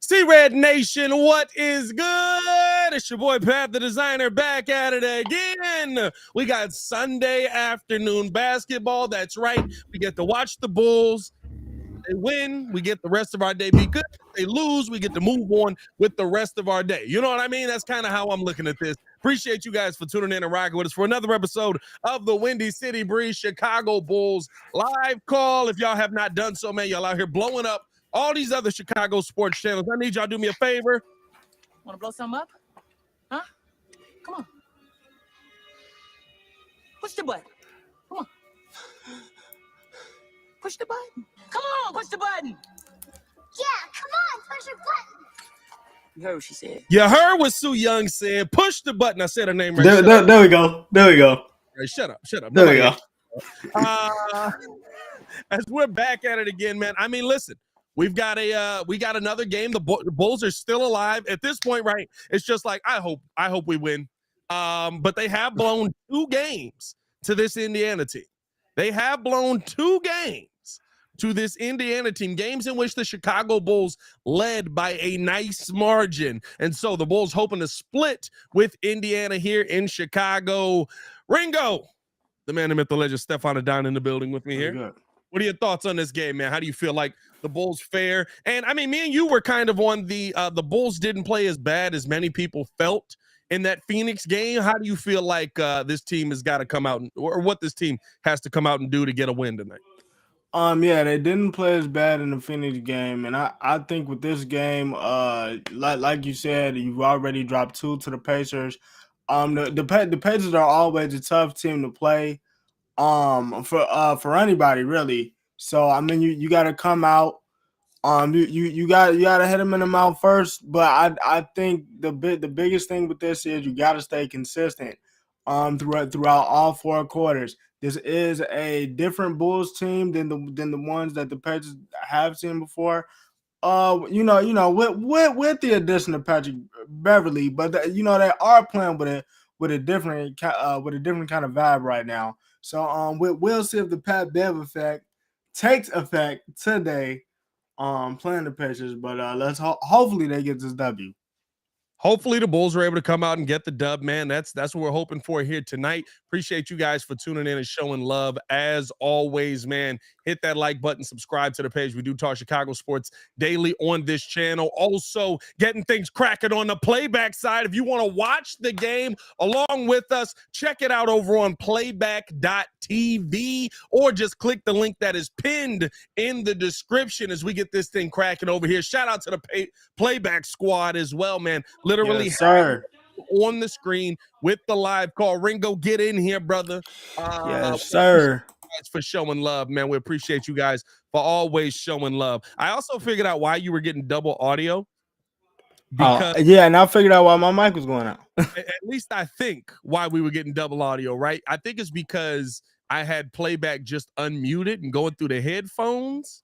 C-Red Nation, what is good? It's your boy Pat the Designer back at it again. We got Sunday afternoon basketball. That's right. We get to watch the Bulls. They win, we get the rest of our day be good. If they lose, we get to move on with the rest of our day. You know what I mean? That's kind of how I'm looking at this. Appreciate you guys for tuning in and rocking with us for another episode of the Windy City Breeze Chicago Bulls live call. If y'all have not done so, man, y'all out here blowing up all these other Chicago sports channels. I need y'all to do me a favor. Want to blow something up? Huh? Come on. Push the button. Come on. Push the button. Come on, push the button. Yeah, come on, push the button. You heard what she said. You heard what Sue Young said. Push the button. I said her name right. There we go. There we go. Right, shut up. There we go. As we're back at it again, man. I mean, listen. We got another game. The Bulls are still alive at this point, right? It's just like I hope we win. But they have blown 2 games to this Indiana team. They have blown 2 games to this Indiana team, games in which the Chicago Bulls led by a nice margin. And so the Bulls hoping to split with Indiana here in Chicago. Ringo, the man, the myth, the legend, Stefan Adon in the building with me here. What are your thoughts on this game, man? How do you feel like the Bulls fare? And I mean, me and you were kind of on the Bulls didn't play as bad as many people felt in that Phoenix game. How do you feel like this team has got to come out or what this team has to come out and do to get a win tonight? Yeah, they didn't play as bad in the Phoenix game, and I think with this game, like you said, you've already dropped 2 to the Pacers. The Pacers are always a tough team to play. For anybody really. So I mean, you got to come out. You got to hit them in the mouth first. But I think the biggest thing with this is you got to stay consistent. Throughout all 4 quarters. This is a different Bulls team than the ones that the Pacers have seen before. With the addition of Patrick Beverly, but they are playing with a different kind of vibe right now. So we'll see if the Pat Bev effect takes effect today playing the Pacers, but let's hopefully they get this W. Hopefully the Bulls are able to come out and get the dub, man. That's what we're hoping for here tonight. Appreciate you guys for tuning in and showing love as always, man. Hit that like button, subscribe to the page. We do talk Chicago sports daily on this channel. Also getting things cracking on the playback side. If you want to watch the game along with us, check it out over on playback.tv or just click the link that is pinned in the description as we get this thing cracking over here. Shout out to the playback squad as well, man. Literally, yes, sir. On the screen with the live call. Ringo, get in here, brother. Yes, sir. Thanks for showing love, man. We appreciate you guys for always showing love. I also figured out why you were getting double audio. Because and I figured out why my mic was going out. At least I think why we were getting double audio, right? I think it's because I had playback just unmuted and going through the headphones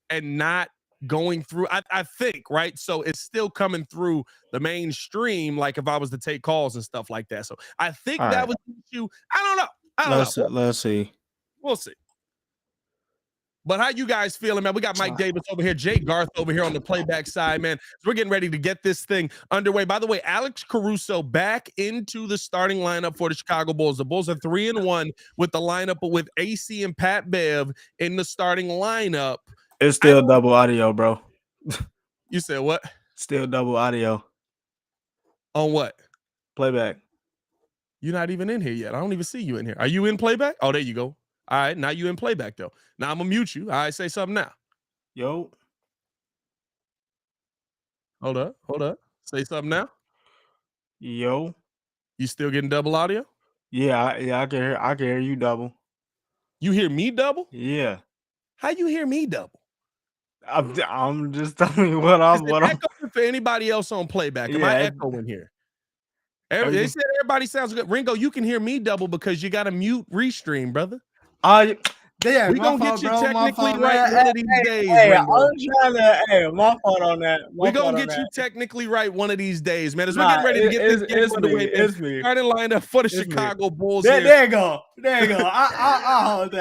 and not going through, I think, right? So it's still coming through the mainstream, like if I was to take calls and stuff like that. So I think that was the issue. I don't know. Let's see. We'll see. But how you guys feeling, man? We got Mike Davis over here, Jay Garth over here on the playback side, man. We're getting ready to get this thing underway. By the way, Alex Caruso back into the starting lineup for the Chicago Bulls. The Bulls are 3-1 with the lineup with AC and Pat Bev in the starting lineup. It's still double audio, bro. You said what? Still double audio. On what? Playback. You're not even in here yet. I don't even see you in here. Are you in playback? Oh, there you go. All right, now you in playback, though. Now I'm going to mute you. All right, say something now. Yo. Hold up. Say something now. Yo. You still getting double audio? Yeah, I can hear you double. You hear me double? Yeah. How you hear me double? I'm just telling you what I'm. Echoing for anybody else on playback? Am I echoing here? They said everybody sounds good. Ringo, you can hear me double because you got to mute restream, brother. Damn, we gonna get you technically right one of these days. I'm trying to. My fault on that. We gonna get you technically right one of these days, man. As we're getting ready to get this game underway, it's me. Starting lineup for the Chicago Bulls. There you go. There you go. I'll hold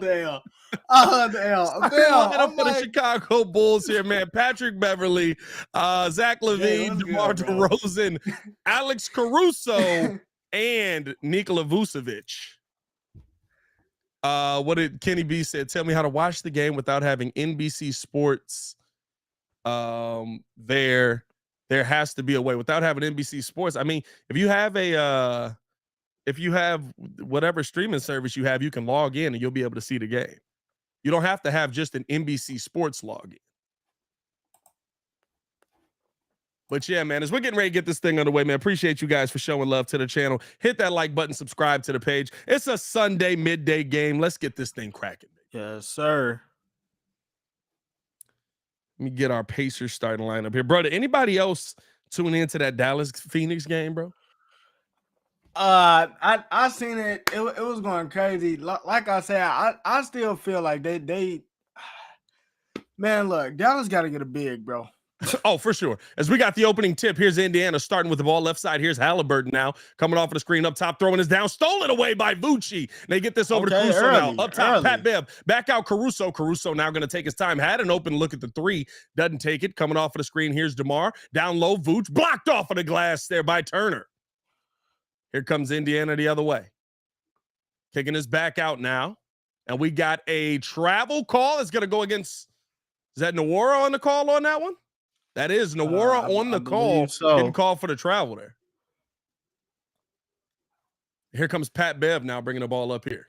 that. the L. Lineup for the Chicago Bulls here, man. Patrick Beverly, Zach LaVine, DeMar DeRozan, Alex Caruso, and Nikola Vucevic. What did Kenny B said? Tell me how to watch the game without having NBC Sports. There has to be a way without having NBC Sports. I mean, if you have whatever streaming service you have, you can log in and you'll be able to see the game. You don't have to have just an NBC Sports login. But yeah, man, as we're getting ready to get this thing underway, man, appreciate you guys for showing love to the channel. Hit that like button, subscribe to the page. It's a Sunday midday game. Let's get this thing cracking. Yes, sir. Let me get our Pacers starting lineup here. Brother, anybody else tune into that Dallas-Phoenix game, bro? I seen it. It was going crazy. Like I said, I still feel like they man, look, Dallas got to get a big, bro. Oh, for sure. As we got the opening tip, here's Indiana starting with the ball left side. Here's Halliburton now coming off of the screen up top, throwing us down, stolen away by Vucci. They get this over to Caruso now. Up top, Pat Bev. Back out Caruso. Caruso now going to take his time. Had an open look at the three. Doesn't take it. Coming off of the screen, here's DeMar. Down low, Vooch. Blocked off of the glass there by Turner. Here comes Indiana the other way. Kicking his back out now. And we got a travel call. It's going to go against, is that Nwora on the call on that one? That is Nwora on the call. So. Didn't call for the travel there. Here comes Pat Bev now bringing the ball up here.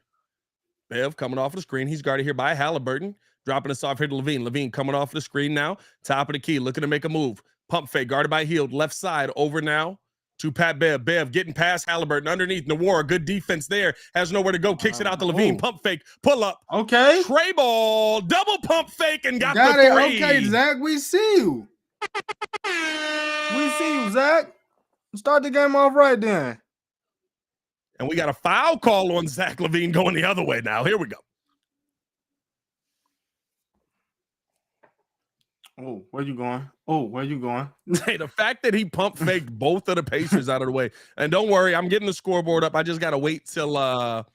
Bev coming off of the screen. He's guarded here by Halliburton. Dropping us off here to LaVine. LaVine coming off of the screen now. Top of the key. Looking to make a move. Pump fake. Guarded by Hield. Left side over now to Pat Bev. Bev getting past Halliburton. Underneath Nwora. Good defense there. Has nowhere to go. Kicks it out to LaVine. Pump fake. Pull up. Okay. Tray ball. Double pump fake and got it. the three. Okay, Zach, we see you. We see you, Zach. Start the game off right then. And we got a foul call on Zach LaVine going the other way now. Here we go. Oh, where you going? Oh, where you going? Hey, the fact that he pump faked both of the Pacers out of the way. And don't worry, I'm getting the scoreboard up. I just got to wait till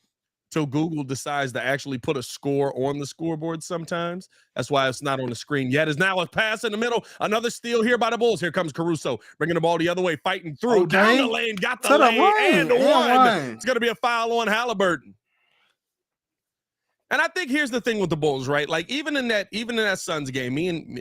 Google decides to actually put a score on the scoreboard sometimes. That's why it's not on the screen yet. Is now a pass in the middle. Another steal here by the Bulls. Here comes Caruso bringing the ball the other way, fighting through. Okay. Down the lane, got the lane, and one. It's going to be a foul on Halliburton. And I think here's the thing with the Bulls, right? Like even in that Suns game, me and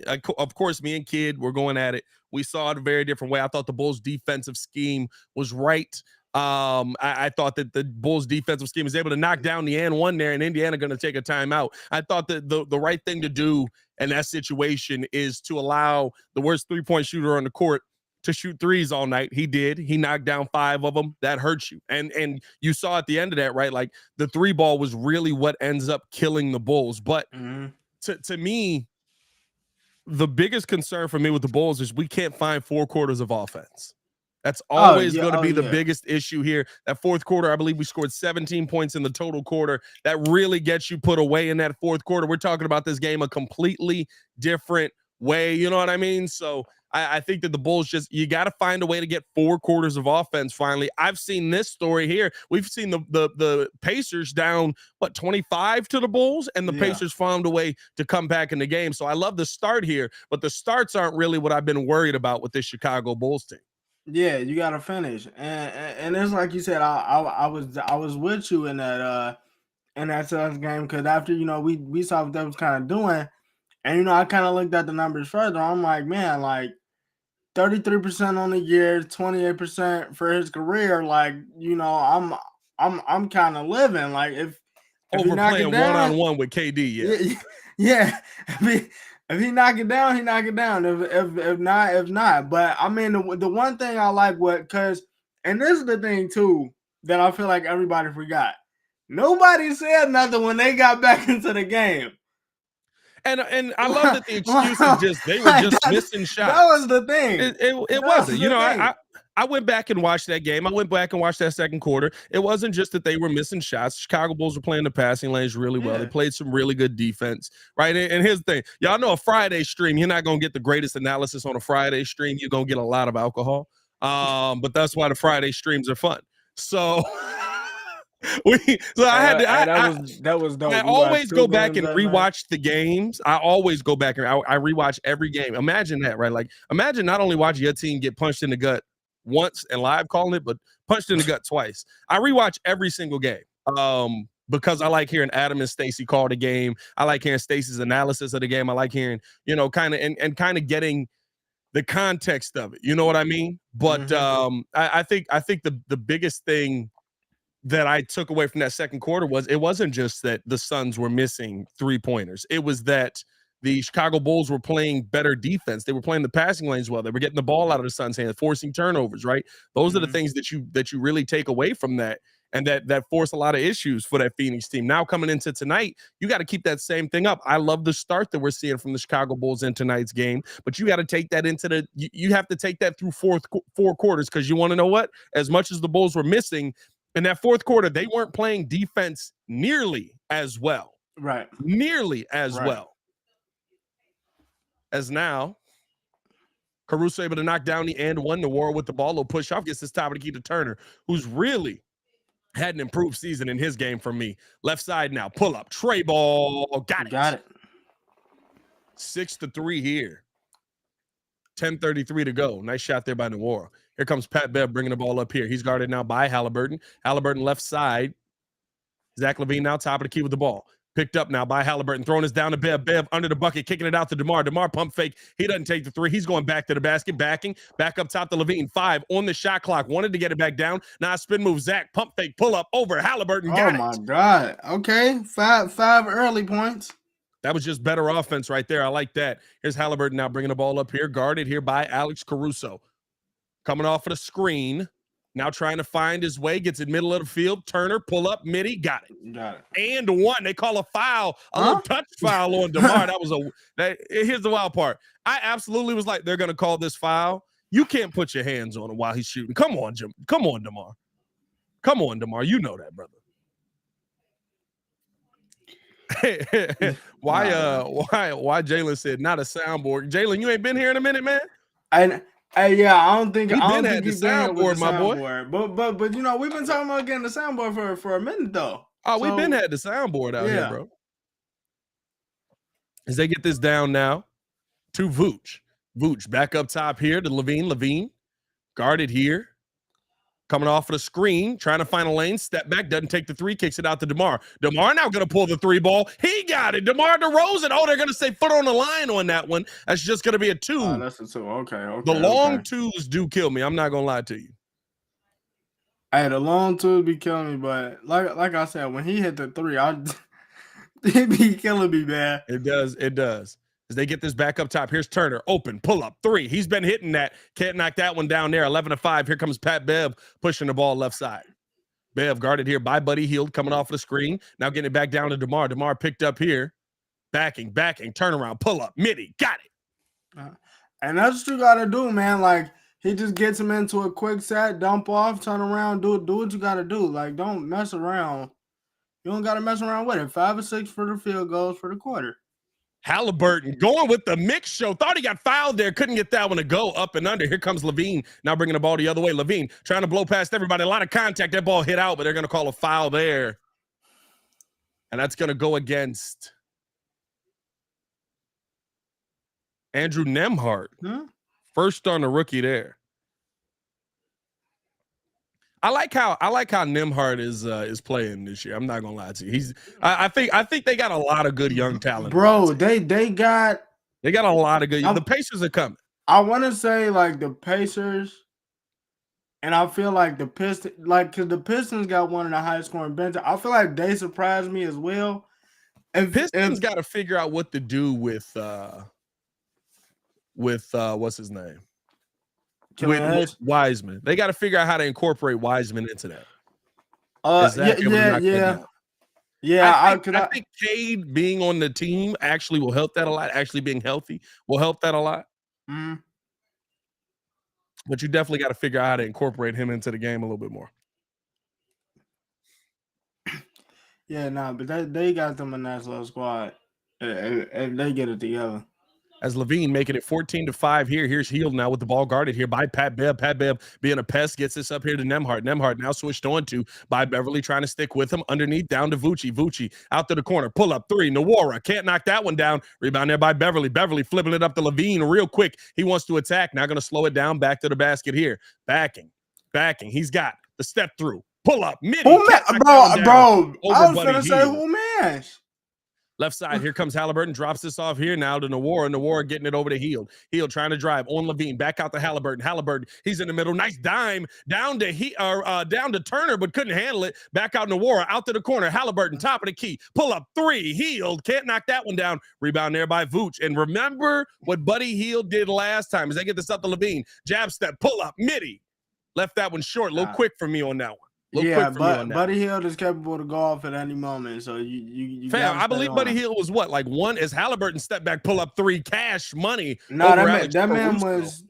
Kid were going at it. We saw it a very different way. I thought the Bulls' defensive scheme was right. I thought that the Bulls' defensive scheme was able to knock down the and one there, and Indiana going to take a timeout. I thought that the right thing to do in that situation is to allow the worst three-point shooter on the court to shoot threes all night. He did. He knocked down 5 of them. That hurts you. And you saw at the end of that, right? Like the three ball was really what ends up killing the Bulls. But to me, the biggest concern for me with the Bulls is we can't find 4 quarters of offense. That's always going to be the biggest issue here. That fourth quarter, I believe we scored 17 points in the total quarter. That really gets you put away in that fourth quarter. We're talking about this game a completely different way. You know what I mean? So I think that the Bulls you got to find a way to get 4 quarters of offense finally. I've seen this story here. We've seen the Pacers down, 25 to the Bulls, and the Pacers found a way to come back in the game. So I love the start here, but the starts aren't really what I've been worried about with this Chicago Bulls team. Yeah, you got to finish. And it's like you said, I was with you in that Suns game because after, we saw what they was kind of doing. And, I kind of looked at the numbers further. I'm like, man, like 33% on the year, 28% for his career. Like, I'm kind of living. Like if overplaying one-on-one with KD, yeah. If he knock it down, he knock it down. If not. But I mean, the one thing I like and this is the thing too that I feel like everybody forgot. Nobody said nothing when they got back into the game. And I love that the excuse is they were just missing shots. That was the thing. It wasn't. I went back and watched that game. I went back and watched that second quarter. It wasn't just that they were missing shots. Chicago Bulls were playing the passing lanes really well. They played some really good defense, right? And here's the thing. Y'all know a Friday stream, you're not going to get the greatest analysis on a Friday stream. You're going to get a lot of alcohol. But that's why the Friday streams are fun. So I had to. That was dope. I We watched always 2 go back games and that night. rewatch the games. I always go back and I rewatch every game. Imagine that, right? Like, imagine not only watching your team get punched in the gut once and live calling it, but punched in the gut twice. I rewatch every single game. Because I like hearing Adam and Stacey call the game. I like hearing Stacey's analysis of the game. I like hearing, kind of and kind of getting the context of it. You know what I mean? But I think the biggest thing that I took away from that second quarter was it wasn't just that the Suns were missing 3-pointers. It was that the Chicago Bulls were playing better defense. They were playing the passing lanes well. They were getting the ball out of the Suns' hands, forcing turnovers, right? Those are the things that you really take away from that, and that force a lot of issues for that Phoenix team. Now coming into tonight, you got to keep that same thing up. I love the start that we're seeing from the Chicago Bulls in tonight's game, but you got to take that into you have to take that through four quarters, because you want to know what? As much as the Bulls were missing in that fourth quarter, they weren't playing defense nearly as well. Right. Nearly as well. As now, Caruso able to knock down the and one. Noir with the ball. Little push off. Gets this top of the key to Turner, who's really had an improved season in his game from me. Left side now. Pull up. Trey ball. Got it. 6-3 here. 10:33 to go. Nice shot there by Noir. Here comes Pat Bev bringing the ball up here. He's guarded now by Halliburton. Halliburton left side. Zach LaVine now top of the key with the ball. Picked up now by Halliburton. Throwing this down to Bev. Bev under the bucket, kicking it out to DeMar. DeMar pump fake. He doesn't take the three. He's going back to the basket, backing. Back up top to LaVine. 5 on the shot clock. Wanted to get it back down. Now spin move. Zach pump fake. Pull up over. Halliburton got it. Oh, my God. Okay. Five early points. That was just better offense right there. I like that. Here's Halliburton now bringing the ball up here. Guarded here by Alex Caruso. Coming off of the screen. Now trying to find his way. Gets in middle of the field. Turner, pull up, midi. Got it. And one. They call a foul. A little touch foul on DeMar. Here's the wild part. I absolutely was like, they're going to call this foul. You can't put your hands on him while he's shooting. Come on, Jim. Come on, DeMar. Come on, DeMar. You know that, brother. Why Jalen said not a soundboard? Jalen, you ain't been here in a minute, man. Yeah, I don't think he's been been had the soundboard, my boy. But we've been talking about getting the soundboard for a minute though. Oh, we've been had the soundboard out here, bro. As they get this down now to Vooch. Vooch back up top here to LaVine. LaVine guarded here. Coming off of the screen, trying to find a lane, step back, doesn't take the three, kicks it out to DeMar. DeMar now going to pull the 3 ball. He got it. DeMar DeRozan. Oh, they're going to say foot on the line on that one. That's just going to be a 2. Oh, that's a 2. Okay. The long twos do kill me. I'm not going to lie to you. Hey, the long twos be killing me, but like I said, when he hit the 3, he'd be killing me, man. It does. As they get this back up top, here's Turner. Open, pull up, 3. He's been hitting that. Can't knock that one down there. 11-5. Here comes Pat Bev pushing the ball left side. Bev guarded here by Buddy Hield coming off of the screen. Now getting it back down to DeMar. DeMar picked up here. Backing, turnaround, pull up, midi. Got it. And that's what you got to do, man. Like, he just gets him into a quick set, dump off, turn around, do what you got to do. Like, don't mess around. You don't got to mess around with it. 5 or 6 for the field goals for the quarter. Halliburton going with the mix show. Thought he got fouled there. Couldn't get that one to go up and under. Here comes LaVine. Now bringing the ball the other way. LaVine trying to blow past everybody. A lot of contact. That ball hit out, but they're going to call a foul there. And that's going to go against Andrew Nembhard. First on the rookie there. I like how Nembhard is playing this year. I'm not gonna lie to you. I think they got a lot of good young talent. Bro, they got a lot of good. The Pacers are coming. I want to say like the Pacers, and I feel like the Pistons, because the Pistons got one of the highest scoring benches. I feel like they surprised me as well. Pistons got to figure out what to do with what's his name? With Wiseman. They got to figure out how to incorporate Wiseman into that. Yeah. I think Cade being on the team actually will help that a lot. Actually being healthy will help that a lot. But you definitely got to figure out how to incorporate him into the game a little bit more. Yeah, but they got them a nice little squad. If they get it together. as Levine making it 14-5 here. Here's Hield now with the ball guarded here by Pat Bev. Pat Bev being a pest gets this up here to Nembhard. Nembhard now switched on to by Beverly, trying to stick with him underneath down to Vucci. Vucci out to the corner. Pull up three. Nawara can't knock that one down. Rebound there by Beverly. Beverly flipping it up to Levine real quick. He wants to attack. Now going to slow it down. Back to the basket here. Backing. He's got the step through. Pull up. Midi. Bro, I was going to say who man. Left side, here comes Halliburton, drops this off here now to Nawara. Nawara getting it over to Hield. Hield trying to drive on Levine, back out to Halliburton. Halliburton, he's in the middle. Nice dime down to Turner, but couldn't handle it. Back out Nawara, out to the corner. Halliburton, top of the key. Pull up three. Hield can't knock that one down. Rebound there by Vooch. And remember what Buddy Hield did last time as they get this up to Levine. Jab step, pull up, midi. Left that one short. A little quick for me on that one. Yeah, but Buddy Hield is capable to go off at any moment. So you fam, I believe Buddy Hield was what, like one as Halliburton step back, pull up three, cash money. No, that man was,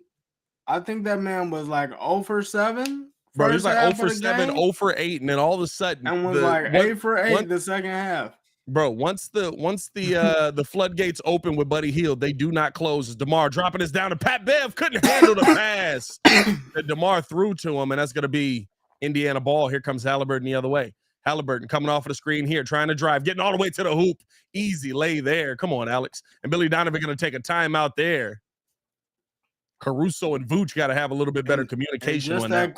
I think that man was like 0 for 7. Bro, he was like 0 for 7, 0 for 8, and then all of a sudden and was like 8 for 8 the second half. Bro, once the floodgates open with Buddy Hield, they do not close. As DeMar dropping this down to Pat Bev, couldn't handle the pass that DeMar threw to him, and that's gonna be Indiana ball. Here comes Halliburton the other way. Halliburton coming off of the screen here, trying to drive, getting all the way to the hoop. Easy lay there. Come on, Alex. And Billy Donovan going to take a timeout there. Caruso and Vooch got to have a little bit better communication. Just that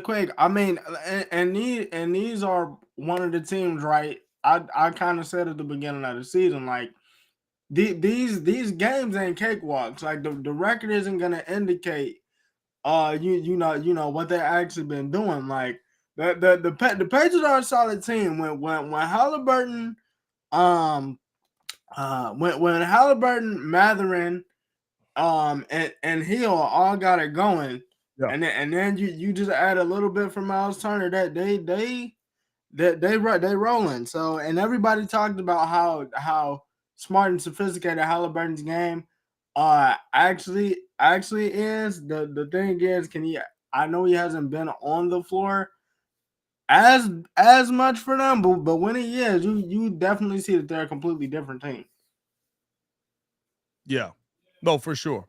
quick. I mean, and these are one of the teams, right? I kind of said at the beginning of the season, like these games ain't cakewalks. Like the record isn't going to indicate you know what they actually been doing. Like the Pacers are a solid team. When Halliburton, when Halliburton, Mathurin, and Hill all got it going, yeah. and then you just add a little bit from Miles Turner, that they rolling. So, and everybody talked about how smart and sophisticated Halliburton's game actually is. The thing is, I know he hasn't been on the floor as much for them, but when he is, you definitely see that they're a completely different team. Yeah, no, for sure.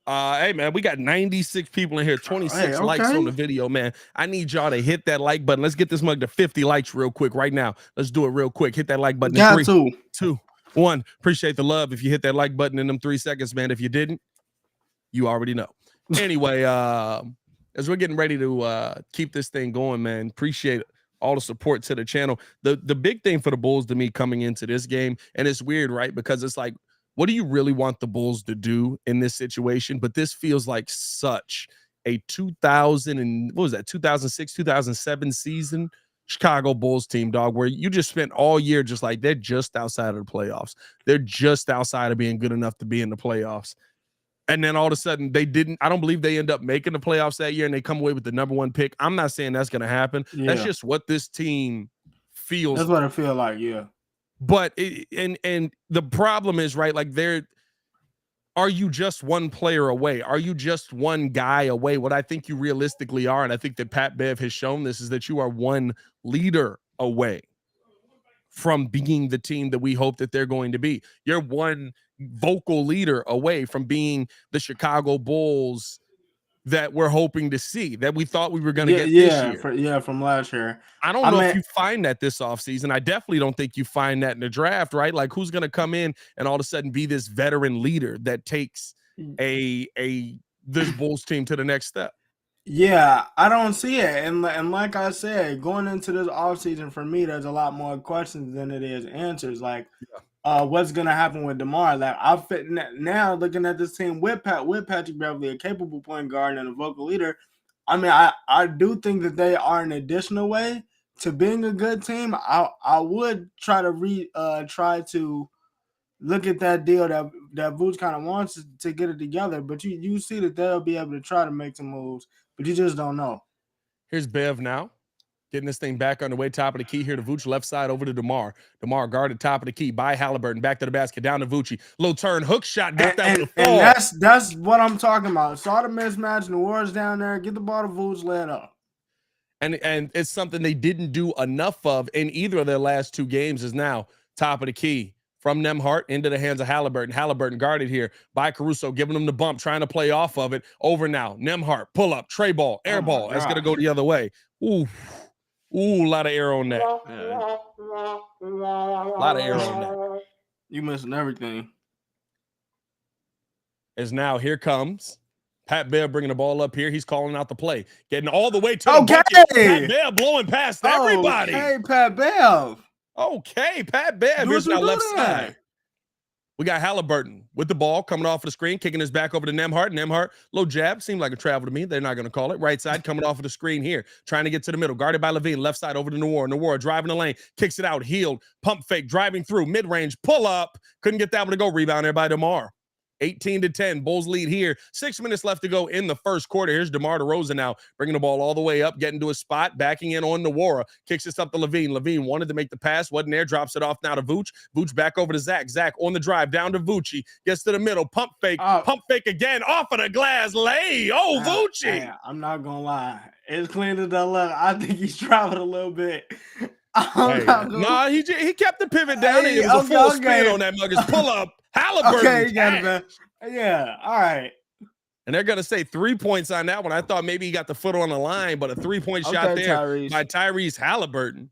Hey man, we got 96 people in here, 26 likes on the video, man. I need y'all to hit that like button. Let's get this mug to 50 likes real quick right now. Let's do it real quick. Hit that like button. Got 3, 2, 1. Appreciate the love. If you hit that like button in them 3 seconds, man. If you didn't, you already know. Anyway, as we're getting ready to keep this thing going, man, appreciate all the support to the channel. The big thing for the Bulls to me coming into this game, and it's weird, right? Because it's like, what do you really want the Bulls to do in this situation? But this feels like such a 2006, 2007 season Chicago Bulls team, dog, where you just spent all year just like they're just outside of the playoffs. They're just outside of being good enough to be in the playoffs. And then all of a sudden they didn't. I don't believe they end up making the playoffs that year and they come away with the #1 pick. I'm not saying that's going to happen. Yeah. That's just what this team feels. That's what it feels like, yeah. But and the problem is, right, like are you just one player away? Are you just one guy away? What I think you realistically are, and I think that Pat Bev has shown this, is that you are one leader away from being the team that we hope that they're going to be. You're one vocal leader away from being the Chicago Bulls that we're hoping to see, that we thought we were going to get this year. From last year. I don't know if you find that this offseason. I definitely don't think you find that in the draft, right? Like, who's going to come in and all of a sudden be this veteran leader that takes this Bulls team to the next step? Yeah, I don't see it. And like I said, going into this offseason, for me, there's a lot more questions than it is answers. Like, what's going to happen with DeMar? Like, I fit now looking at this team with Patrick Beverly, a capable point guard and a vocal leader. I mean, I do think that they are an additional way to being a good team. I would try to look at that deal that Vooch kind of wants to get it together, but you see that they'll be able to try to make some moves, but you just don't know. Here's Bev now. Getting this thing back underway, top of the key here to Vooch, left side over to DeMar. DeMar guarded top of the key by Halliburton, back to the basket, down to Vucci. Little turn, hook shot, got that with the fall. And that's what I'm talking about. Saw the mismatch, the Warriors down there, get the ball to Vooch, lay it up. And it's something they didn't do enough of in either of their last 2 games. Is now top of the key from Nembhard into the hands of Halliburton. Halliburton guarded here by Caruso, giving him the bump, trying to play off of it. Over now. Nembhard, pull up, tray ball, air ball. That's going to go the other way. Ooh, a lot of air on that. Yeah. A lot of air on that. You missing everything. As now here comes Pat Bev bringing the ball up here. He's calling out the play. Getting all the way to the bucket. Pat Bev blowing past everybody. Hey, Pat Bev. Okay, Pat Bev. Here's our left side. We got Halliburton with the ball coming off of the screen, kicking his back over to Nembhard. Nembhard, low jab, seemed like a travel to me. They're not going to call it. Right side coming off of the screen here, trying to get to the middle. Guarded by Levine, left side over to Noir. Noir driving the lane, kicks it out, healed, pump fake, driving through, mid-range, pull up. Couldn't get that one to go. Rebound there by DeMar. 18-10, Bulls lead here. 6 minutes left to go in the first quarter. Here's DeMar DeRozan now, bringing the ball all the way up, getting to a spot, backing in on Nwora. Kicks this up to Levine. Levine wanted to make the pass, wasn't there, drops it off now to Vooch. Vooch back over to Zach. Zach on the drive, down to Vucci. Gets to the middle, pump fake again, off of the glass, lay. Oh, Vucci. I'm not going to lie. It's clean to the left. I think he's traveled a little bit. He kept the pivot down. It was a full spin on that mug. Pull up. Halliburton. Okay, you got it, yeah, all right. And they're going to say 3 points on that one. I thought maybe he got the foot on the line, but a 3-point shot there by Tyrese Halliburton.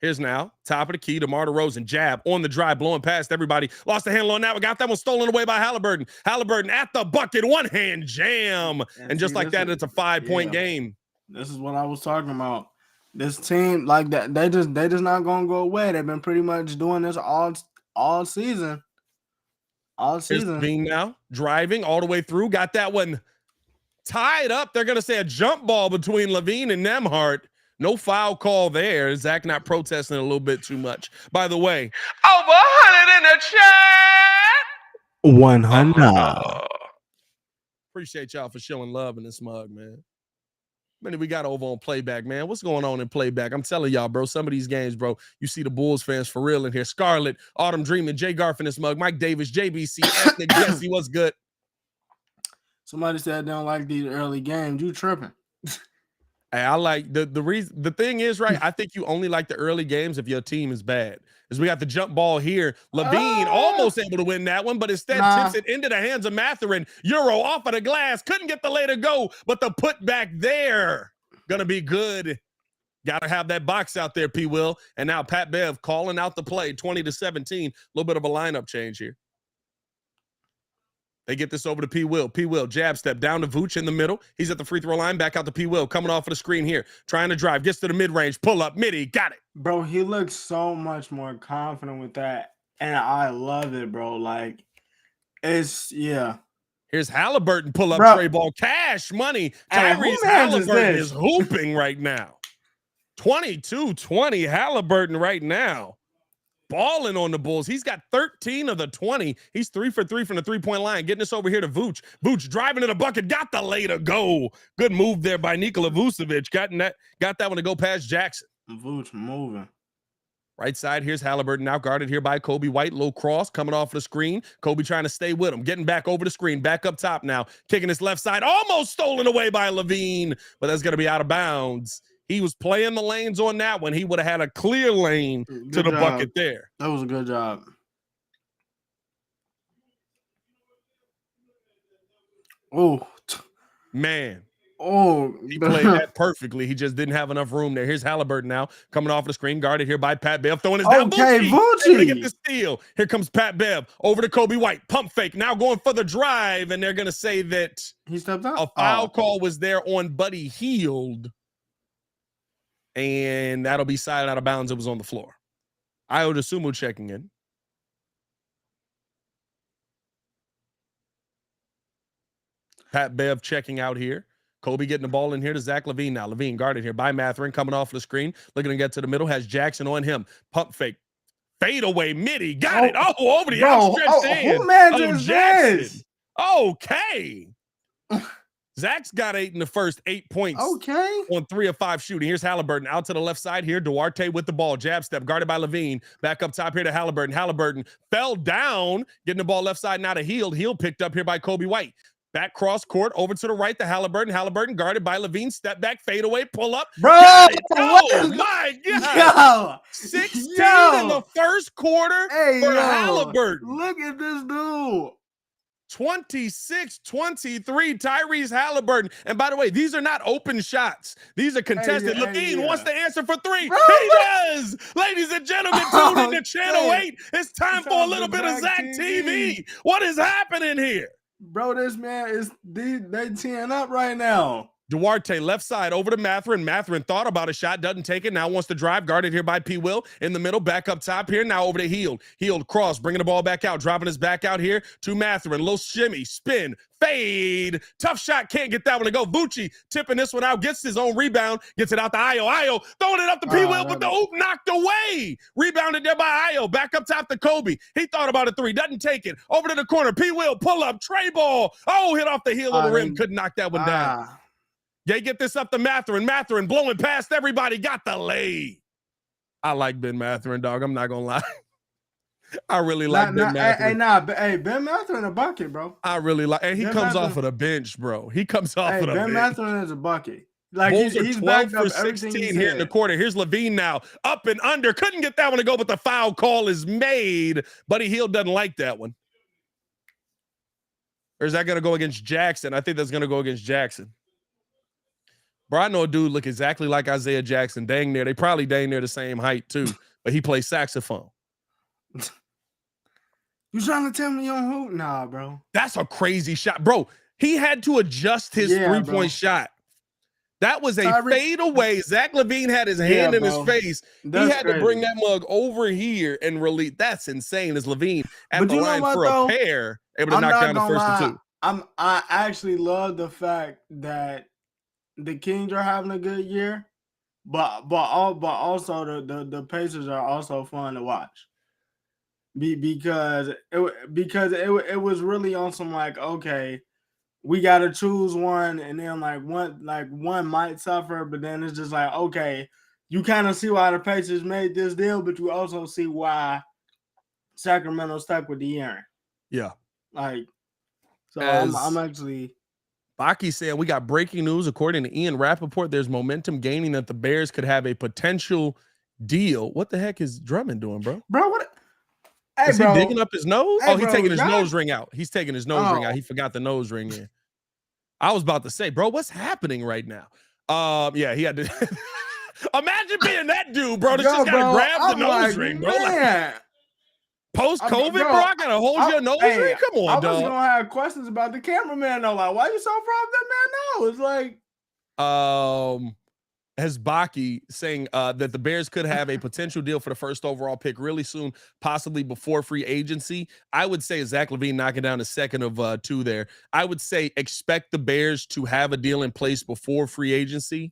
Here's now, top of the key, DeMar DeRozan, jab on the drive, blowing past everybody. Lost the handle on that one. Got that one stolen away by Halliburton. Halliburton at the bucket, one-hand jam. And just like that, it's a 5-point game. This is what I was talking about. This team, like that, they just not going to go away. They've been pretty much doing this all season. Here's Bean now, driving all the way through. Got that one tied up. They're going to say a jump ball between Levine and Nembhard. No foul call there. Zach not protesting a little bit too much. By the way, over 100 in the chat. 100. Appreciate y'all for showing love in this mug, man. Man, we got over on Playback, man. What's going on in Playback? I'm telling y'all, bro, some of these games, bro, you see the Bulls fans for real in here. Scarlett, Autumn Dreaming, Jay Garf in this mug, Mike Davis, JBC, Ethnic Jesse, what's good? Somebody said they don't like these early games. You tripping. Hey, I like the thing is, right? I think you only like the early games if your team is bad. As we got the jump ball here. Levine almost able to win that one, but instead tips it into the hands of Mathurin. Euro off of the glass. Couldn't get the lay to go, but the put back there gonna be good. Gotta have that box out there, P. Will. And now Pat Bev calling out the play, 20-17. A little bit of a lineup change here. They get this over to P. Will. P. Will, jab step down to Vooch in the middle. He's at the free throw line. Back out to P. Will. Coming off of the screen here. Trying to drive. Gets to the mid-range. Pull up. Midi. Got it. Bro, he looks so much more confident with that. And I love it, bro. Like, yeah. Here's Halliburton. Pull up tray ball. Cash money. Tyrese Halliburton is hooping right now. 22-20 Halliburton right now. Balling on the Bulls. He's got 13 of the 20. He's 3 for 3 from the three-point line. Getting this over here to Vooch. Vooch driving to the bucket. Got the lay to go. Good move there by Nikola Vucevic. Got that one to go past Jackson. Vooch moving. Right side, here's Halliburton now guarded here by Kobe White. Low cross coming off the screen. Kobe trying to stay with him. Getting back over the screen. Back up top now. Kicking his left side. Almost stolen away by Levine. But that's going to be out of bounds. He was playing the lanes on that one. He would have had a clear lane to the bucket there. That was a good job. Oh, man. Oh, he played that perfectly. He just didn't have enough room there. Here's Halliburton now coming off the screen, guarded here by Pat Bev. Throwing his down. Vucci. Get the steal. Here comes Pat Bev over to Kobe White. Pump fake. Now going for the drive, and they're going to say that he stepped out. A foul call was there on Buddy Hield. And that'll be side out of bounds. It was on the floor. Io DeSumo checking in. Pat Bev checking out here. Kobe getting the ball in here to Zach Levine now. Levine guarded here by Mathurin, coming off the screen. Looking to get to the middle. Has Jackson on him. Pump fake. Fade away. Midi. Got it. Oh, over the outstretched hand. Who man is this? Okay. Zach's got 8 in the first, 8 points. Okay. On 3 of 5 shooting. Here's Halliburton out to the left side here. Duarte with the ball. Jab step guarded by Levine. Back up top here to Halliburton. Halliburton fell down. Getting the ball left side now to Hield. Hield picked up here by Kobe White. Back cross court over to the right to Halliburton. Halliburton guarded by Levine. Step back, fade away, pull up. Bro, Oh my God. 16 in the first quarter for Halliburton. Look at this dude. 26-23, Tyrese Halliburton. And by the way, these are not open shots. These are contested. Levine wants to answer for three. Bro, he does. Ladies and gentlemen, tune into Channel 8. It's time for a little bit of Zach TV. What is happening here? Bro, this man is they teeing up right now. Duarte left side over to Mathurin. Mathurin thought about a shot, doesn't take it. Now wants to drive, guarded here by Paypayl in the middle, back up top here. Now over to Hield. Hield cross, bringing the ball back out, dropping his back out here to Mathurin. Little shimmy, spin, fade. Tough shot, can't get that one to go. Vucci tipping this one out, gets his own rebound, gets it out to Ayo. Ayo throwing it up to Paypayl, but the oop knocked away. Rebounded there by Ayo. Back up top to Kobe. He thought about a three, doesn't take it. Over to the corner, Paypayl pull up, tray ball. Oh, hit off the heel of the rim, couldn't knock that one down. They get this up to Mathurin. Mathurin blowing past everybody. Got the lay. I like Ben Mathurin, dog. I'm not going to lie. I really like Ben Mathurin. Ben Mathurin a bucket, bro. I really like. And he comes off of the bench, bro. He comes off of the bench. Ben Mathurin is a bucket. Like Bulls he's 12 back for 16 here in the quarter. Here's Levine now. Up and under. Couldn't get that one to go, but the foul call is made. Buddy Hield doesn't like that one. Or is that going to go against Jackson? I think that's going to go against Jackson. Bro, I know a dude look exactly like Isaiah Jackson. Dang near. They probably dang near the same height, too. But he plays saxophone. You trying to tell me on who? Nah, bro. That's a crazy shot. Bro, he had to adjust his three-point shot. That was a fadeaway. Zach Levine had his hand in his face. He had to bring that mug over here and release. That's insane. As Levine at the line for a pair, able to knock down the first and two. I actually love the fact that the Kings are having a good year, but also the Pacers are also fun to watch. Because it was really on some like, okay, we gotta choose one, and then one might suffer, but then it's just like, okay, you kind of see why the Pacers made this deal, but you also see why Sacramento stuck with De'Aaron. Yeah, so I'm actually. Baki saying we got breaking news. According to Ian Rappaport, there's momentum gaining that the Bears could have a potential deal. What the heck is Drummond doing, bro? Bro, what? Is he digging up his nose? He's taking his nose ring out. He's taking his nose ring out. He forgot the nose ring in. I was about to say, bro, what's happening right now? Yeah, he had to imagine being that dude, bro. That's just gotta grab the nose ring, bro. Post-COVID, bro, I gotta hold your nose ring. Come on, dog. I was gonna have questions about the cameraman though. Like, why you so proud of that man now? It's like has Baki saying that the Bears could have a potential deal for the first overall pick really soon, possibly before free agency. I would say Zach Levine knocking down a second of two there. I would say expect the Bears to have a deal in place before free agency,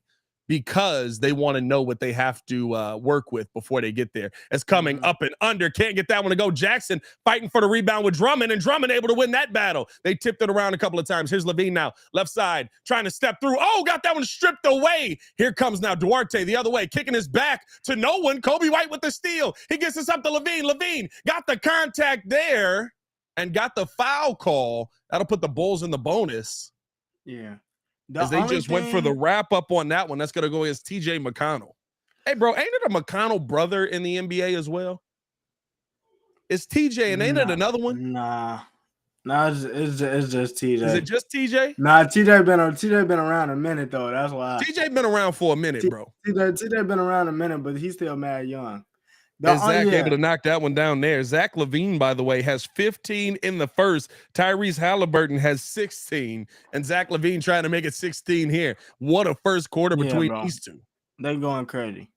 because they want to know what they have to work with before they get there. It's coming up and under. Can't get that one to go. Jackson fighting for the rebound with Drummond, and Drummond able to win that battle. They tipped it around a couple of times. Here's Levine now. Left side, trying to step through. Oh, got that one stripped away. Here comes now Duarte the other way, kicking his back to no one. Kobe White with the steal. He gets this up to Levine. Levine got the contact there and got the foul call. That'll put the Bulls in the bonus. Yeah. As they just went for the wrap up on that one. That's going to go against TJ McConnell. Hey, bro, ain't it a McConnell brother in the NBA as well? It's TJ, and ain't it another one? Nah, it's just TJ. Is it just TJ? Nah, TJ been around a minute, though. That's why. TJ been around for a minute, bro. TJ been around a minute, but he's still mad young. Is Zach able to knock that one down there? Zach Levine, by the way, has 15 in the first. Tyrese Halliburton has 16, and Zach Levine trying to make it 16 here. What a first quarter between these two. They're going crazy.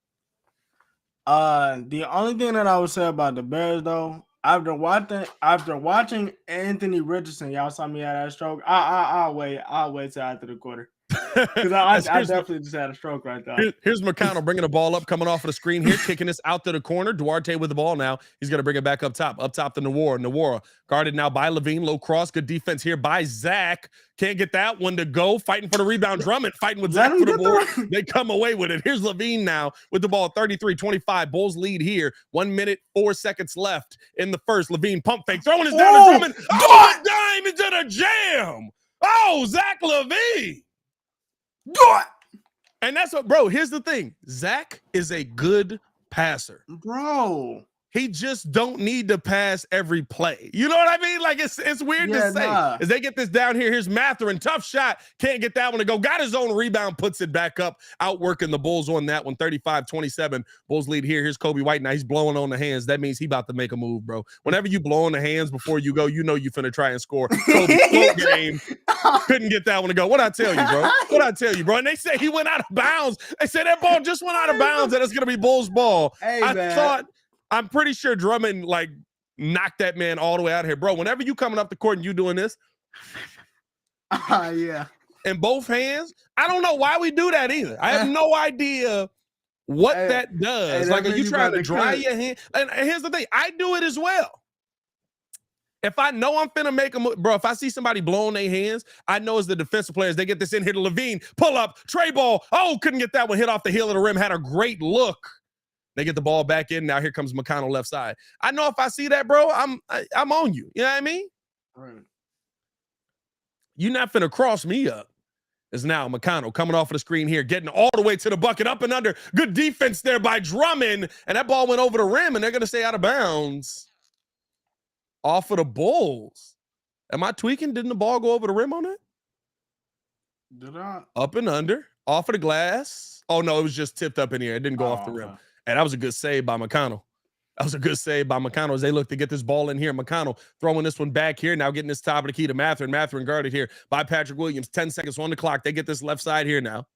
The only thing that I would say about the Bears, though, after watching Anthony Richardson, y'all saw me at that stroke. I'll wait till after the quarter. Because I definitely just had a stroke right there. Here's McConnell bringing the ball up, coming off of the screen here, kicking this out to the corner. Duarte with the ball now. He's going to bring it back up top to Nawara. Nawara guarded now by Levine. Low cross. Good defense here by Zach. Can't get that one to go. Fighting for the rebound. Drummond fighting with Zach for the board. They come away with it. Here's Levine now with the ball. 33-25. Bulls lead here. 1 minute, 4 seconds left in the first. Levine pump fake. Throwing his down to Drummond. Oh, a dime into the jam. Oh, Zach LaVine. Do it. And that's what, bro, here's the thing. Zach is a good passer. Bro. He just don't need to pass every play. You know what I mean? Like, it's weird to say. Nah. As they get this down here, here's Matherin. Tough shot. Can't get that one to go. Got his own rebound, puts it back up. Outworking the Bulls on that one. 35-27. Bulls lead here. Here's Kobe White. Now he's blowing on the hands. That means he about to make a move, bro. Whenever you blow on the hands before you go, you know you finna try and score. Kobe Postgame couldn't get that one to go. What'd I tell you, bro? What'd I tell you, bro? And they say he went out of bounds. They said that ball just went out of bounds and it's going to be Bulls ball. Hey, I'm pretty sure Drummond like knocked that man all the way out of here, bro. Whenever you coming up the court and you doing this, yeah, in both hands, I don't know why we do that either. I have no idea what that does. Like, are you trying to dry your hand? And here's the thing, I do it as well. If I know I'm finna make a move, bro, if I see somebody blowing their hands, I know as the defensive players, they get this in here to LaVine, pull up, tray ball. Oh, couldn't get that one, hit off the heel of the rim, had a great look. They get the ball back in. Now here comes McConnell left side. I know if I see that, bro, I'm on you. You know what I mean? Right. You're not finna cross me up. It's now McConnell coming off of the screen here, getting all the way to the bucket, up and under. Good defense there by Drummond. And that ball went over the rim, and they're going to stay out of bounds. Off of the Bulls. Am I tweaking? Didn't the ball go over the rim on it? Did I? Up and under. Off of the glass. Oh, no, it was just tipped up in here. It didn't go off the rim. And that was a good save by McConnell. That was a good save by McConnell as they look to get this ball in here. McConnell throwing this one back here. Now getting this top of the key to Matherin. Matherin guarded here by Patrick Williams. 10 seconds on the clock. They get this left side here now.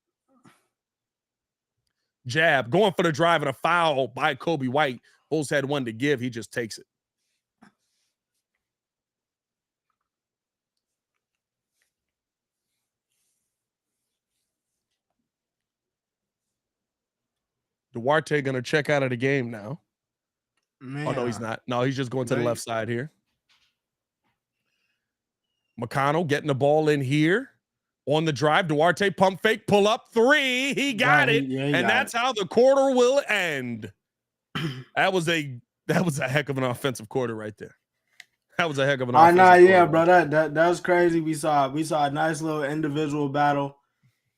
Jab. Going for the drive and a foul by Kobe White. Bulls had one to give. He just takes it. Duarte going to check out of the game now. Man. Oh, no, he's not. No, he's just going to the left side here. McConnell getting the ball in here on the drive. Duarte pump fake, pull up three. He got it. Yeah, and that's how the quarter will end. That was a heck of an offensive quarter right there. That was a heck of an offensive quarter. Yeah, bro. That was crazy. We saw a nice little individual battle.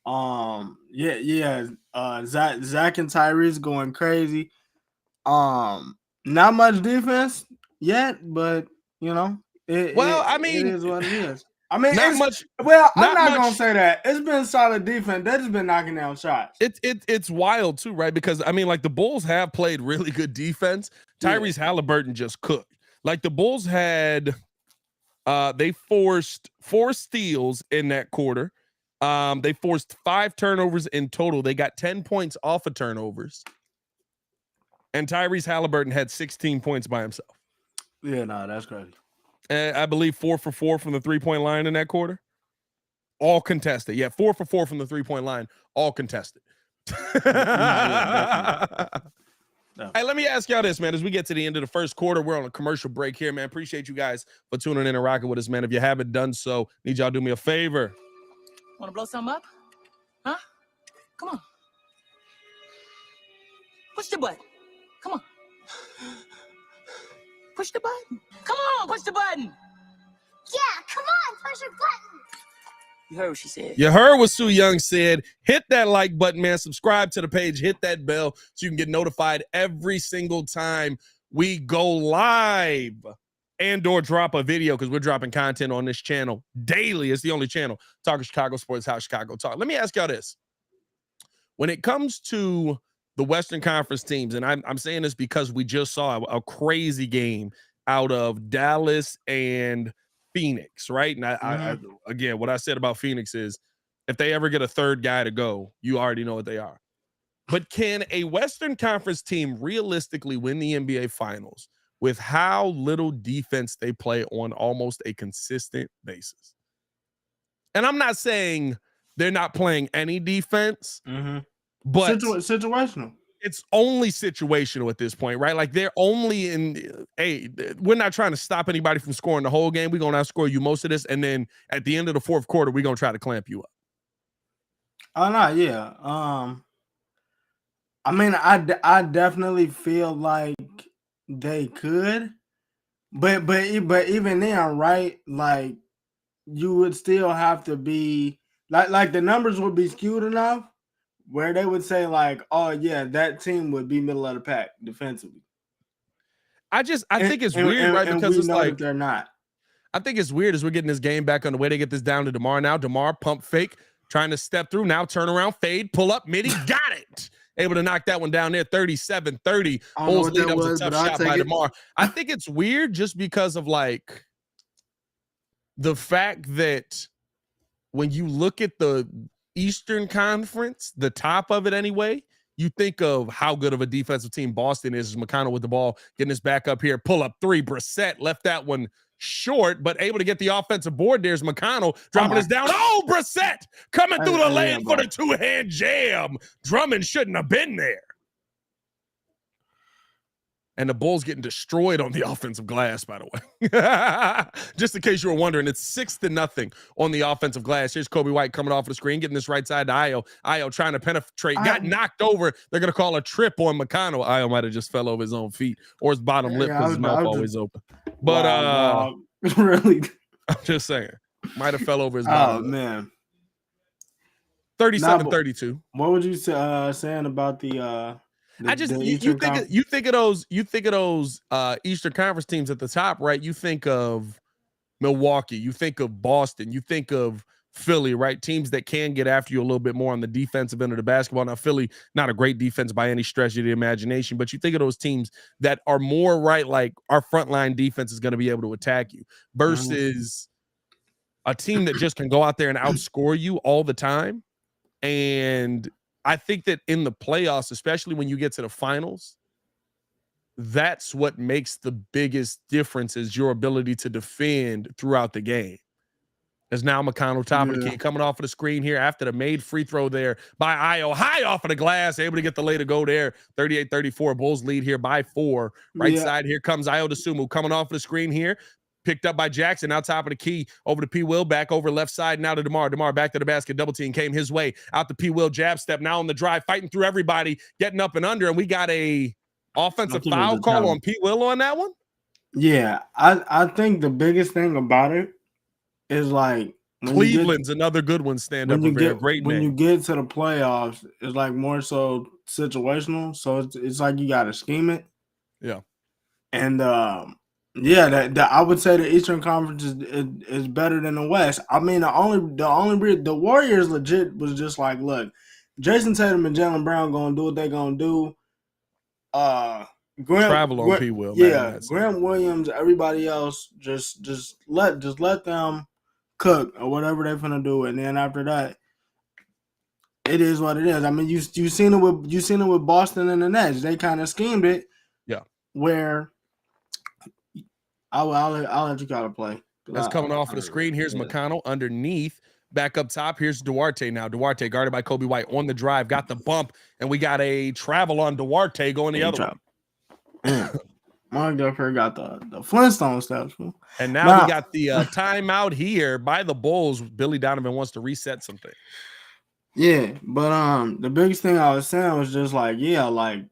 Zach and Tyrese going crazy. Not much defense yet, but you know, it is what it is. I mean, not much. Well, I'm not gonna say that. It's been solid defense. They just been knocking down shots. It's wild too, right? Because I mean, like the Bulls have played really good defense. Tyrese Halliburton just cooked. Like the Bulls had, they forced 4 steals in that quarter. They forced 5 turnovers in total. They got 10 points off of turnovers. And Tyrese Halliburton had 16 points by himself. Yeah, no, that's crazy. And I believe 4 for 4 from the 3-point line in that quarter. All contested. Yeah, 4 for 4 from the 3-point line. All contested. No. Hey, let me ask y'all this, man. As we get to the end of the first quarter, we're on a commercial break here, man. Appreciate you guys for tuning in and rocking with us, man. If you haven't done so, need y'all do me a favor. Want to blow something up? Huh? Come on. Push the button. Come on. Push the button. Come on, push the button. Yeah, come on, push the button. You heard what she said. You heard what Sue Young said. Hit that like button, man. Subscribe to the page. Hit that bell so you can get notified every single time we go live and or drop a video, because we're dropping content on this channel daily. It's the only channel. Talking Chicago Sports, how Chicago talk. Let me ask y'all this. When it comes to the Western Conference teams, and I'm saying this because we just saw a crazy game out of Dallas and Phoenix, right? And I again, what I said about Phoenix is if they ever get a third guy to go, you already know what they are. But can a Western Conference team realistically win the NBA Finals with how little defense they play on almost a consistent basis? And I'm not saying they're not playing any defense, but situational. It's only situational at this point, right? Like they're only in we're not trying to stop anybody from scoring the whole game. We're going to outscore you most of this. And then at the end of the fourth quarter, we're going to try to clamp you up. Oh, no, yeah. I mean, I definitely feel like they could, but even then, right? Like you would still have to be like the numbers would be skewed enough where they would say like, oh yeah, that team would be middle of the pack defensively. I think it's weird, right? And Because we it's know like that they're not. I think it's weird as we're getting this game back on the way. They get this down to DeMar now. DeMar pump fake, trying to step through. Now turn around, fade, pull up, midi, got it. Able to knock that one down there, 37-30. Bulls lead up a tough shot by DeMar. I think it's weird just because of like the fact that when you look at the Eastern Conference, the top of it anyway, you think of how good of a defensive team Boston is. McConnell with the ball, getting this back up here, pull up three. Brissett left that one short, but able to get the offensive board. There's McConnell dropping us down. Oh, Brissett coming through the lane for the two-hand jam. Drummond shouldn't have been there. And the Bulls getting destroyed on the offensive glass, by the way. Just in case you were wondering, it's 6-0 on the offensive glass. Here's Kobe White coming off the screen, getting this right side to Ayo. Ayo trying to penetrate, got knocked over. They're going to call a trip on McConnell. Ayo might have just fell over his own feet or his bottom lip because his mouth always open. But really, I'm just saying, might have fell over his bottom lip. Man. 37-32. What would you say saying about the you think of those Eastern Conference teams at the top, right? You think of Milwaukee, you think of Boston, you think of Philly, right? Teams that can get after you a little bit more on the defensive end of the basketball. Now, Philly, not a great defense by any stretch of the imagination, but you think of those teams that are more right, like our frontline defense is going to be able to attack you versus a team that just can go out there and outscore you all the time. And I think that in the playoffs, especially when you get to the finals, that's what makes the biggest difference is your ability to defend throughout the game. As now McConnell top of the key coming off of the screen here after the made free throw there by Ayo, high off of the glass, able to get the lay to go there. 38-34, Bulls lead here by 4. Right side here comes Ayo DeSumo coming off of the screen here. Picked up by Jackson, now top of the key, over to P. Will, back over left side, now to DeMar. DeMar back to the basket, double team came his way, out to P. Will, jab step, now on the drive, fighting through everybody, getting up and under, and we got a offensive foul call on P. Will on that one? Yeah, I think the biggest thing about it is like Cleveland's another good one, stand up over there, great when name. you get to the playoffs, it's like more so situational, so it's like you got to scheme it. Yeah. And that I would say the Eastern Conference is better than the West. I mean, the Warriors legit was just like, look, Jason Tatum and Jaylen Brown gonna do what they gonna do. Travel on P. Will. Yeah, Grant Williams, everybody else, just let them cook or whatever they're gonna do, and then after that, it is what it is. I mean, you seen it with Boston and the Nets. They kind of schemed it. Yeah. Where I'll let you kind of play. That's coming off of the screen. Here's McConnell underneath. Back up top. Here's Duarte now. Duarte guarded by Kobe White on the drive. Got the bump, and we got a travel on Duarte going the other way. Mark Duffy got the Flintstone steps. And now we got the timeout here by the Bulls. Billy Donovan wants to reset something. Yeah, but the biggest thing I was saying was just like, like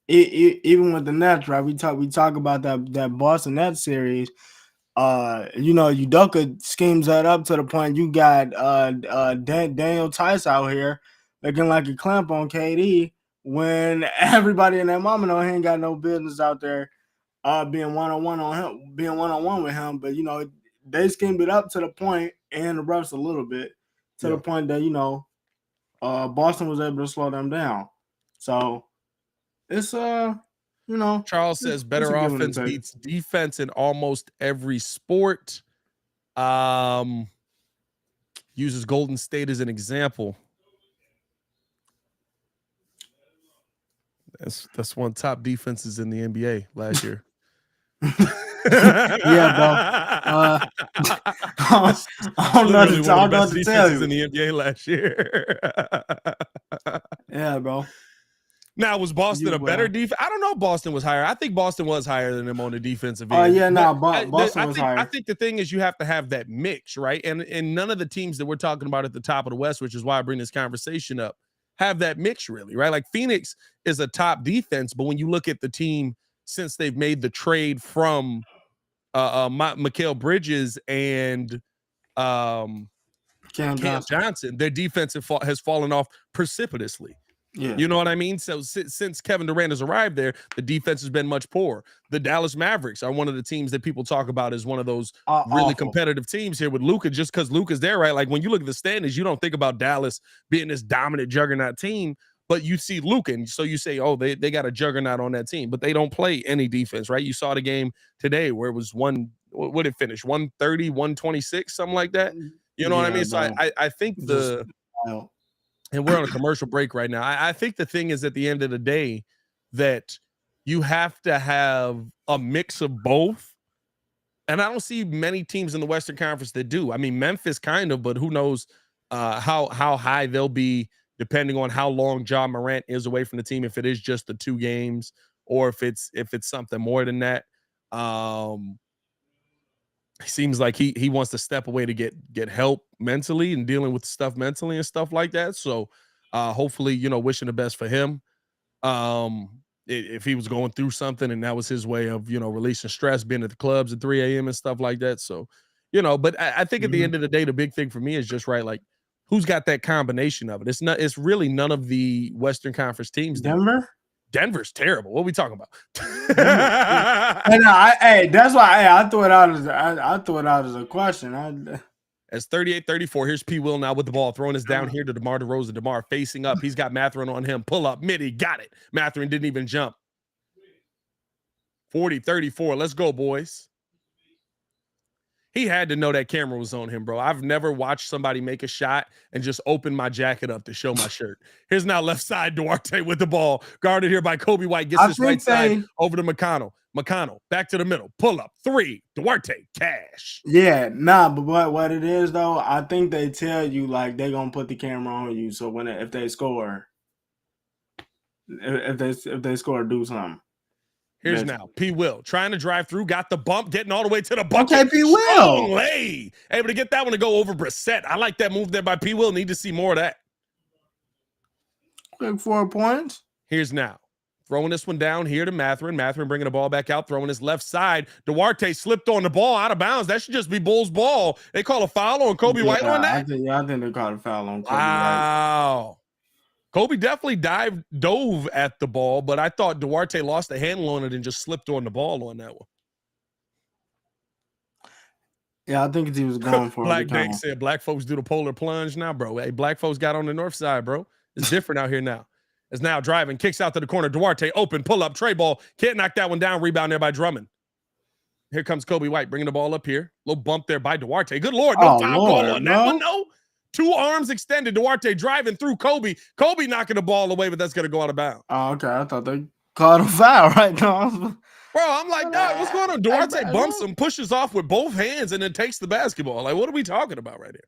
even with the Nets, right? We talk about that Boston Nets series. Udoka schemes that up to the point you got Daniel Tice out here looking like a clamp on KD when everybody in that moment on him ain't got no business out there being one-on-one with him. But they schemed it up to the point and the refs a little bit to the point that Boston was able to slow them down. So it's Charles says better offense beats defense in almost every sport. Uses Golden State as an example. That's one of the top defenses in the NBA last year. Yeah, bro. I don't know what to tell you. In the NBA last year. Yeah, bro. Now, was Boston a better defense? I don't know if Boston was higher. I think Boston was higher than them on the defensive end. Oh, yeah, no, Boston was higher. I think the thing is you have to have that mix, right? And none of the teams that we're talking about at the top of the West, which is why I bring this conversation up, have that mix really, right? Like Phoenix is a top defense, but when you look at the team since they've made the trade from Mikal Bridges and Cam Johnson, their defense has fallen off precipitously. Yeah. You know what I mean? So since Kevin Durant has arrived there, the defense has been much poorer. The Dallas Mavericks are one of the teams that people talk about as one of those really competitive teams here with Luka, just because Luka's there, right? Like when you look at the standings, you don't think about Dallas being this dominant juggernaut team, but you see Luka, and so you say, oh, they got a juggernaut on that team, but they don't play any defense, right? You saw the game today where it was what did it finish? 130, 126, something like that. You know what I mean? So I think and we're on a commercial break right now. I think the thing is at the end of the day that you have to have a mix of both. And I don't see many teams in the Western Conference that do. I mean, Memphis kind of, but who knows how high they'll be depending on how long Ja Morant is away from the team, if it is just the 2 games or if it's something more than that. It seems like he wants to step away to get help mentally and dealing with stuff mentally and stuff like that. So hopefully, wishing the best for him. If he was going through something and that was his way of, releasing stress, being at the clubs at 3 a.m. and stuff like that. So, but I think at the end of the day, the big thing for me is just right. Like who's got that combination of it? It's really none of the Western Conference teams. Denver's terrible. What are we talking about? And that's why I threw it out as a question. It's 38-34. Here's P. Will now with the ball, throwing this down here to DeMar DeRozan. DeMar facing up. He's got Mathurin on him. Pull up, midi, got it. Mathurin didn't even jump. 40-34. Let's go, boys. He had to know that camera was on him, bro. I've never watched somebody make a shot and just open my jacket up to show my shirt. Here's now left side Duarte with the ball. Guarded here by Kobe White. Gets his right side over to McConnell. McConnell back to the middle. Pull up. 3. Duarte. Cash. Yeah, but what it is, though, I think they tell you, like, they're going to put the camera on you. So if they score, if they score, do something. Here's now P. Will trying to drive through, got the bump, getting all the way to the bucket. Okay, P. Will. Lay. Able to get that one to go over Brissett. I like that move there by P. Will. Need to see more of that. Quick 4 points. Here's now. Throwing this one down here to Mathurin. Mathurin bringing the ball back out, throwing his left side. Duarte slipped on the ball out of bounds. That should just be Bulls' ball. They call a foul on Kobe White on that? I think they called a foul on Kobe White. Wow. Kobe definitely dove at the ball, but I thought Duarte lost the handle on it and just slipped on the ball on that one. Yeah, I think he was going for Black Dank said black folks do the polar plunge now, bro. Hey, black folks got on the north side, bro. It's different out here now. Is now driving, kicks out to the corner. Duarte open, pull up, tray ball. Can't knock that one down. Rebound there by Drummond. Here comes Kobe White bringing the ball up here. Little bump there by Duarte. Good Lord, no foul call on that one, no. 2 arms extended. Duarte driving through Kobe. Kobe knocking the ball away, but that's going to go out of bounds. Oh, okay. I thought they called a foul right now. Bro, I'm like, dog, what's going on? Duarte bumps him, pushes off with both hands, and then takes the basketball. Like, what are we talking about right here?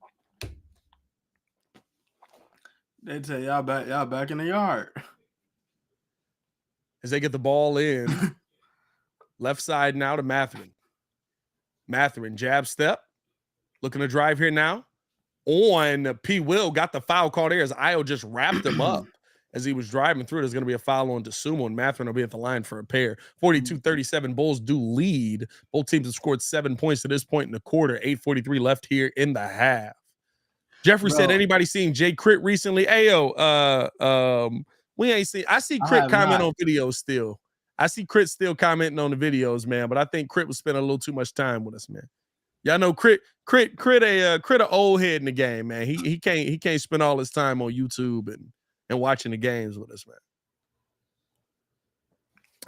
They tell y'all back in the yard. As they get the ball in. Left side now to Mathurin. Mathurin, jab step. Looking to drive here now. On P. Will, got the foul called there as Io just wrapped him up as he was driving through. There's going to be a foul on DeSumo, and Mathurin will be at the line for a pair. 42-37, Bulls do lead. Both teams have scored 7 points to this point in the quarter. 8:43 left here in the half. Jeffrey said, anybody seen Jay Crit recently? Ayo, we ain't seen. I see Crit comment on videos still. I see Crit still commenting on the videos, man, but I think Crit was spending a little too much time with us, man. Y'all know Crit a old head in the game, man. He can't spend all his time on YouTube and watching the games with us, man.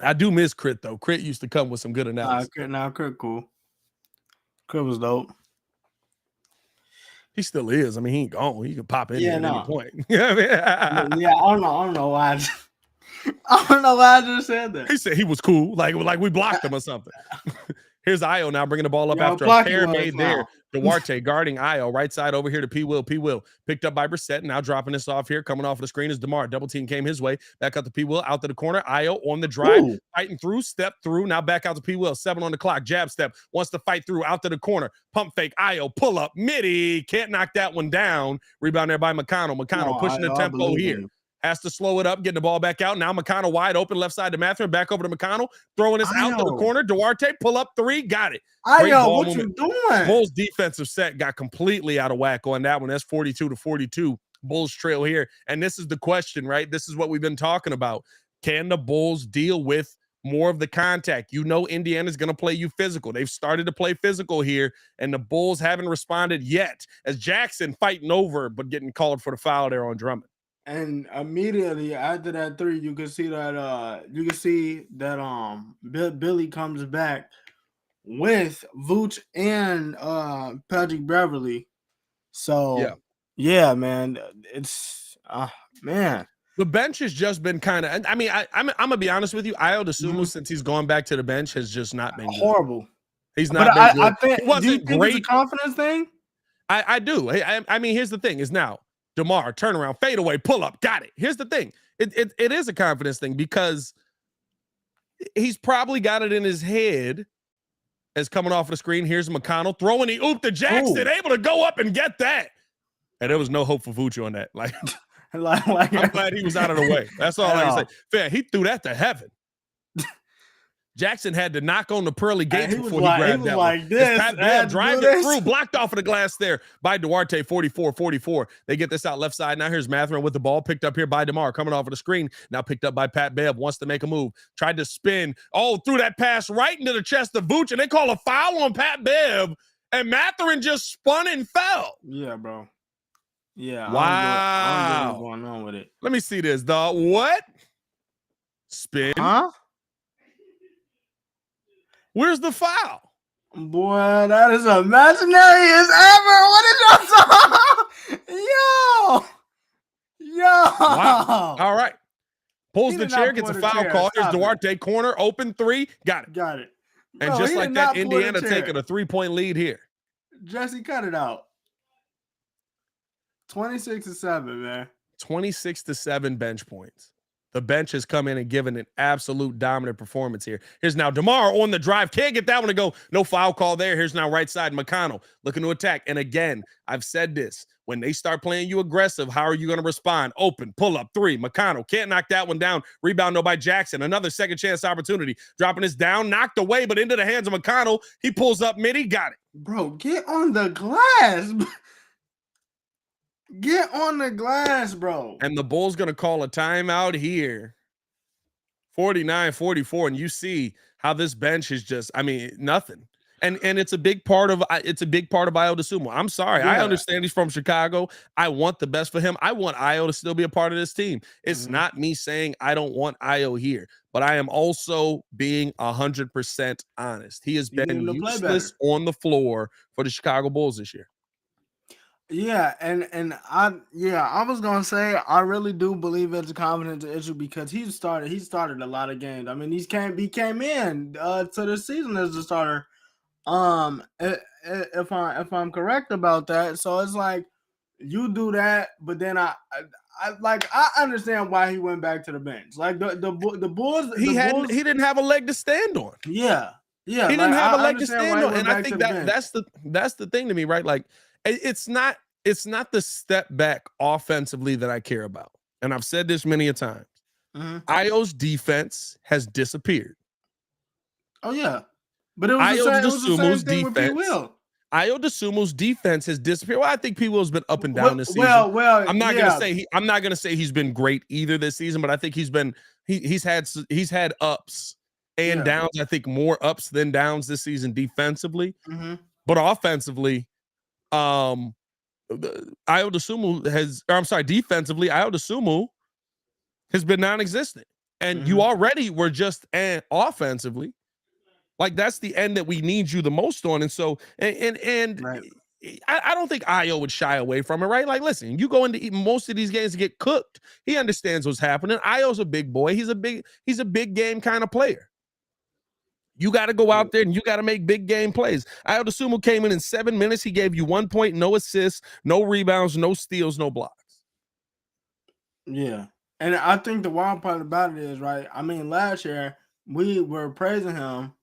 I do miss Crit though. Crit used to come with some good analysis. Crit cool. Crit was dope. He still is. I mean, he ain't gone. He can pop in at any point. I don't know why. I don't know why I just said that. He said he was cool, like we blocked him or something. Here's Io now bringing the ball up after a pair made there. Duarte guarding Io. Right side over here to P. Will. P. Will picked up by Brissett. Now dropping this off here. Coming off of the screen is DeMar. Double team came his way. Back out to P. Will. Out to the corner. Io on the drive. Fighting through. Step through. Now back out to P. Will. 7 on the clock. Jab step. Wants to fight through. Out to the corner. Pump fake. Io. Pull up. Midi. Can't knock that one down. Rebound there by McConnell. McConnell pushing the tempo here. has to slow it up, getting the ball back out. Now McConnell wide open, left side to Mathurin, back over to McConnell, throwing this out to the corner. Duarte, pull up 3, got it. Great ball what movement. you doing? Bulls defensive set got completely out of whack on that one. That's 42-42. Bulls trail here. And this is the question, right? This is what we've been talking about. Can the Bulls deal with more of the contact? You know Indiana's going to play you physical. They've started to play physical here, and the Bulls haven't responded yet. As Jackson fighting over, but getting called for the foul there on Drummond. And immediately after that 3, you can see that Billy comes back with Vooch and Patrick Beverly. So yeah, man, it's man. The bench has just been kind of. I mean, I'm gonna be honest with you. Ayo Dosunmu, since he's gone back to the bench, has just not been good. Horrible. He's not been good. I think, He wasn't do you think great. it's a confidence thing? I do. I mean, here's the thing: is now DeMar turnaround, fadeaway, pull up, got it. Here's the thing: it is a confidence thing because he's probably got it in his head as coming off the screen. Here's McConnell throwing the oop to Jackson, able to go up and get that. And there was no hope for Vooch on that. Like I'm glad he was out of the way. That's all I can say. Fair, he threw that to heaven. Jackson had to knock on the pearly gates before he grabbed that one. Pat Bev driving it through, blocked off of the glass there by Duarte, 44-44. They get this out left side. Now here's Mathurin with the ball, picked up here by DeMar, coming off of the screen. Now picked up by Pat Bev, wants to make a move. Tried to spin. Oh, threw that pass right into the chest of Vooch, and they call a foul on Pat Bev, and Mathurin just spun and fell. Yeah, bro. Yeah. Wow. I don't know what's going on with it. Let me see this, dog. What? Spin? Huh? Where's the foul? Boy, that is imaginary as ever. What is your song? Yo. Wow. All right. Pulls He the did chair, not gets a pull the foul chair. call. Here's Stop Duarte, corner, open 3. Got it. Got it. And Bro, just he like did that, not pull the Indiana chair. taking a 3-point lead here. Jesse, cut it out. 26-7, man. 26-7 bench points. The bench has come in and given an absolute dominant performance here. Here's now DeMar on the drive. Can't get that one to go. No foul call there. Here's now right side McConnell looking to attack. And again, I've said this. When they start playing you aggressive, how are you going to respond? Open, pull up 3. McConnell can't knock that one down. Rebound no by Jackson. Another second chance opportunity. Dropping this down, knocked away, but into the hands of McConnell. He pulls up mid. He got it. Bro, get on the glass. Get on the glass, bro. And the Bulls going to call a timeout here. 49-44. And you see how this bench is just, I mean, nothing. And it's a big part of Ayo Dosunmu. I'm sorry. Yeah. I understand he's from Chicago. I want the best for him. I want Ayo to still be a part of this team. It's not me saying I don't want Ayo here, but I am also being 100% honest. He has been useless on the floor for the Chicago Bulls this year. Yeah, and I was gonna say I really do believe it's a confidence issue because he started a lot of games. I mean, he came in to the season as a starter. If I'm correct about that, so it's like you do that, but then I understand why he went back to the bench. Like the Bulls, he didn't have a leg to stand on. Yeah, he didn't have a leg to stand on, and I think that's the thing to me, right? Like. It's not the step back offensively that I care about. And I've said this many a time. Ayo's defense has disappeared. Oh, yeah. But it was the same thing with Paypayl. Ayo Dosunmu's defense has disappeared. Well, I think Paypayl has been up and down this season. Well, I'm not gonna say he's been great either this season, but I think he's had ups and downs. I think more ups than downs this season defensively. But offensively, Ayo Dosunmu defensively, Ayo Dosunmu has been non-existent. And you already were just offensively. Like, that's the end that we need you the most on. And so, right. I don't think Ayo would shy away from it, right? Like, listen, you go into most of these games to get cooked. He understands what's happening. Ayo's a big boy. He's a big game kind of player. You got to go out there and you got to make big game plays. Ayo Dosunmu came in 7 minutes. He gave you 1 point, no assists, no rebounds, no steals, no blocks. Yeah. And I think the wild part about it is, right, I mean, last year we were praising him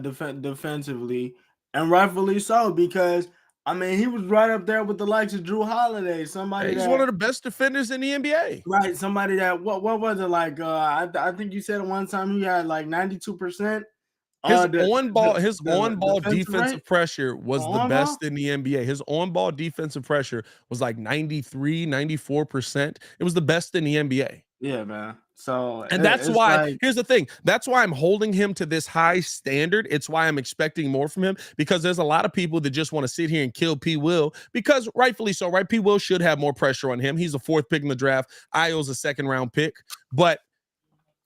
defensively, and rightfully so, because I mean, he was right up there with the likes of Drew Holiday, somebody He's that one of the best defenders in the NBA. right, somebody that what was it like? I think you said at one time he had like 92%. His The on-ball defensive rate defensive pressure was the on ball. best in the NBA. His on-ball defensive pressure was like 93, 94%. It was the best in the NBA. Yeah, man. So And that's it's why, like here's the thing. That's why I'm holding him to this high standard. It's why I'm expecting more from him, because there's a lot of people that just want to sit here and kill P. Will, because rightfully so, right? P. Will should have more pressure on him. He's a 4th pick in the draft. Io's a 2nd round pick. But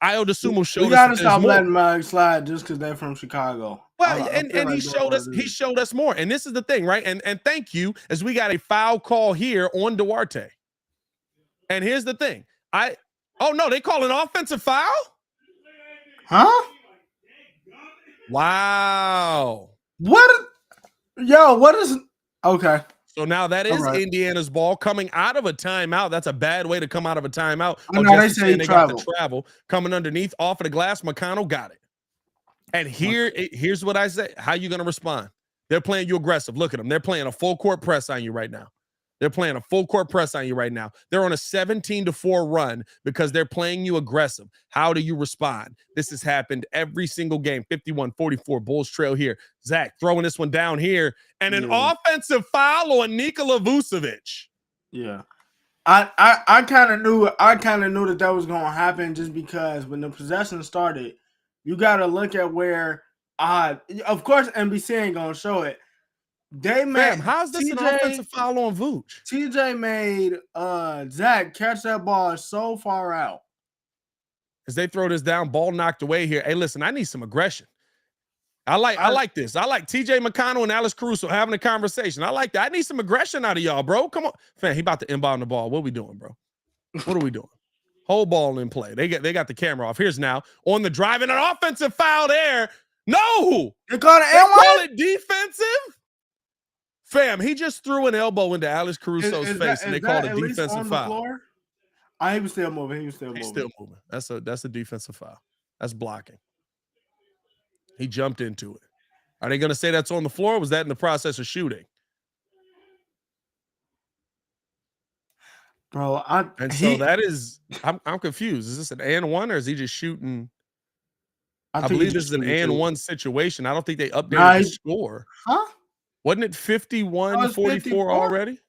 Io DeSumo showed we us gotta that there's stop more. letting Mug slide just because they're from Chicago. Well, I feel and like he that's showed what us it he is. showed us more. And this is the thing, right? And thank you, as we got a foul call here on Duarte. And here's the thing. Oh no, they call an offensive foul? Huh? Wow. What? Yo, what is? Okay. So now that is right. Indiana's ball coming out of a timeout. That's a bad way to come out of a timeout. I know, they Justin say saying he they got the traveled. travel coming underneath off of the glass. McConnell got it. And here's what I say. How you going to respond? They're playing you aggressive. Look at them. They're playing a full court press on you right now. They're playing a full court press on you right now. They're on a 17-4 run because they're playing you aggressive. How do you respond? This has happened every single game. 51-44, Bulls trail here. Zach throwing this one down here. And an offensive foul on Nikola Vucevic. Yeah. I kind of knew that was going to happen, just because when the possession started, you got to look at where of course NBC ain't going to show it. They made how's this an offensive foul on Vooch? TJ made Zach catch that ball so far out. As they throw this down, ball knocked away here. Hey, listen, I need some aggression. I like this. I like TJ McConnell and Alex Caruso having a conversation. I like that. I need some aggression out of y'all, bro. Come on. Fam, he about to inbound the ball. What are we doing, bro? What are we doing? Whole ball in play. They got the camera off. Here's now on the drive and an offensive foul there. No. They call it defensive? Fam, he just threw an elbow into Alex Caruso's face, and they called a defensive foul. He was still moving. He's still moving. That's a defensive foul. That's blocking. He jumped into it. Are they going to say that's on the floor? Or was that in the process of shooting? Bro, that is, I'm confused. Is this an and one, or is he just shooting? I believe this is an and one situation. I don't think they updated the score. Huh? Wasn't it 51-44 already?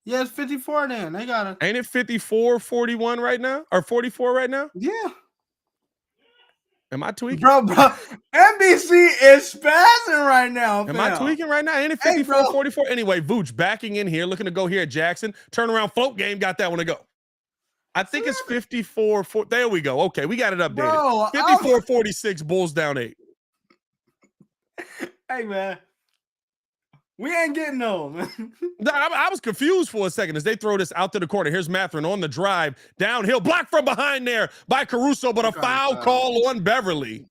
Yeah, it's 54 then. They got it. Ain't it 54-41 right now? Or 44 right now? Yeah. Am I tweaking? Bro, NBC is spazzing right now. Am I tweaking right now? Ain't it 54-44? Anyway, Vooch backing in here, looking to go here at Jackson. Turnaround float game, got that one to go. I think it's 54-4. There we go. Okay, we got it updated. 54-46, Bulls down 8. Hey, man. We ain't getting no, man. I was confused for a second as they throw this out to the corner. Here's Mathurin on the drive. Downhill. Blocked from behind there by Caruso, but a foul call on Beverly.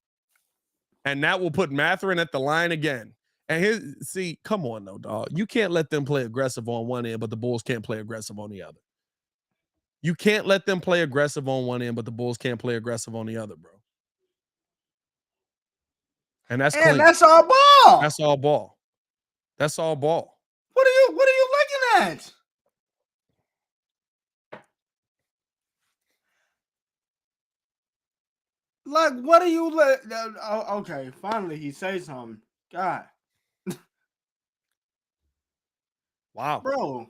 And that will put Mathurin at the line again. And see, come on, though, dog. You can't let them play aggressive on one end, but the Bulls can't play aggressive on the other. You can't let them play aggressive on one end, but the Bulls can't play aggressive on the other, bro. And that's clean. That's all ball. That's all ball. That's all ball. What are you looking at? Like, what are you okay, finally he says something. God. Wow. Bro.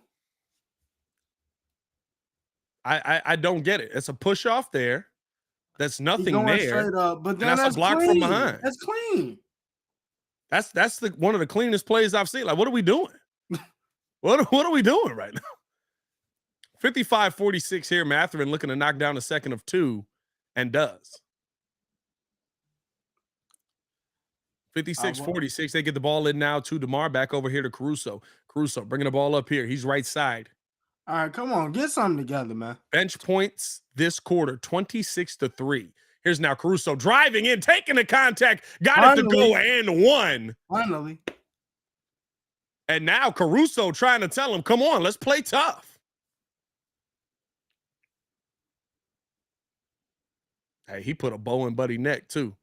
I don't get it. It's a push off there. That's nothing there. Straight up, but then that's a block clean. from behind. That's clean. That's one of the cleanest plays I've seen. Like, what are we doing? What are we doing right now? 55-46 here. Mathurin looking to knock down a second of 2, and does. 56-46. They get the ball in now to DeMar. Back over here to Caruso. Caruso bringing the ball up here. He's right side. All right, come on, get something together, man. Bench points this quarter, 26-3. Here's now Caruso driving in, taking the contact, got it to go and one. Finally. And now Caruso trying to tell him, come on, let's play tough. Hey, he put a bow in Buddy neck too.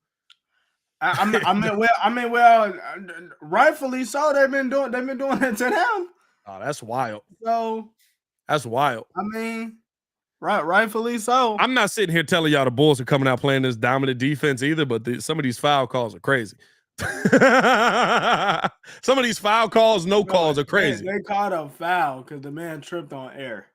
Well, rightfully so. They've been doing it to them. Oh, that's wild. So That's wild. I mean, rightfully so. I'm not sitting here telling y'all the Bulls are coming out playing this dominant defense either, but some of these foul calls are crazy. Some of these foul calls, calls are crazy. They caught a foul because the man tripped on air.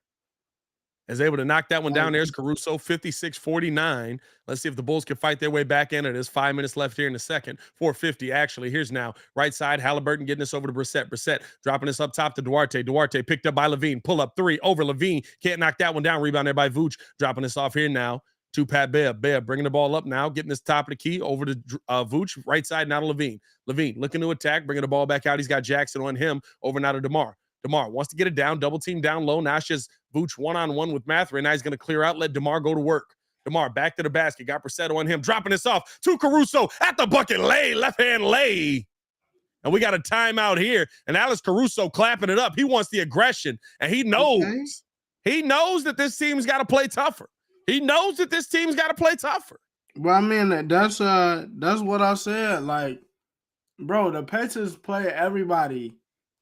Is able to knock that one down. There's Caruso, 56-49. Let's see if the Bulls can fight their way back in it. There's 5 minutes left here in the second. 4:50 actually. Here's now right side. Halliburton getting this over to Brissett. Brissett dropping this up top to Duarte. Duarte picked up by Levine. Pull up 3 over Levine. Can't knock that one down. Rebound there by Vooch. Dropping this off here now to Pat Bear. Bear bringing the ball up now. Getting this top of the key over to Vooch. Right side now to Levine. Levine looking to attack. Bringing the ball back out. He's got Jackson on him. Over now to DeMar. DeMar wants to get it down, double team down low. Now it's just Vooch one-on-one with Mathurin. Now he's going to clear out, let DeMar go to work. DeMar back to the basket, got Brissett on him, dropping this off to Caruso at the bucket, left hand lay. And we got a timeout here, and Alex Caruso clapping it up. He wants the aggression, and he knows. Okay. He knows that this team's got to play tougher. He knows that this team's got to play tougher. Well, I mean, that's what I said. Like, bro, the Pacers play everybody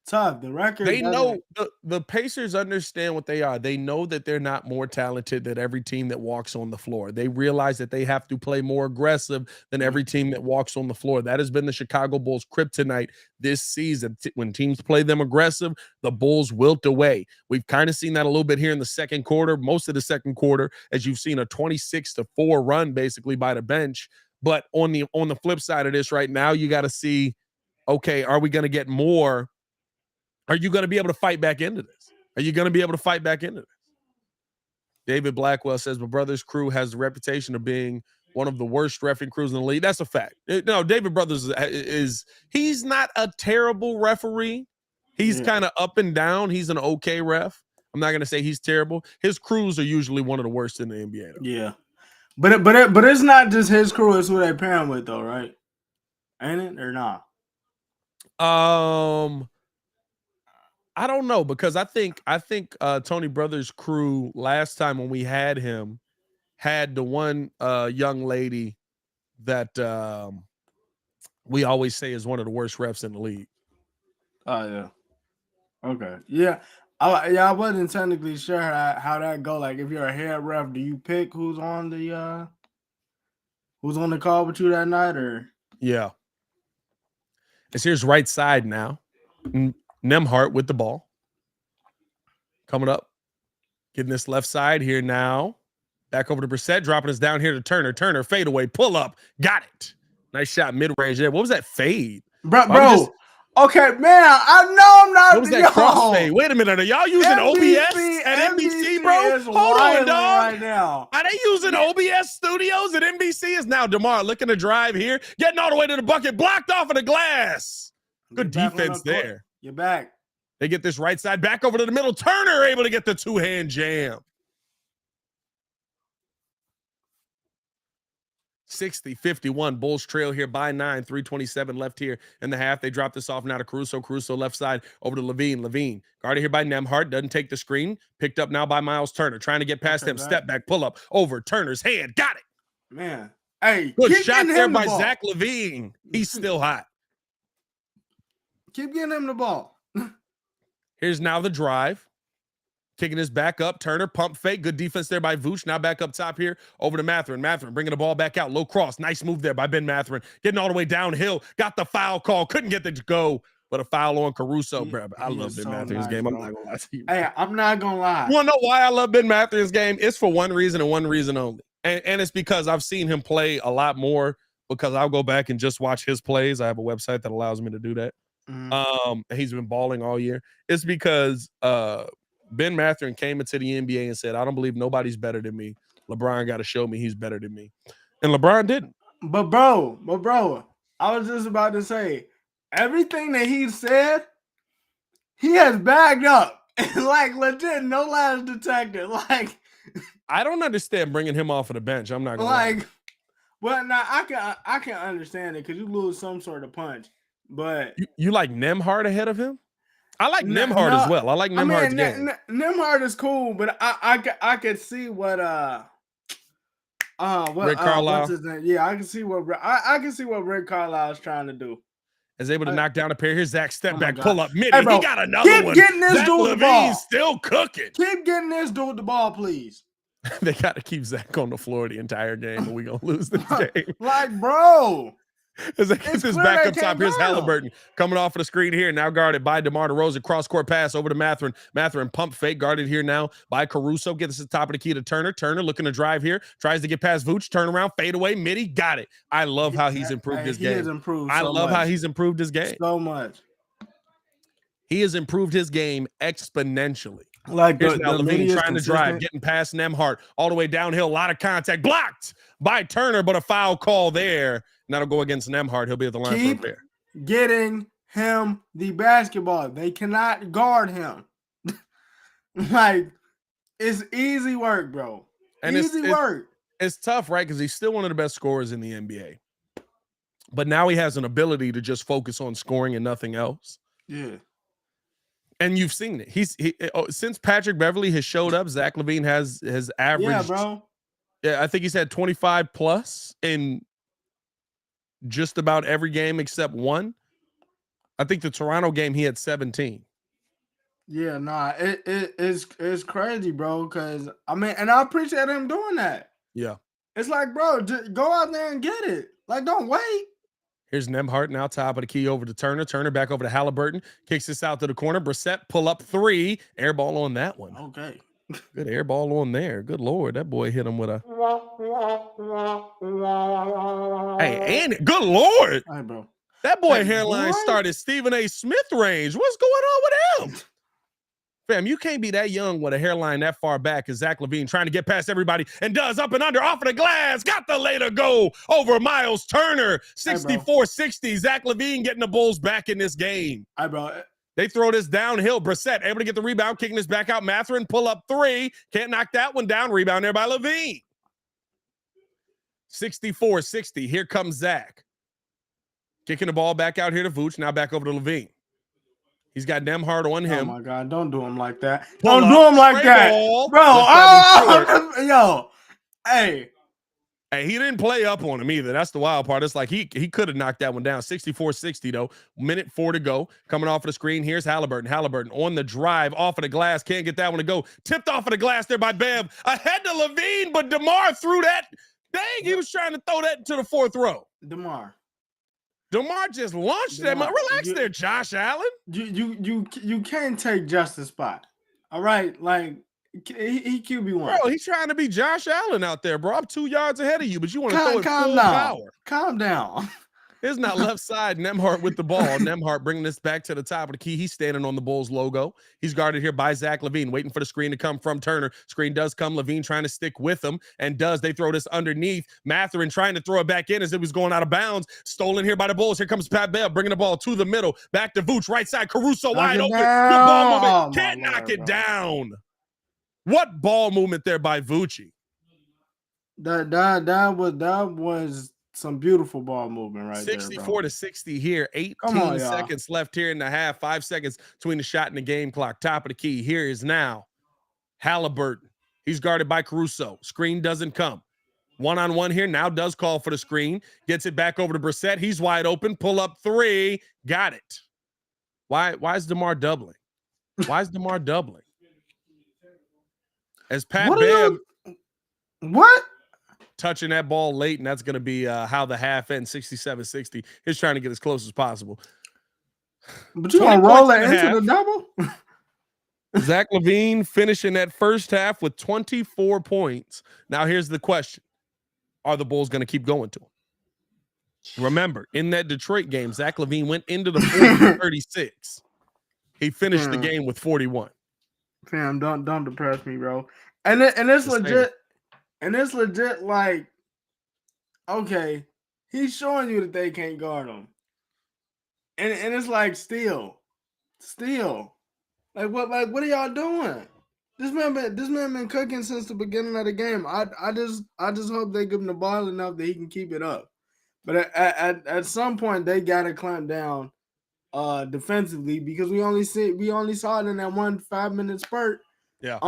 tough. The record. They know the Pacers understand what they are. They know that they're not more talented than every team that walks on the floor. They realize that they have to play more aggressive than every team that walks on the floor. That has been the Chicago Bulls' kryptonite this season. When teams play them aggressive, the Bulls wilt away. We've kind of seen that a little bit here in the second quarter, most of the second quarter, as you've seen a 26-4 run basically by the bench. But on the flip side of this right now, you got to see, okay, are we going to get more? Are you going to be able to fight back into this? Are you going to be able to fight back into this? David Blackwell says, my brother's crew has the reputation of being one of the worst reffing crews in the league. That's a fact. No, David Brothers he's not a terrible referee. He's kind of up and down. He's an okay ref. I'm not going to say he's terrible. His crews are usually one of the worst in the NBA, though. Yeah. But it's not just his crew. It's who they pair him with, though, right? Ain't it or not? I don't know, because I think Tony Brothers' crew last time when we had him had the one young lady that we always say is one of the worst refs in the league. Oh yeah. Okay. Yeah. I wasn't technically sure how that go. Like, if you're a head ref, do you pick who's on the call with you that night, or? Yeah. It's here's right side now. Nembhard with the ball. Coming up. Getting this left side here now. Back over to Brissett. Dropping us down here to Turner. Turner, fade away. Pull up. Got it. Nice shot mid-range there. What was that fade? Bro. Okay, man. I know I'm not. What was that crossfade? Wait a minute. Are y'all using OBS at NBC, bro? Hold on, dog. Right now. Are they using OBS studios at NBC? Is now DeMar looking to drive here. Getting all the way to the bucket. Blocked off of the glass. Good defense there. You're back. They get this right side back over to the middle. Turner able to get the two-hand jam. 60-51. Bulls trail here by 9. 3:27 left here in the half. They drop this off now to Caruso. Caruso left side over to Levine. Levine guarded here by Nembhard. Doesn't take the screen. Picked up now by Miles Turner. Trying to get past him. Step back. Pull up. Over. Turner's hand. Got it. Man. Hey. Good shot there by Zach LaVine. He's still hot. Keep getting him the ball. Here's now the drive. Kicking this back up. Turner, pump fake. Good defense there by Vooch. Now back up top here. Over to Mathurin. Mathurin bringing the ball back out. Low cross. Nice move there by Ben Mathurin. Getting all the way downhill. Got the foul call. Couldn't get it to go. But a foul on Caruso. Bro, I love Ben Mathurin's game. I'm not going to lie to you. Hey, I'm not going to lie. You want to know why I love Ben Mathurin's game? It's for one reason and one reason only. And it's because I've seen him play a lot more, because I'll go back and just watch his plays. I have a website that allows me to do that. He's been balling all year. It's because Ben Mathurin came into the NBA and said, I don't believe nobody's better than me. LeBron got to show me he's better than me. And LeBron didn't. But bro, I was just about to say, everything that he said, he has bagged up. Like, legit, no lies detected. Like, I don't understand bringing him off of the bench. I'm not going to like, well, now I can understand it, because you lose some sort of punch. But you like Nembhard ahead of him? I like Nembhard as well. I like Nembhard's game. Nembhard is cool, but I could see what Rick Carlisle what's his name? Yeah, I can see what I can see what Rick Carlisle is trying to do. is able to knock down a pair. Here's Zach step back, God. pull up midi. Hey, bro, He got another keep one. getting this Zach dude the ball. Levine's still cooking. Keep getting this dude the ball, please. They got to keep Zach on the floor the entire game, or we gonna lose this game. Like, bro. As they get this back up top, here's Halliburton coming off of the screen here, now guarded by DeMar DeRozan. Cross-court pass over to Mathurin. Mathurin pump fake, guarded here now by Caruso. Gets to the top of the key to Turner. Turner looking to drive here. Tries to get past Vooch. Turn around, fade away, midi. Got it. I love how he's improved his game. Has improved I love how he's improved his game. So much. He has improved his game exponentially. Like here's now Levine trying to drive, getting past Nembhard all the way downhill. A lot of contact, blocked by Turner, but a foul call there. And that'll go against Nembhard. He'll be at the line for a pair. Getting him the basketball. They cannot guard him. Like, it's easy work, bro. And easy work. It's tough, right? Because he's still one of the best scorers in the NBA. But now he has an ability to just focus on scoring and nothing else. Yeah. And you've seen it. Since Patrick Beverley has showed up, Zach LaVine has averaged. Yeah, bro. Yeah, I think he's had 25 plus in just about every game except one. I think the Toronto game he had 17. Yeah, nah, it's crazy, bro. Because I mean, and I appreciate him doing that. Yeah, it's like, bro, just go out there and get it. Like, don't wait. Here's Nembhard now, top of the key over to Turner. Turner back over to Halliburton. Kicks this out to the corner. Brissett pull up three. Air ball on that one. Okay. Good air ball on there. Good Lord. That boy hit him with a. Hey, and good Lord. Hey, bro. That boy hairline started Stephen A. Smith range. What's going on with him? Fam, you can't be that young with a hairline that far back as Zach LaVine trying to get past everybody and does up and under off of the glass. Got the later go over Miles Turner. 64-60. Zach LaVine getting the Bulls back in this game. Hey, bro. They throw this downhill. Brissett able to get the rebound, kicking this back out. Mathurin pull up three. Can't knock that one down. Rebound there by LaVine. 64-60. Here comes Zach. Kicking the ball back out here to Vooch. Now back over to LaVine. He's got Nembhard on him. Oh, my God. Don't do him like that. Don't do him like that. Bro, yo. Hey. Hey, he didn't play up on him either. That's the wild part. It's like he could have knocked that one down. 64-60, though. Minute 4 to go. Coming off of the screen. Here's Halliburton. Halliburton on the drive. Off of the glass. Can't get that one to go. Tipped off of the glass there by Bev. Ahead to LaVine, but DeMar threw that. Dang, he was trying to throw that to the fourth row. DeMar just launched that. Relax there, Josh Allen. You can't take Justin's spot. All right? Like, he QB1. Bro, he's trying to be Josh Allen out there, bro. I'm 2 yards ahead of you, but you want to throw it full power. Calm down. Here's not left side. Nembhard with the ball. Nembhard bringing this back to the top of the key. He's standing on the Bulls logo. He's guarded here by Zach LaVine, waiting for the screen to come from Turner. Screen does come. LaVine trying to stick with him, and does. They throw this underneath. Mathurin trying to throw it back in as it was going out of bounds. Stolen here by the Bulls. Here comes Paypayl bringing the ball to the middle. Back to Vooch, right side. Caruso wide open. Good ball movement. Can't knock it down. What ball movement there by Vucci? That was some beautiful ball movement right 64-60 here. 18 seconds left here in the half. 5 seconds between the shot and the game clock. Top of the key. Here is now Halliburton. He's guarded by Caruso. Screen doesn't come. One-on-one here. Now does call for the screen. Gets it back over to Brissett. He's wide open. Pull up three. Got it. Why is DeMar doubling? Why is DeMar doubling? As Pat Bev touching that ball late, and that's going to be how the half ends. 67-60. He's trying to get as close as possible. But you going to roll it into the double? Zach LaVine finishing that first half with 24 points. Now here's the question. Are the Bulls going to keep going to him? Remember, in that Detroit game, Zach LaVine went into the fourth 36. He finished the game with 41. Fam, don't depress me, bro. And it's legit. And it's legit like, okay, he's showing you that they can't guard him. And it's like still. Like what are y'all doing? This man been cooking since the beginning of the game. I just hope they give him the ball enough that he can keep it up. But at some point they gotta clamp down defensively, because we only saw it in that 1 5-minute spurt. Yeah.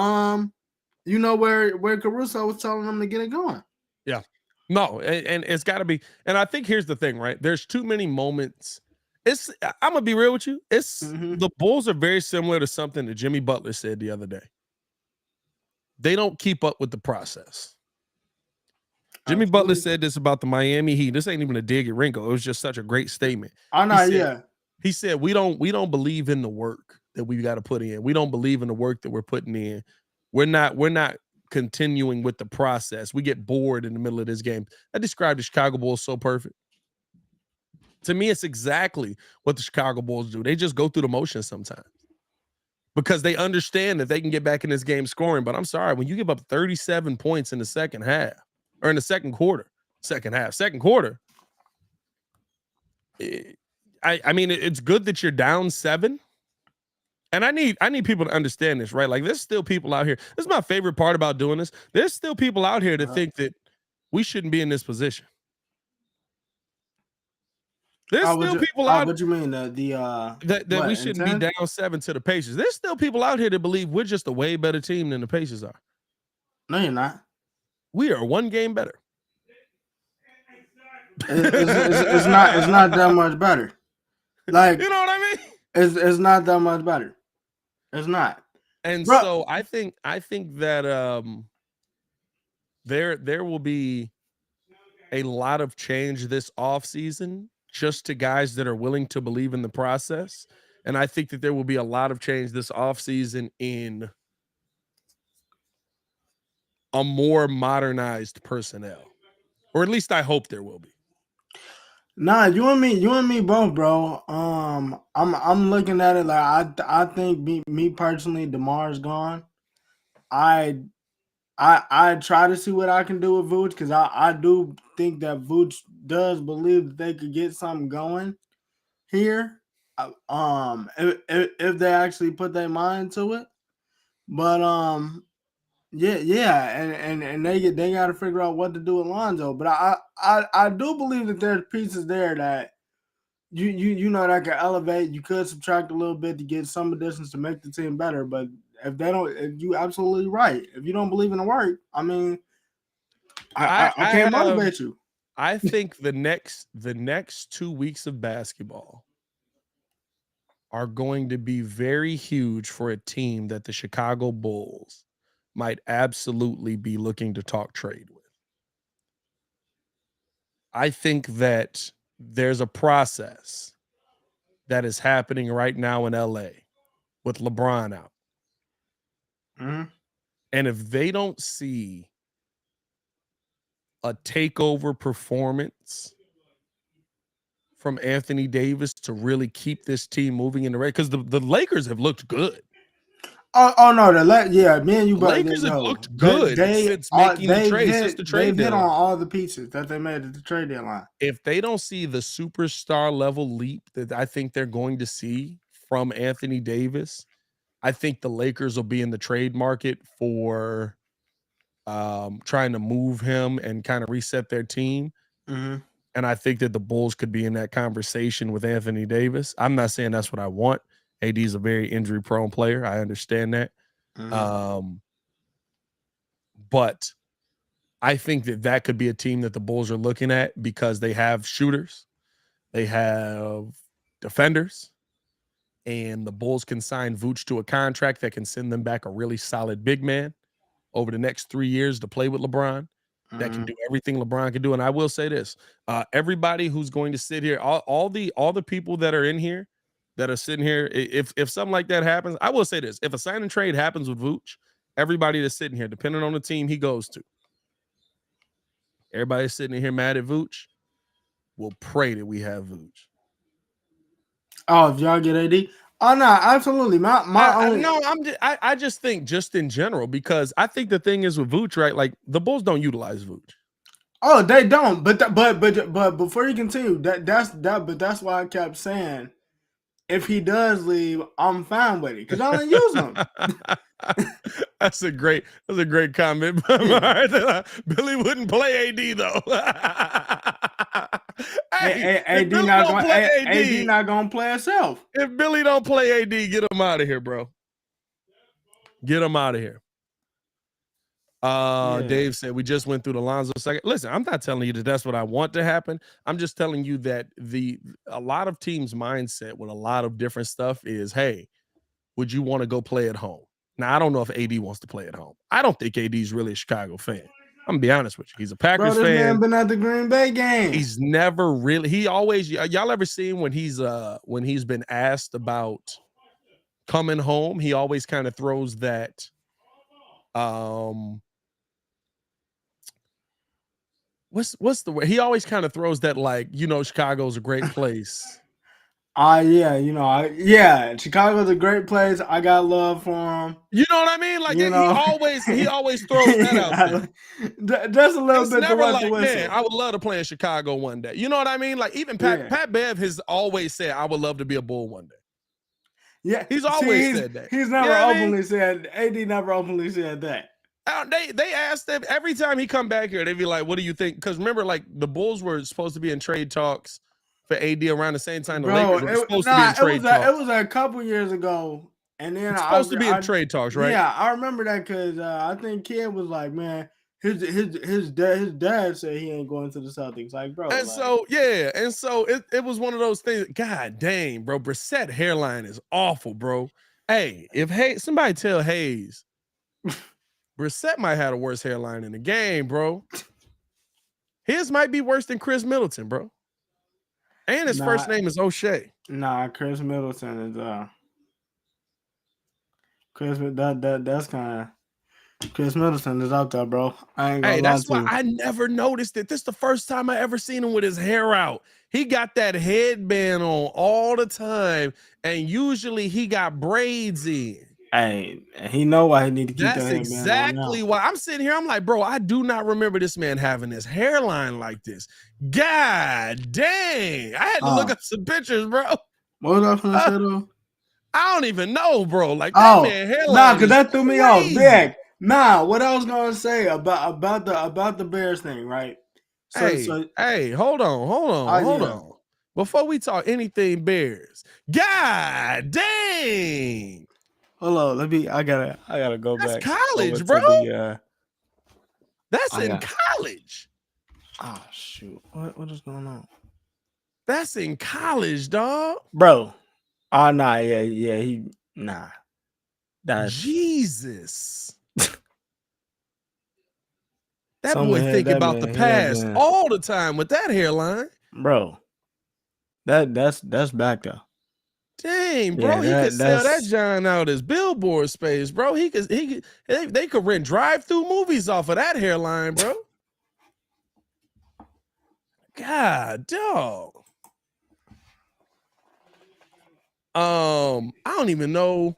You know where Caruso was telling them to get it going. Yeah. No, and it's got to be. And I think here's the thing, right? There's too many moments. I'm gonna be real with you. The Bulls are very similar to something that Jimmy Butler said the other day. They don't keep up with the process. Jimmy Butler said this about the Miami Heat. This ain't even a dig at Ringo. It was just such a great statement. He said we don't believe in the work that we got to put in. We don't believe in the work that we're putting in. We're not continuing with the process. We get bored in the middle of this game. I described the Chicago Bulls so perfect. To me, it's exactly what the Chicago Bulls do. They just go through the motions sometimes because they understand that they can get back in this game scoring. But I'm sorry, when you give up 37 points in the second half or in the second quarter, I mean, it's good that you're down 7. And I need people to understand this, right? Like, there's still people out here. This is my favorite part about doing this. There's still people out here that think that we shouldn't be in this position. There's still people out. What you mean that we shouldn't be down 7 to the Pacers? There's still people out here that believe we're just a way better team than the Pacers are. No, you're not. We are 1 game better. It's not that much better. Like, you know what I mean? It's not that much better. It's not. And so I think that there will be a lot of change this offseason just to guys that are willing to believe in the process. And I think that there will be a lot of change this offseason in a more modernized personnel. Or at least I hope there will be. Nah, you and me both, bro. I'm looking at it like I think me personally, DeMar's gone. I try to see what I can do with Vooch because I do think that Vooch does believe that they could get something going here. If they actually put their mind to it, but yeah, and they got to figure out what to do with Lonzo. But I do believe that there's pieces there that you know that can elevate. You could subtract a little bit to get some additions to make the team better, but if you absolutely right. If you don't believe in the work, I mean, I can't motivate you. I think the next 2 weeks of basketball are going to be very huge for a team that the Chicago Bulls might absolutely be looking to talk trade with. I think that there's a process that is happening right now in LA with LeBron out. Mm-hmm. And if they don't see a takeover performance from Anthony Davis to really keep this team moving in the right, because the Lakers have looked good. Oh no, me and you. Lakers have looked good since making the trade, since the trade deadline. They've hit on all the pieces that they made at the trade deadline. If they don't see the superstar level leap that I think they're going to see from Anthony Davis, I think the Lakers will be in the trade market for trying to move him and kind of reset their team. Mm-hmm. And I think that the Bulls could be in that conversation with Anthony Davis. I'm not saying that's what I want. AD is a very injury-prone player. I understand that. Mm-hmm. But I think that could be a team that the Bulls are looking at because they have shooters. They have defenders. And the Bulls can sign Vooch to a contract that can send them back a really solid big man over the next 3 years to play with LeBron. That can do everything LeBron can do. And I will say this, everybody who's going to sit here, all the people that are in here that are sitting here, if something like that happens, I will say this, if a sign and trade happens with Vooch, everybody that's sitting here, depending on the team he goes to, everybody sitting here mad at Vooch will pray that we have Vooch. Oh, if y'all get AD? Oh no, absolutely. I just think just in general, because I think the thing is with Vooch, right? Like the Bulls don't utilize Vooch. Oh, they don't. But before you continue, that's why I kept saying if he does leave, I'm fine with it because I don't use him. That's a great comment. Billy wouldn't play AD though. AD not gonna play himself. If Billy don't play AD, get him out of here, bro. Get him out of here. Dave said we just went through the Lonzo second. Listen, I'm not telling you that that's what I want to happen. I'm just telling you that a lot of teams' mindset with a lot of different stuff is, hey, would you want to go play at home? Now, I don't know if AD wants to play at home. I don't think AD is really a Chicago fan. I'm gonna be honest with you. He's a Packers Bro, this fan. man been at the Green Bay game. He's never really. He always. Y'all ever seen when he's been asked about coming home? He always kind of throws that. What's the word? He always kind of throws that, like, Chicago's a great place. Yeah, Chicago's a great place. I got love for him. You know what I mean? Like, he always throws that out there. Just a little it's bit. Never like, man, I would love to play in Chicago one day. You know what I mean? Like, even Pat Bev has always said, I would love to be a Bull one day. Yeah, he's always said that. He's never openly said. AD never openly said that. They asked him every time he come back here. They'd be like, "What do you think?" Because remember, like, the Bulls were supposed to be in trade talks for AD around the same time the Lakers were supposed to be in trade talks. It was a couple years ago, and then it's supposed to be in trade talks, right? Yeah, I remember that because I think Kid was like, "Man, his dad said he ain't going to the Celtics." Like, bro, and so it was one of those things. God dang, bro, Brissett hairline is awful, bro. Hey, if somebody tell Hayes, Brissett might have the worst hairline in the game, bro. His might be worse than Chris Middleton, bro. And his first name is O'Shea. Nah, Chris Middleton is that's kind of Chris Middleton is out there, bro. I ain't gonna lie that's to why you. I never noticed it. This is the first time I ever seen him with his hair out. He got that headband on all the time, and usually he got braids in. Hey, he know why he need to keep that headband. That's exactly why I'm sitting here. I'm like, bro, I do not remember this man having his hairline like this. God dang. I had to look up some pictures, bro. What was I gonna say though? I don't even know, bro. Like, that man hairline. Nah, because that threw me off. Big. Nah, what I was gonna say about the Bears thing, right? Hey, hold on. Before we talk anything Bears, God dang. Hold on, I gotta go back. That's college, bro. That's in college. Oh shoot. What is going on? That's in college, dog. Bro. Oh nah, yeah, That's Jesus. That boy think about the past all the time with that hairline. Bro. That's back though. Dang, bro, he could sell that John out as billboard space, bro. They could rent drive-through movies off of that hairline, bro. God, dog. I don't even know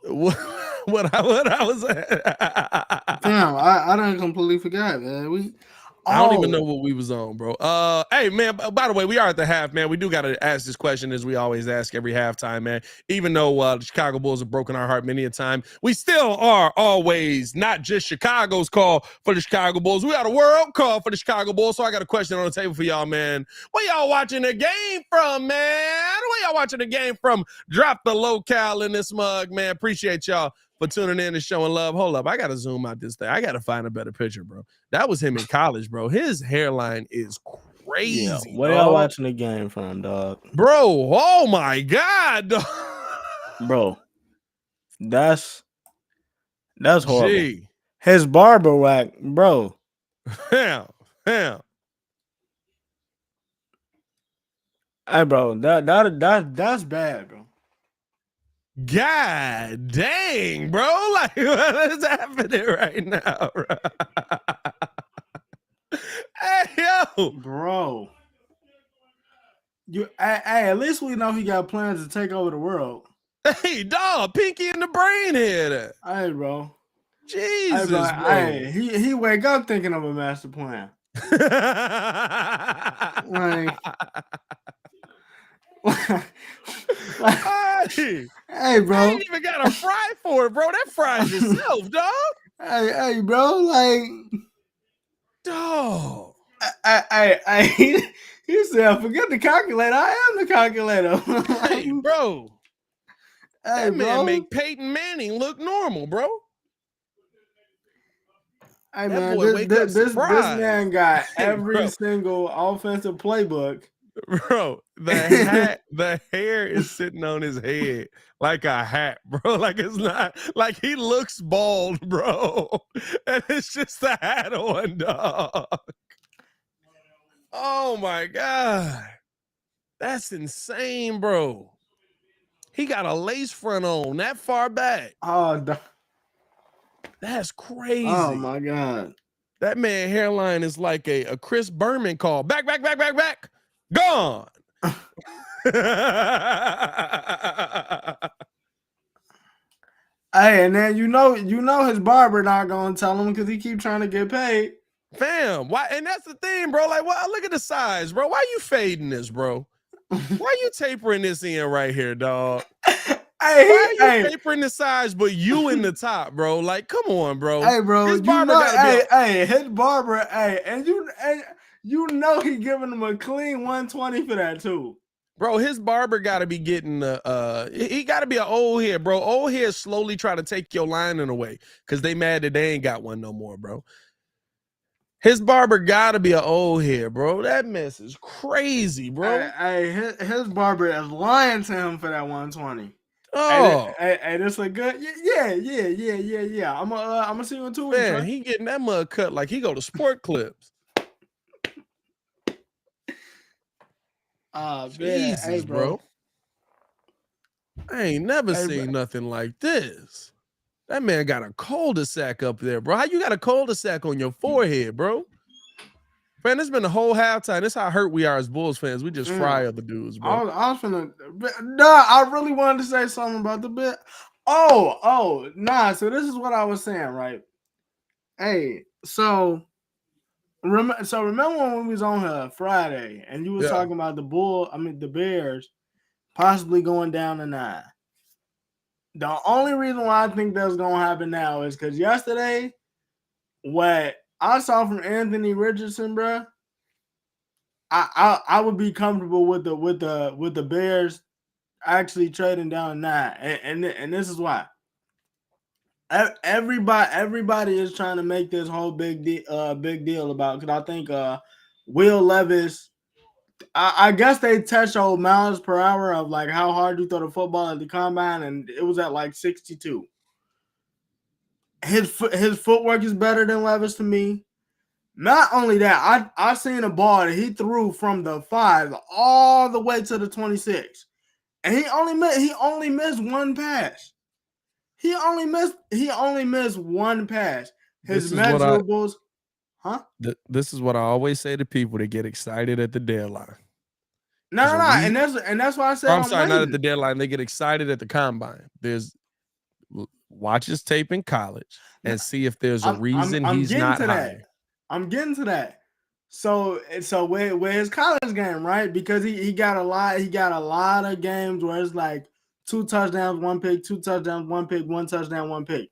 what I was at. Damn, I done completely forgot, man. I don't even know what we was on, bro. Hey, man, by the way, we are at the half, man. We do got to ask this question as we always ask every halftime, man. Even though the Chicago Bulls have broken our heart many a time, we still are always not just Chicago's call for the Chicago Bulls. We got a world call for the Chicago Bulls. So I got a question on the table for y'all, man. Where y'all watching the game from, man? Where y'all watching the game from? Drop the locale in this mug, man. Appreciate y'all for tuning in and showing love. Hold up. I got to zoom out this thing. I got to find a better picture, bro. That was him in college, bro. His hairline is crazy. Yeah, where y'all watching the game from, dog? Bro, oh my God. Dog. Bro, that's horrible. Gee. His barber whack, bro. Yeah. Hey, bro, that's bad, bro. God dang, bro. Like, what is happening right now, bro? Hey, yo. Bro. At least we know he got plans to take over the world. Hey, dog, Pinky in the brain head. Hey, bro. Jesus, bro. Hey, he wake up thinking of a master plan. Hey, bro. I ain't even got a fry for it, bro. That fries yourself, dog. Hey, bro. Like, dog. He said, forget the calculator. I am the calculator. Hey, bro. Hey, that man make Peyton Manning look normal, bro. Hey That man, boy wake up this surprised. man got Hey, every single offensive playbook. bro, the hair is sitting on his head like a hat, bro. Like it's not like he looks bald, bro. And it's just the hat on, dog. Oh my God. That's insane, bro. He got a lace front on that far back. That's crazy. Oh my God. That man hairline is like a Chris Berman call. Back. Gone. Hey, and then you know his barber not gonna tell him because he keep trying to get paid. Fam, why? And that's the thing, bro. Like, what? Look at the size, bro. Why you fading this, bro? Why you tapering this in right here, dog? Why are you tapering the sides, but you in the top, bro? Like, come on, bro. Hey, bro, his barber his barber, and you know he giving him a clean 120 for that too. Bro, his barber got to be getting he got to be an old head, bro. Old head slowly try to take your lining away because they mad that they ain't got one no more, bro. His barber got to be an old head, bro. That mess is crazy, bro. His barber is lying to him for that 120. Oh, hey, this look good. Yeah. I'm gonna see you in 2 weeks. man, Right? he getting that mug cut like he go to Sport Clips. Jesus, hey, bro. I ain't never seen nothing like this. That man got a cul-de-sac up there, bro. How you got a cul-de-sac on your forehead, bro? Man, it's been the whole halftime. This how hurt we are as Bulls fans. We just fry other dudes, bro. I was finna. Nah, I really wanted to say something about the bit. Nah. So this is what I was saying, right? Hey, so remember when we was on here Friday and you was talking about the Bears possibly going down to 9. The only reason why I think that's gonna happen now is because yesterday, what I saw from Anthony Richardson, bro, I would be comfortable with the Bears actually trading down 9, and this is why. Everybody is trying to make this whole big deal about, because I think Will Levis, I guess they touched old miles per hour of like how hard you throw the football at the combine, and it was at like 62. His footwork is better than Levis to me. Not only that, I seen a ball that he threw from the 5 all the way to the 26, and he only missed one pass. He only missed one pass. His measurables, This is what I always say to people that get excited at the deadline. No, and that's why I said I'm sorry, not at the deadline. They get excited at the combine. Watch his tape in college and see if there's a reason he's not high. I'm getting to that. So where his college game, right? Because he got a lot of games where it's like 2 touchdowns, 1 pick, 2 touchdowns, 1 pick, 1 touchdown, 1 pick.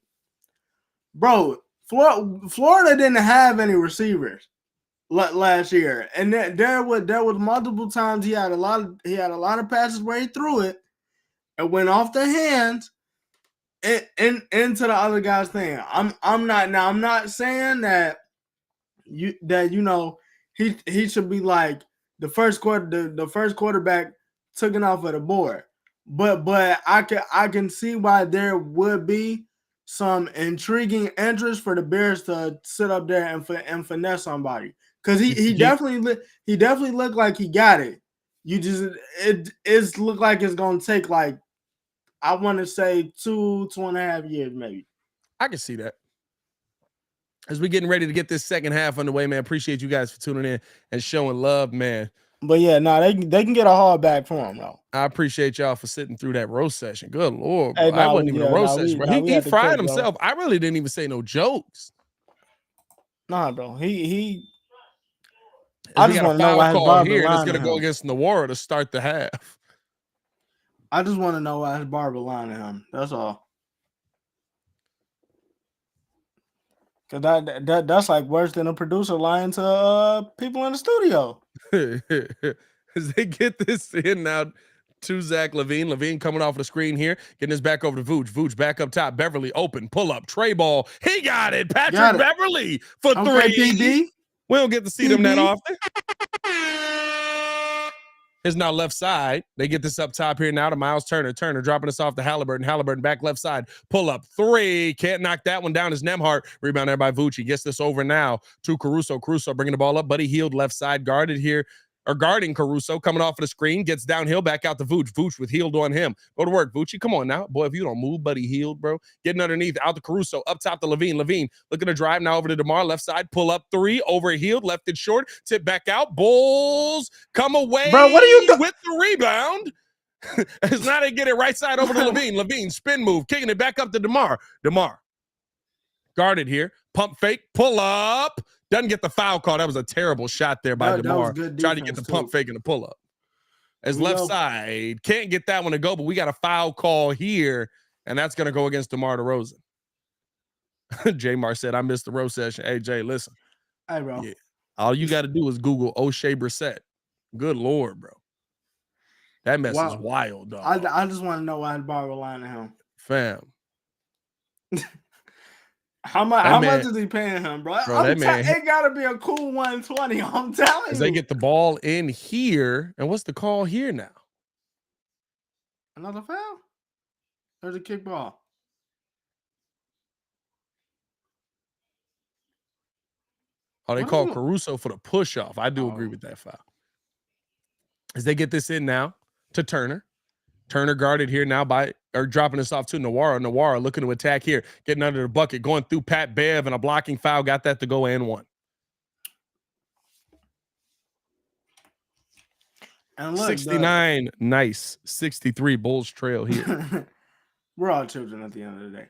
Bro, Florida didn't have any receivers last year, and there was multiple times he had a lot of passes where he threw it and went off the hands and into the other guy's thing. I'm not saying that he should be like the first quarterback taken off of the board, but I can see why there would be some intriguing interest for the Bears to sit up there and finesse somebody, because he definitely looked like he got it. It's looked like it's gonna take like, I want to say 2.5 years maybe. I can see that. As we're getting ready to get this second half underway, man, appreciate you guys for tuning in and showing love, man. But yeah, they can get a hard back for him, though. I appreciate y'all for sitting through that roast session. Good Lord, bro. Hey, I wasn't even a roast session, bro. He fried himself. Bro. I really didn't even say no jokes. Nah, bro. He I just want to know why his barber here, and it's going to go against Nawara to start the half. I just want to know why his barber lying to him. That's all. Cause that's like worse than a producer lying to people in the studio. As they get this in now, to Zach LaVine. LaVine coming off the screen here, getting his back over to Vooch. Vooch back up top. Beverly open, pull up, tray ball. He got it. Patrick Beverly for three. PB. We don't get to see them that often. Here's now left side. They get this up top here now to Miles Turner. Turner dropping this off to Halliburton. Halliburton back left side. Pull up three. Can't knock that one down as Nembhard. Rebound there by Vooch. He gets this over now to Caruso. Caruso bringing the ball up. Buddy Hield left side guarded here. Or guarding Caruso, coming off of the screen, gets downhill, back out to Vooch. Vooch with Hield on him. Go to work, Vooch. Come on now. Boy, if you don't move, Buddy Hield, bro. Getting underneath, out to Caruso, up top to LaVine. LaVine looking to drive now over to DeMar, left side, pull up three, over Hield, left it short, tip back out. Bulls come away, bro, what are you doing with the rebound? As now they get it right side over to LaVine. LaVine, spin move, kicking it back up to DeMar. DeMar guarded here, pump fake, pull up. Doesn't get the foul call. That was a terrible shot there by DeMar. Trying to get the pump fake and the pull up. As left side, can't get that one to go, but we got a foul call here, and that's going to go against DeMar DeRozan. J-Mar said, I missed the row session. Hey, Jay, listen. Hey, bro. Yeah, all you got to do is Google O'Shea Brissett. Good Lord, bro. That mess is wild, dog. I just want to know why DeMar relying on him. Fam. How much is he paying him, bro? It gotta be a cool 120. I'm telling you. They get the ball in here, and what's the call here now? Another foul? There's a kickball. Oh, they call Caruso for the push off. I do agree with that foul. As they get this in now to Turner. Turner guarded here now dropping this off to Nwora. Nwora looking to attack here, getting under the bucket, going through Pat Bev, and a blocking foul. Got that to go and one. And look, 69, nice. 63, Bulls trail here. We're all children at the end of the day.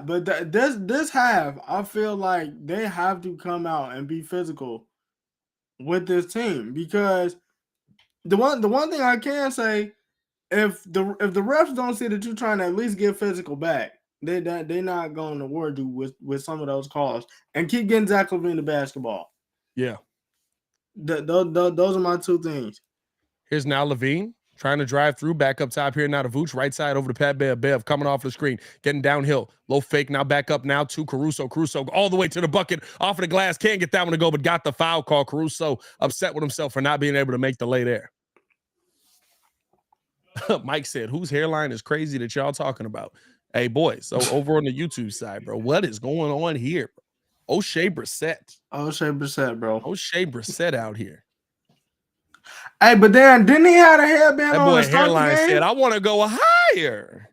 But this half, I feel like they have to come out and be physical with this team, because the one thing I can say, if the refs don't see that you're trying to at least get physical back, they're not going to reward you with some of those calls and keep getting Zach LaVine the basketball. Yeah, those are my two things. Here's now LaVine trying to drive through, back up top here now to Vooch, right side over to Pat Bev. Bev coming off the screen, getting downhill, low fake, now back up now to Caruso. Caruso all the way to the bucket, off of the glass, can't get that one to go, but got the foul call. Caruso upset with himself for not being able to make the lay there. Mike said, whose hairline is crazy that y'all talking about? Hey, boys, so over on the YouTube side, bro, what is going on here? O'Shea Brissett. O'Shea Brissett, bro. O'Shea Brissett out here. Hey, but then didn't he have a headband on? That boy hairline said, I want to go higher.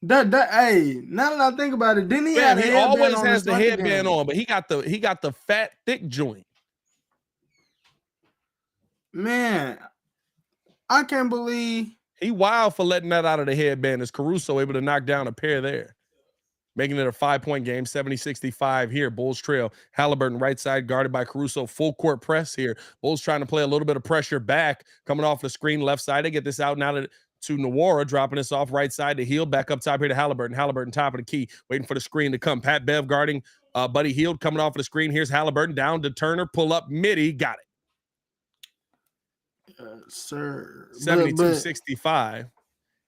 Hey, now that I think about it, didn't he have a headband on? He always has the headband on, but he got the fat, thick joint. Man, I can't believe he wild for letting that out of the headband. Is Caruso able to knock down a pair there? Making it a 5-point game, 70-65 here. Bulls trail. Halliburton right side guarded by Caruso. Full court press here. Bulls trying to play a little bit of pressure back. Coming off the screen left side. They get this out now to Nwora, dropping this off right side to Hield. Back up top here to Halliburton. Halliburton top of the key, waiting for the screen to come. Pat Bev guarding Buddy Hield coming off of the screen. Here's Halliburton down to Turner. Pull up midi. Got it. Sir. 72-65.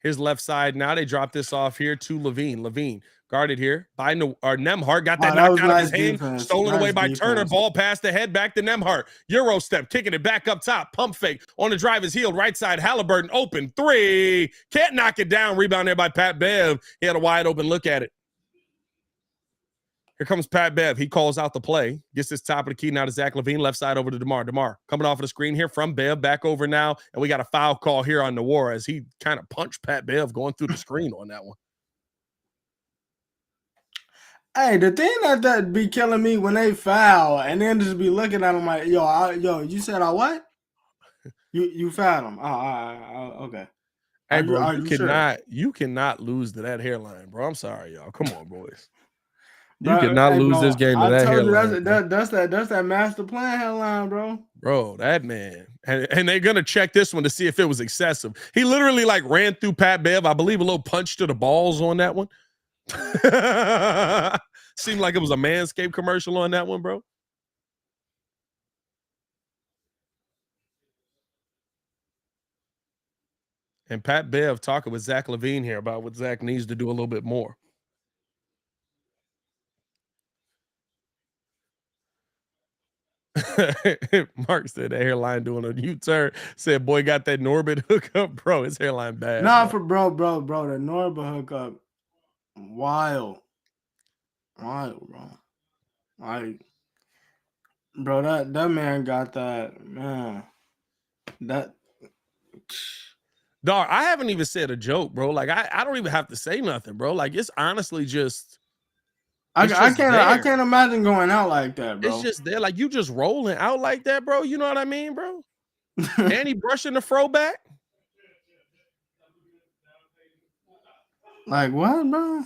His left side. Now they drop this off here to LaVine. LaVine guarded here by Nembhard. Got that knocked out of his hand. Defense. Stolen away by Turner. Ball past the head back to Nembhard. Euro step. Kicking it back up top. Pump fake. On the drive is Hield. Right side. Halliburton open. Three. Can't knock it down. Rebound there by Pat Bev. He had a wide open look at it. Here comes Pat Bev. He calls out the play. Gets this top of the key now to Zach LaVine. Left side over to DeMar. DeMar coming off of the screen here from Bev. Back over now. And we got a foul call here on Nwora as he kind of punched Pat Bev going through the screen on that one. Hey, the thing that be killing me when they foul and then just be looking at them like, yo, you said I what? You fouled him. Okay. Hey, bro, you cannot lose to that hairline, bro. I'm sorry, y'all. Come on, boys. You cannot lose this game to that hairline. That's that master plan hairline, bro. Bro, that man. And they're going to check this one to see if it was excessive. He literally like ran through Pat Bev. I believe a little punch to the balls on that one. Seemed like it was a Manscaped commercial on that one, bro. And Pat Bev talking with Zach Levine here about what Zach needs to do a little bit more. Mark said the hairline doing a U-turn. Said, boy, got that Norbit hookup. Bro, his hairline bad. Nah, for bro, the Norbit hookup. Wild, bro. Like, bro, that man got that, man. That dog, I haven't even said a joke, bro. Like, I don't even have to say nothing, bro. Like, it's honestly just I can't imagine going out like that, bro. It's just there. Like, you just rolling out like that, bro. You know what I mean, bro? And he brushing the fro back. Like what, bro?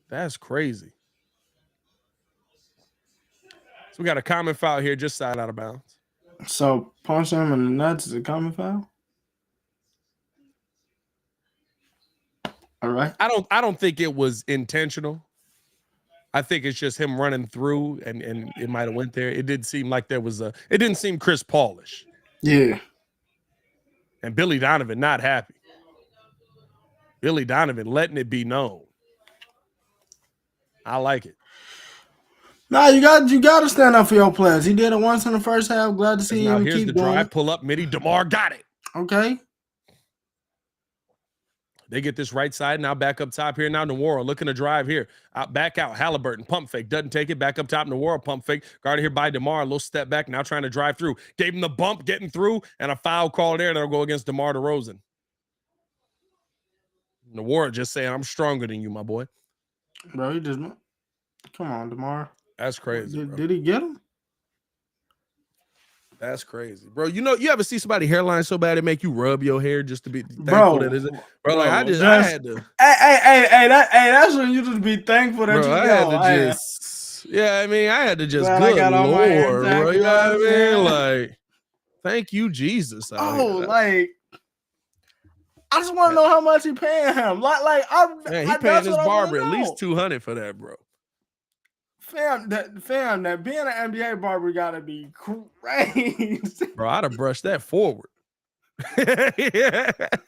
That's crazy. So we got a common foul here, just side out of bounds. So punch him in the nuts is a common foul? All right. I don't think it was intentional. I think it's just him running through and it might have went there. It didn't seem like there was it didn't seem Chris Paulish. Yeah. And Billy Donovan not happy. Billy Donovan letting it be known. I like it. Nah, you got to stand up for your players. He did it once in the first half. Glad to see him here's keep the going. drive, pull up, midi. DeMar got it. Okay. They get this right side. Now back up top here. Now Nwora looking to drive here. Back out. Halliburton, pump fake. Doesn't take it. Back up top. Nwora, pump fake. Guarded here by DeMar. A little step back. Now trying to drive through. Gave him the bump, getting through. And a foul call there. That'll go against DeMar DeRozan. Nwora just saying, I'm stronger than you, my boy. Bro, he just... Come on, DeMar. That's crazy. Did he get him? That's crazy, bro. You know, you ever see somebody hairline so bad it make you rub your hair just to be thankful that is it, bro? Like I had to. Hey, that's when you just be thankful that bro, I mean, I had to just. Good Lord, bro. You know what I mean? Like, thank you, Jesus. Like, I just want to know how much he paying him. Man, he paying his barber at least $200 for that, bro. Fam, that being an NBA barber gotta be crazy. Bro, I'd have brushed that forward. I'd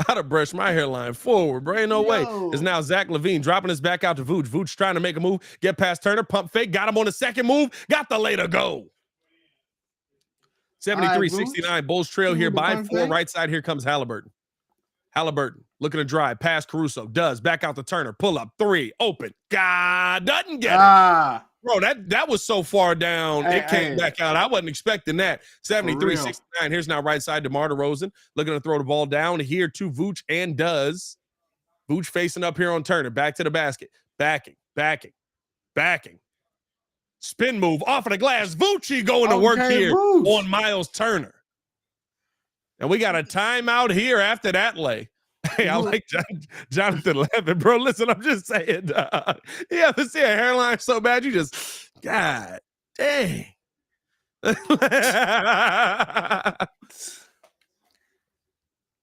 have brushed my hairline forward, bro. Ain't no way. It's now Zach Levine dropping his back out to Vooch. Vooch trying to make a move, get past Turner, pump fake, got him on the second move, got the lay to go. 73-69, Bulls trail here by 4. Right side, here comes Halliburton. Halliburton looking to drive past Caruso. Does back out to Turner. Pull up 3. Open. God doesn't get it. Bro, that was so far down. It came back out. I wasn't expecting that. 73-69. Here's now right side DeMar DeRozan. Looking to throw the ball down here to Vooch and does. Vooch facing up here on Turner. Back to the basket. Backing. Spin move off of the glass. Vooch going to work here on Miles Turner. And we got a timeout here after that lay. Hey, I like Jonathan Levin, bro. Listen, I'm just saying, you ever see a hairline so bad, you just, God dang.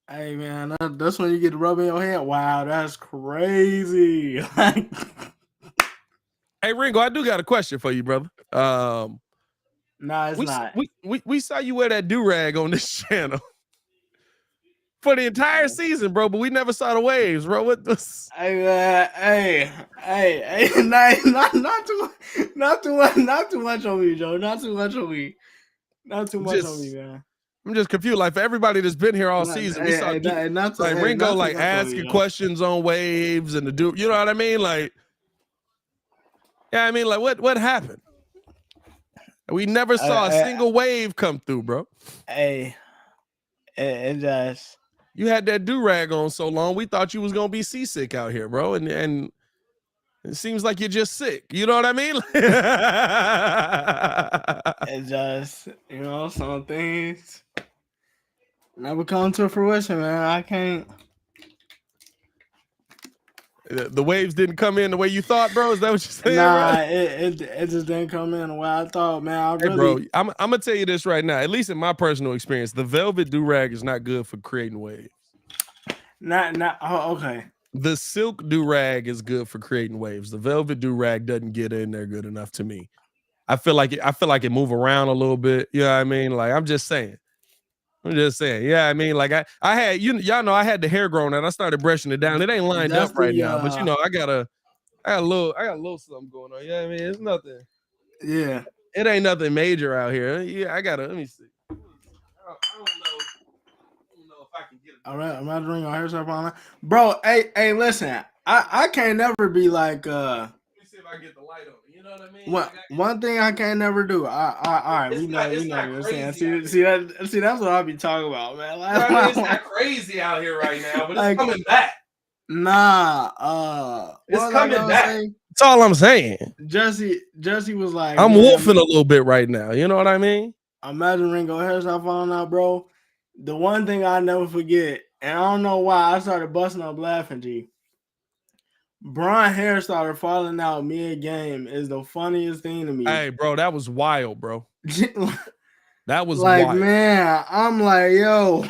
Hey, man, that's when you get to rub in your head. Wow, that's crazy. Hey, Ringo, I do got a question for you, brother. No, it's not. We saw you wear that do-rag on this channel for the entire season, bro, but we never saw the waves, bro. What this? Hey, not too much on me, Joe. Not too much on me, man. I'm just confused. Like, for everybody that's been here all season, we saw Ringo asking questions on waves and the dude. You know what I mean? Like, yeah, I mean, like, what happened? We never saw a single wave come through, bro. Hey, it just. You had that do-rag on so long, we thought you was going to be seasick out here, bro. And it seems like you're just sick. You know what I mean? It just, some things never come to fruition, man. I can't. The waves didn't come in the way you thought, bro? Is that what you're saying? Nah, bro? It just didn't come in the way I thought, man. Hey, bro, I'm going to tell you this right now. At least in my personal experience, the velvet do-rag is not good for creating waves. Okay. The silk do-rag is good for creating waves. The velvet do-rag doesn't get in there good enough to me. I feel like it move around a little bit. You know what I mean? Like I'm just saying. Yeah, I mean, like I had y'all know I had the hair growing and I started brushing it down. It ain't lined That's up right the, now, but you know, I got a little something going on. Yeah, I mean, it's nothing. Yeah. It ain't nothing major out here. Yeah, let me see. I don't know if I can get it. All right, I'm about to ring on hair stuff on that. Bro, hey, listen. I can't never be like Let me see if I can get the light on. You know what I mean? One thing I can't never do. All right, we know see that's what I be talking about, man. Like, you know what I mean? It's not crazy out here right now, but it's coming back. Nah, it's coming back. That's all I'm saying. Jesse was like, I'm wolfing a little bit right now. You know what I mean? Imagine Ringo hairstyle falling out, bro. The one thing I never forget, and I don't know why I started busting up laughing, G. Brian hair started falling out mid-game is the funniest thing to me. Hey, bro, that was wild, bro. That was like, wild. Man, I'm like, yo.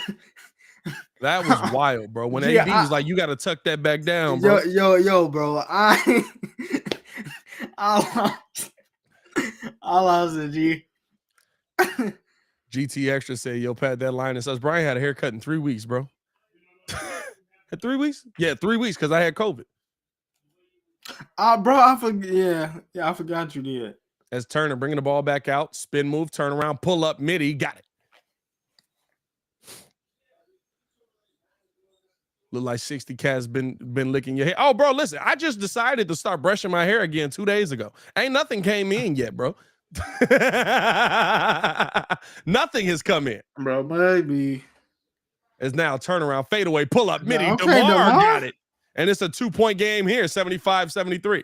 That was wild, bro. When AD was like, you got to tuck that back down, bro. Yo, bro. I lost it, G. GT Extra said, yo, Pat, that line and says Brian had a haircut in 3 weeks, bro. 3 weeks? Yeah, 3 weeks because I had COVID. Bro, I forgot. Yeah, I forgot you did. As Turner bringing the ball back out, spin move, turn around, pull up, midi, got it. Look like 60 cats been licking your hair. Oh, bro, listen, I just decided to start brushing my hair again 2 days ago. Ain't nothing came in yet, bro. Nothing has come in. Bro, baby. It's now turnaround, fadeaway, pull up, midi, DeMar got it. And it's a 2-point game here, 75-73.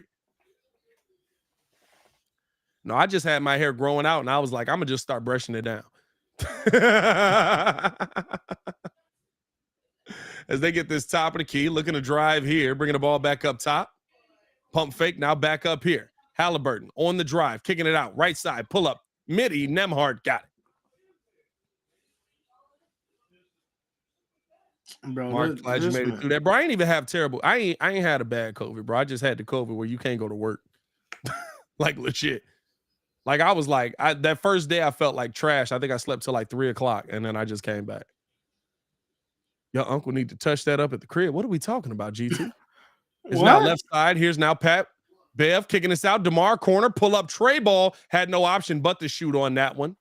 No, I just had my hair growing out, and I was like, I'm going to just start brushing it down. As they get this top of the key, looking to drive here, bringing the ball back up top. Pump fake, now back up here. Halliburton on the drive, kicking it out. Right side, pull up, midi, Nembhard got it. Bro, Mark, glad you made it through that. Bro, I ain't even have terrible. I ain't had a bad COVID, bro. I just had the COVID where you can't go to work. Like legit. Like I was like, that first day I felt like trash. I think I slept till like 3 o'clock and then I just came back. Your uncle need to touch that up at the crib. What are we talking about, GT? It's now left side. Here's now Pat Bev kicking this out. DeMar corner, pull up tray ball. Had no option but to shoot on that one.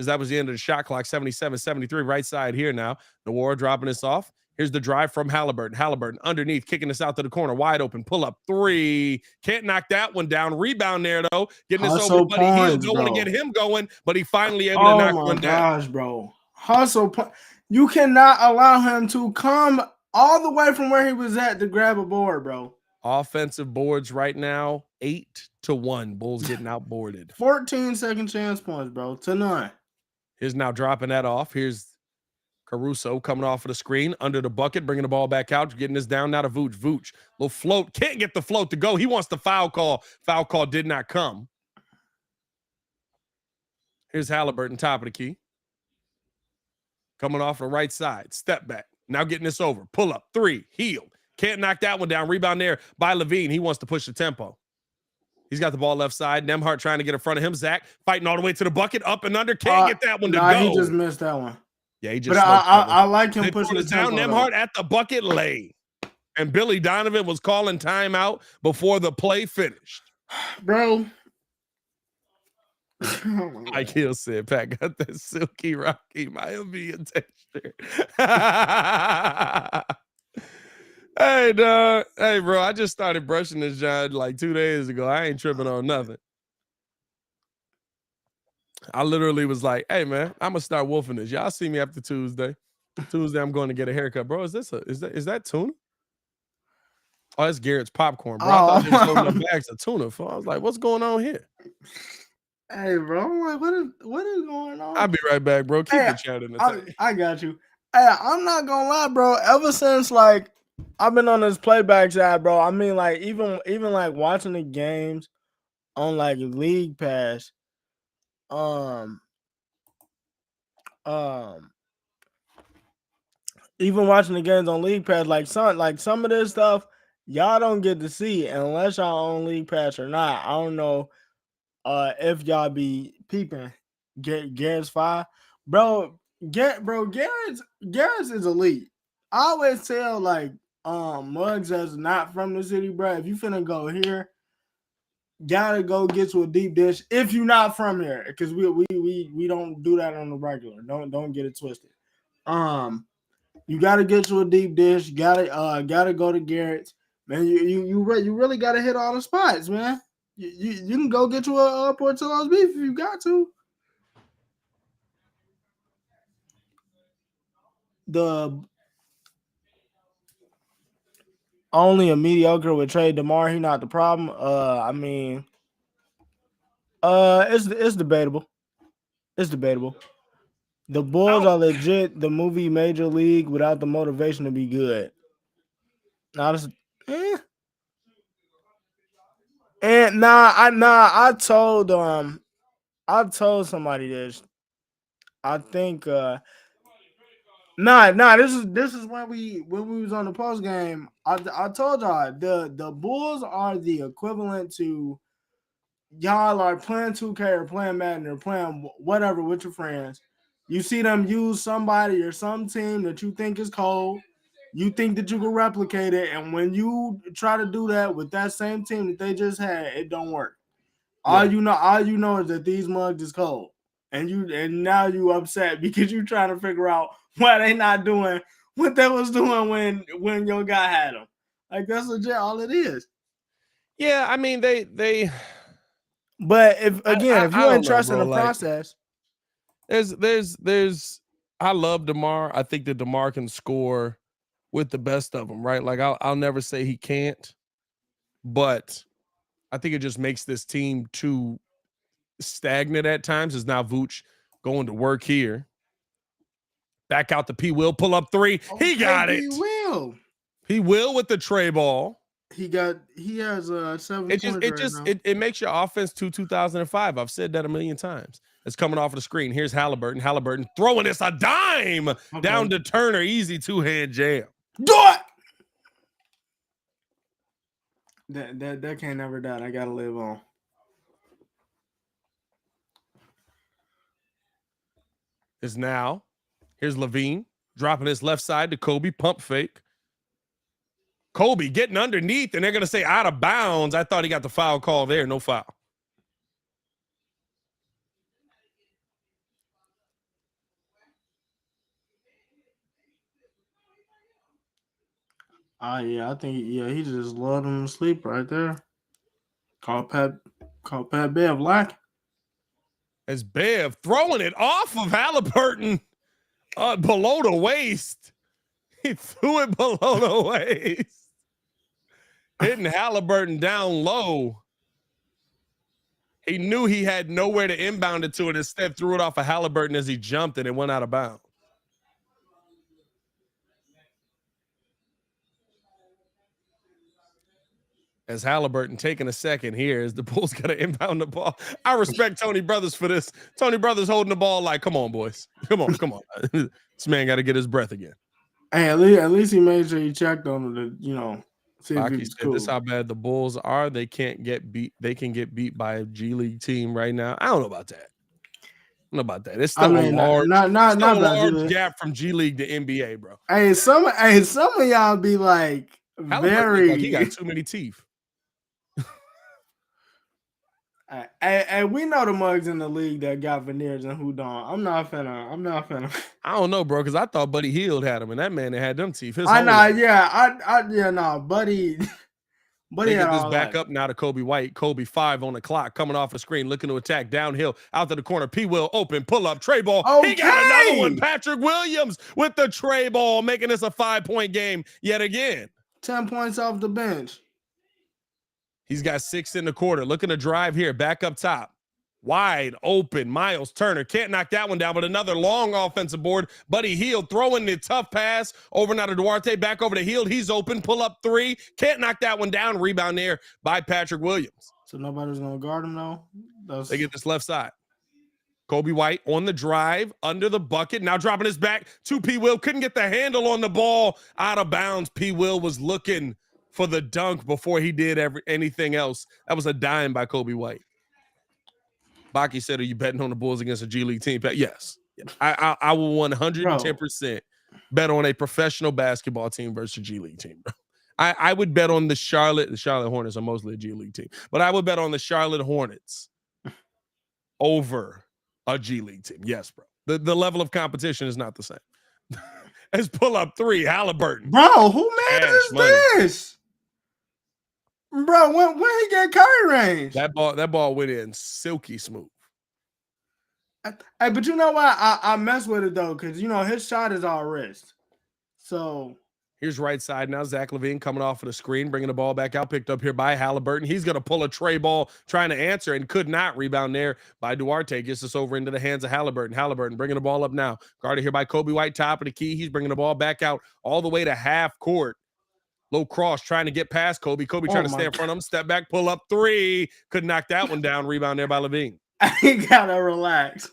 As that was the end of the shot clock, 77-73. Right side here now. Noir dropping this off. Here's the drive from Halliburton. Halliburton underneath, kicking this out to the corner. Wide open, pull up 3. Can't knock that one down. Rebound there, though. Getting this over Buddy Hield. Don't want to get him going, but he finally able to knock one down. Oh, my gosh, bro. Hustle point. You cannot allow him to come all the way from where he was at to grab a board, bro. Offensive boards right now, 8-1. Bulls getting outboarded. 14 second chance points, bro, to none. Here's now dropping that off. Here's Caruso coming off of the screen, under the bucket, bringing the ball back out, getting this down now to Vooch. Vooch, little float, can't get the float to go. He wants the foul call. Foul call did not come. Here's Halliburton, top of the key. Coming off the right side, step back. Now getting this over. Pull up, 3, Hield. Can't knock that one down. Rebound there by Levine. He wants to push the tempo. He's got the ball left side. Nembhard trying to get in front of him. Zach fighting all the way to the bucket, up and under. Can't get that one to go. He just missed that one. Yeah, he just. But I like him pushing it down. Nembhard at the bucket lane, and Billy Donovan was calling timeout before the play finished. Bro. Like Hill said, Pat got that silky rocky Miami texture. Hey, dog. Hey, bro, I just started brushing this job like 2 days ago. I ain't tripping on nothing. I literally was like, hey, man, I'm going to start wolfing this. Y'all see me after Tuesday. Tuesday, I'm going to get a haircut. Bro, is that tuna? Oh, that's Garrett's popcorn, bro. I thought he was loading up bags of tuna. I was like, what's going on here? Hey, bro, I'm like, what is going on? I'll be right back, bro. Keep the chat in the tank. I got you. Hey, I'm not going to lie, bro. Ever since, like, I've been on this playback side, bro. I mean, like, even like watching the games on like League Pass, even watching the games on League Pass, like some of this stuff y'all don't get to see unless y'all on League Pass or not. I don't know if y'all be peeping, Garrett's 5, bro. Garrett's is elite. I always tell like Muggs that's not from the city, bro. If you finna go here, gotta go get to a deep dish. If you're not from here, because we don't do that on the regular. Don't get it twisted. You gotta get to a deep dish. Gotta go to Garrett's. Man, you really gotta hit all the spots, man. You can go get you a Portillo's beef if you got to. The only a mediocre with Trey DeMar, he not the problem. I mean, it's debatable. It's debatable. The Bulls are legit the movie Major League without the motivation to be good. Now this, and I told somebody this. I think this is when we was on the post game. I told y'all the Bulls are the equivalent to y'all are playing 2K or playing Madden or playing whatever with your friends. You see them use somebody or some team that you think is cold. You think that you can replicate it, and when you try to do that with that same team that they just had, it don't work. All you know is that these mugs is cold, and now you upset because you trying to figure out why they not doing what they was doing when your guy had them. Like that's legit all it is. Yeah, I mean they. But if you ain't trusting the like, process, there's. I love DeMar. I think that DeMar can score with the best of them, right? Like I'll never say he can't, but I think it just makes this team too stagnant at times. Is now Vooch going to work here. Back out to P. Will, pull up 3. He got it. He will with the tray ball. He has 7 points now. It makes your offense to 2005. I've said that a million times. It's coming off of the screen. Here's Halliburton. Halliburton throwing this a dime down to Turner. Easy 2-hand jam. Do it. That can't never die. I gotta live on. Is now. Here's Levine dropping his left side to Kobe. Pump fake. Kobe getting underneath, and they're going to say out of bounds. I thought he got the foul call there. No foul. Yeah, I think he just let him sleep right there. Call Pat Bev like. As Bev throwing it off of Halliburton below the waist. He threw it below the waist. Hitting Halliburton down low. He knew he had nowhere to inbound it to, and instead threw it off of Halliburton as he jumped, and it went out of bounds. As Halliburton taking a second here as the Bulls got to inbound the ball. I respect Tony Brothers for this. Tony Brothers holding the ball like, come on, boys. Come on. This man got to get his breath again. Hey, at least he made sure he checked on him to, see if he was cool. This is how bad the Bulls are. They can't get beat. They can get beat by a G League team right now. I don't know about that. It's still a large gap from G League to NBA, bro. Hey, some of y'all be like very. Like he got too many teeth. Hey, we know the mugs in the league that got veneers and who don't. I'm not finna. I don't know, bro, because I thought Buddy Hield had them, and that man that had them teeth. Buddy. Buddy had this back up now to Kobe White. Kobe 5 on the clock, coming off the screen, looking to attack downhill out to the corner. P. Will open, pull up, tray ball. Okay. He got another one. Patrick Williams with the tray ball, making this a 5-point game yet again. 10 points off the bench. He's got 6 in the quarter. Looking to drive here, back up top. Wide open. Miles Turner can't knock that one down, but another long offensive board. Buddy Hield throwing the tough pass over now to Duarte. Back over to Hield. He's open. Pull up 3. Can't knock that one down. Rebound there by Patrick Williams. So nobody's going to guard him now? They get this left side. Kobe White on the drive, under the bucket. Now dropping his back to P. Will. Couldn't get the handle on the ball. Out of bounds. P. Will was looking for the dunk before he did anything else. That was a dime by Kobe White. Baki said, "Are you betting on the Bulls against a G League team?" Yes, I will 110% bet on a professional basketball team versus a G League team, bro. I would bet on the Charlotte Hornets are mostly a G League team, but I would bet on the Charlotte Hornets over a G League team. Yes, bro. The level of competition is not the same. Let's pull up 3, Halliburton. Bro, who man is this? Bro, when he get Curry range? That ball went in silky smooth. Hey, but you know what? I mess with it though, because his shot is all wrist. So here's right side now. Zach LaVine coming off of the screen, bringing the ball back out, picked up here by Halliburton. He's going to pull a tray ball, trying to answer, and could not. Rebound there by Duarte. Gets this over into the hands of Halliburton. Halliburton bringing the ball up now. Guarded here by Kobe White, top of the key. He's bringing the ball back out all the way to half court. Low cross, trying to get past Kobe. Kobe trying to stay in front of him. Step back, pull up 3. Could knock that one down. Rebound there by LaVine. He got to relax.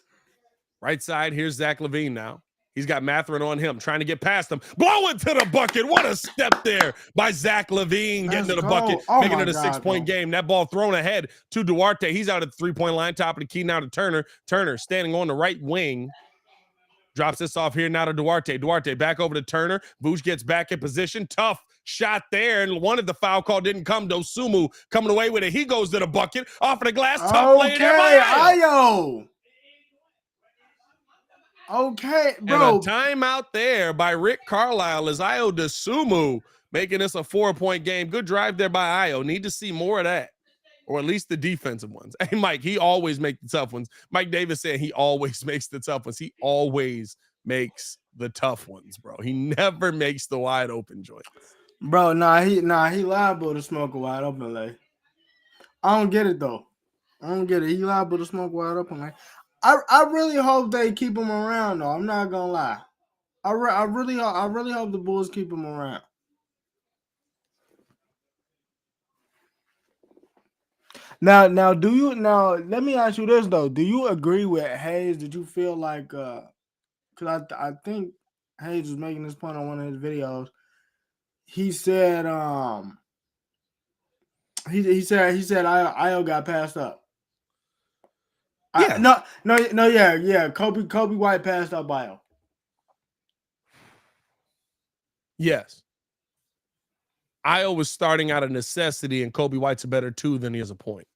Right side, here's Zach LaVine now. He's got Mathurin on him, trying to get past him. Blowing to the bucket. What a step there by Zach LaVine, getting to the bucket, making it a 6-point game. That ball thrown ahead to Duarte. He's out at the 3-point line, top of the key now to Turner. Turner standing on the right wing. Drops this off here now to Duarte. Duarte back over to Turner. Vooch gets back in position. Tough shot there, and wanted the foul call. Didn't come. Dosunmu coming away with it. He goes to the bucket. Off of the glass. Tough lay there by Ayo. Okay, bro. And a timeout there by Rick Carlisle as Ayo Dosunmu making this a 4-point game. Good drive there by Ayo. Need to see more of that, or at least the defensive ones. Hey, Mike, he always makes the tough ones. Mike Davis said he always makes the tough ones. He always makes the tough ones, bro. He never makes the wide open joints. Bro, he liable to smoke a wide open lay. I don't get it though. I don't get it. He liable to smoke wide open lay. I really hope they keep him around though. I'm not gonna lie. I really hope the Bulls keep him around. Now let me ask you this though. Do you agree with Hayes? Did you feel like because I think Hayes was making this point on one of his videos. He said he said Ayo got passed up. Yeah. Yeah. Kobe White passed up Ayo. Yes. Ayo was starting out of necessity, and Kobe White's a better 2 than he is a point.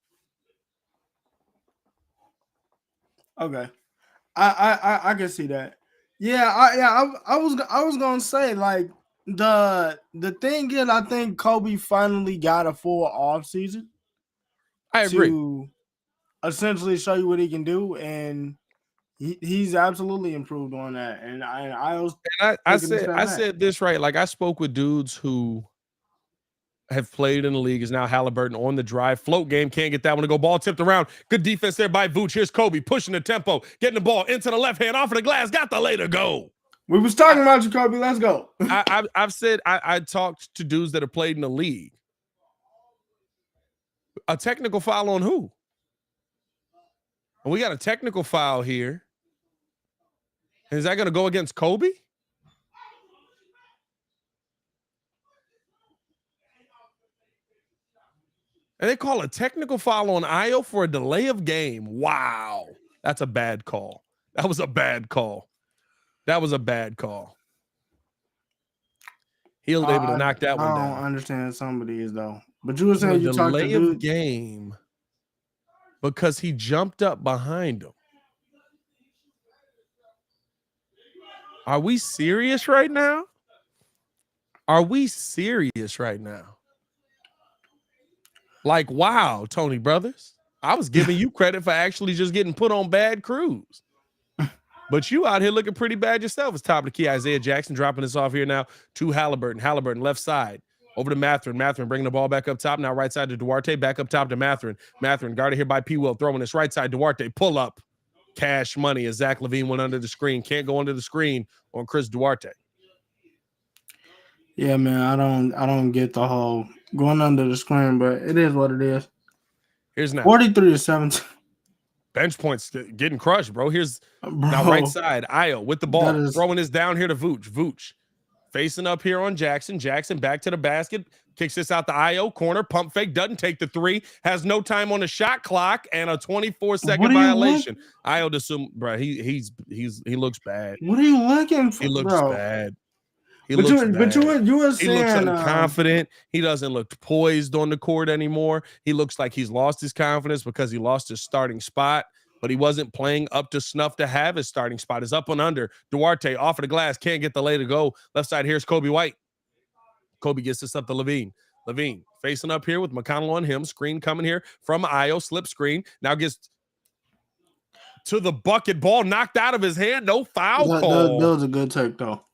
Okay, I can see that. Yeah, I was gonna say like the thing is I think Kobe finally got a full off season. I agree. To essentially show you what he can do, and he's absolutely improved on that. And I said this right. Like I spoke with dudes who have played in the league, is now Halliburton on the drive. Float game, can't get that one to go. Ball tipped around. Good defense there by Vooch. Here's Kobe pushing the tempo, getting the ball into the left hand, off of the glass, got the lay to go. We was talking about you, Kobe. Let's go. I've said I talked to dudes that have played in the league. A technical foul on who? And we got a technical foul here. Is that going to go against Kobe? And they call a technical foul on Ayo for a delay of game. Wow. That's a bad call. That was a bad call. He was able to knock that one down. I don't understand some of these, though. But you were saying you talked to delay of game because he jumped up behind him. Are we serious right now? Like, wow, Tony Brothers. I was giving you credit for actually just getting put on bad crews. But you out here looking pretty bad yourself. It's top of the key. Isaiah Jackson dropping this off here now to Halliburton. Halliburton left side over to Mathurin. Mathurin bringing the ball back up top. Now right side to Duarte. Back up top to Mathurin. Mathurin guarded here by Paypayl. Throwing this right side. Duarte pull up. Cash money as Zach LaVine went under the screen. Can't go under the screen on Chris Duarte. Yeah, man. I don't get the whole going under the screen, but it is what it is. Here's now 43-17. Bench points getting crushed, bro. Here's now right side. Ayo with the ball. Throwing this down here to Vooch. Vooch facing up here on Jackson. Jackson back to the basket. Kicks this out to Io, corner, pump fake, doesn't take the three, has no time on the shot clock, and a 24-second violation. Io Dosunmu, bro, he looks bad. What are you looking for, He looks bro? bad. You were He saying looks unconfident. He doesn't look poised on the court anymore. He looks like he's lost his confidence because he lost his starting spot, but he wasn't playing up to snuff to have his starting spot. Is up and under. Duarte off of the glass, can't get the lay to go. Left side, here's Kobe White. Kobe gets this up to Levine. Levine facing up here with McConnell on him. Screen coming here from Io. Slip screen. Now gets to the bucket. Ball knocked out of his hand. No foul call. That was a good take, though.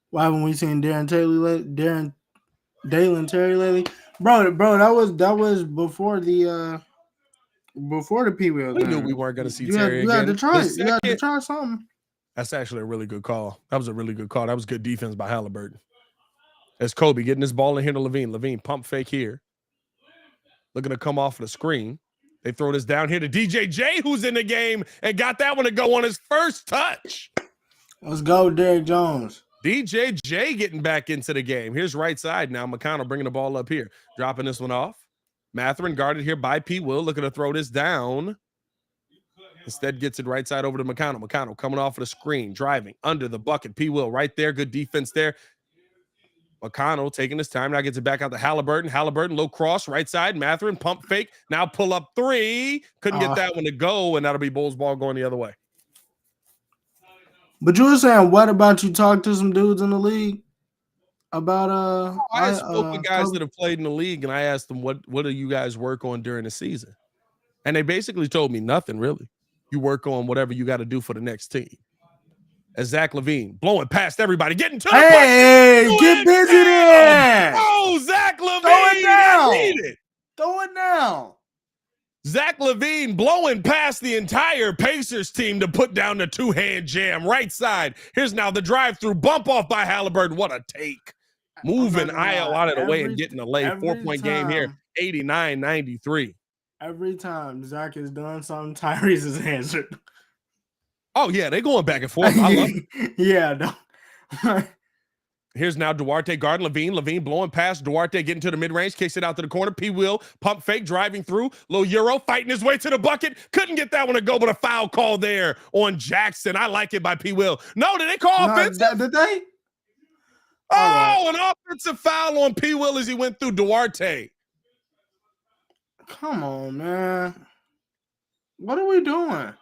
Why haven't we seen Dalen Terry lately? Bro, that was before the Paypayl. We knew we weren't going to see Terry again. You had to try it. You had to try something. That's actually a really good call. That was a really good call. That was good defense by Halliburton. As Kobe getting this ball in here to Levine. Levine pump fake here. Looking to come off of the screen. They throw this down here to DJJ, who's in the game and got that one to go on his first touch. Let's go, Derrick Jones. DJJ getting back into the game. Here's right side now. McConnell bringing the ball up here. Dropping this one off. Mathurin guarded here by Paypayl. Looking to throw this down. Instead gets it right side over to McConnell. McConnell coming off of the screen. Driving under the bucket. Paypayl right there. Good defense there. McConnell taking his time. Now gets it back out to Halliburton. Halliburton, low cross, right side. Mathurin, pump fake. Now pull up three. Couldn't get that one to go, and that'll be Bulls ball going the other way. But you were saying, what about you talk to some dudes in the league about I spoke with guys that have played in the league, and I asked them, what do you guys work on during the season? And they basically told me nothing, really. You work on whatever you got to do for the next team. As Zach LaVine blowing past everybody, getting to the Hey, get busy there. Oh, Zach LaVine. Throw it down. Throw it down. Zach LaVine blowing past the entire Pacers team to put down the two-hand jam. Right side. Here's now the drive-through. Bump off by Halliburton. What a take. Moving Io out of the way and getting a lay. 4-point game here. 89-93. Every time Zach has done something, Tyrese has answered. Oh, yeah, they're going back and forth. I love it. Yeah. Here's now Duarte guarding Levine. Levine blowing past Duarte, getting to the mid-range, kicks it out to the corner. Paypayl, pump fake, driving through. Little Euro, fighting his way to the bucket. Couldn't get that one to go, but a foul call there on Jackson. I like it by Paypayl. No, did they call offensive? Did they? Oh, an offensive foul on Paypayl as he went through Duarte. Come on, man. What are we doing?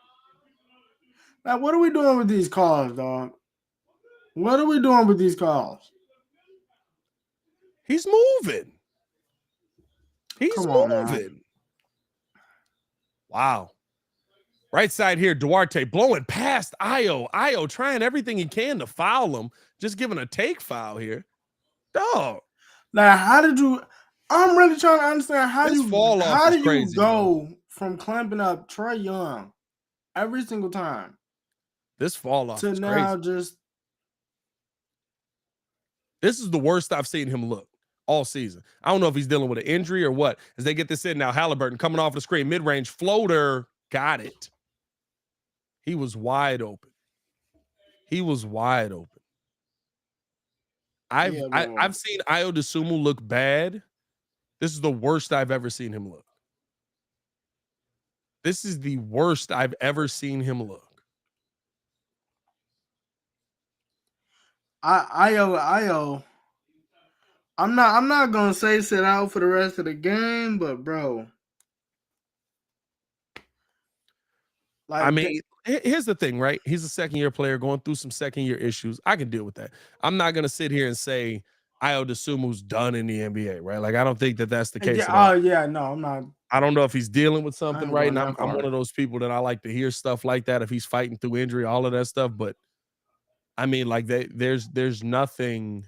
Now, what are we doing with these calls, dog? What are we doing with these calls? He's moving. He's moving. Man. Wow. Right side here, Duarte blowing past Io. Io trying everything he can to foul him. Just giving a take foul here. Dog. Now, how did you... I'm really trying to understand how this do you go from clamping up Trae Young every single time? This fall off to is now crazy. Just this is the worst I've seen him look all season. I don't know if he's dealing with an injury or what. As they get this in now, Halliburton coming off the screen, mid-range floater, got it. He was wide open. I've seen Io Dosunmu look bad. This is the worst I've ever seen him look. This is the worst I've ever seen him look. Io. I'm not gonna say sit out for the rest of the game, but bro, like, I mean, here's the thing, right? He's a second-year player going through some second-year issues. I can deal with that. I'm not gonna sit here and say Io Dosunmu's done in the NBA, right? Like, I don't think that that's the case. Yeah, no, I'm not. I don't know if he's dealing with something right now. I'm one of those people that I like to hear stuff like that. If he's fighting through injury, all of that stuff. But I mean, like, there's nothing.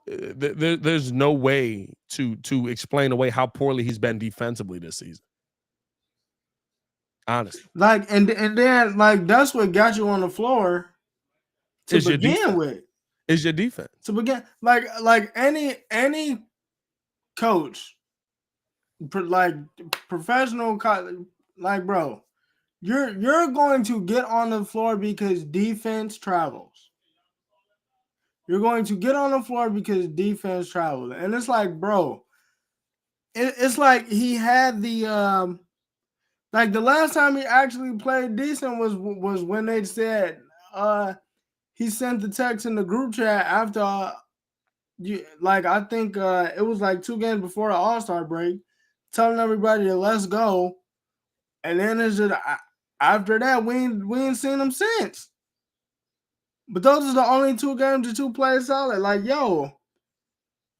There's no way to explain away how poorly he's been defensively this season. Honestly, like, and then like that's what got you on the floor to begin with. Is your defense to begin? Like any coach, like professional, like bro, you're going to get on the floor because defense travels. You're going to get on the floor because defense traveled. And it's like, bro, it's like he had the like the last time he actually played decent was when they said he sent the text in the group chat after I think it was like 2 games before the All-Star break, telling everybody to let's go. And then it's just after that, we ain't seen him since. But those are the only 2 games that you played solid. Like, yo,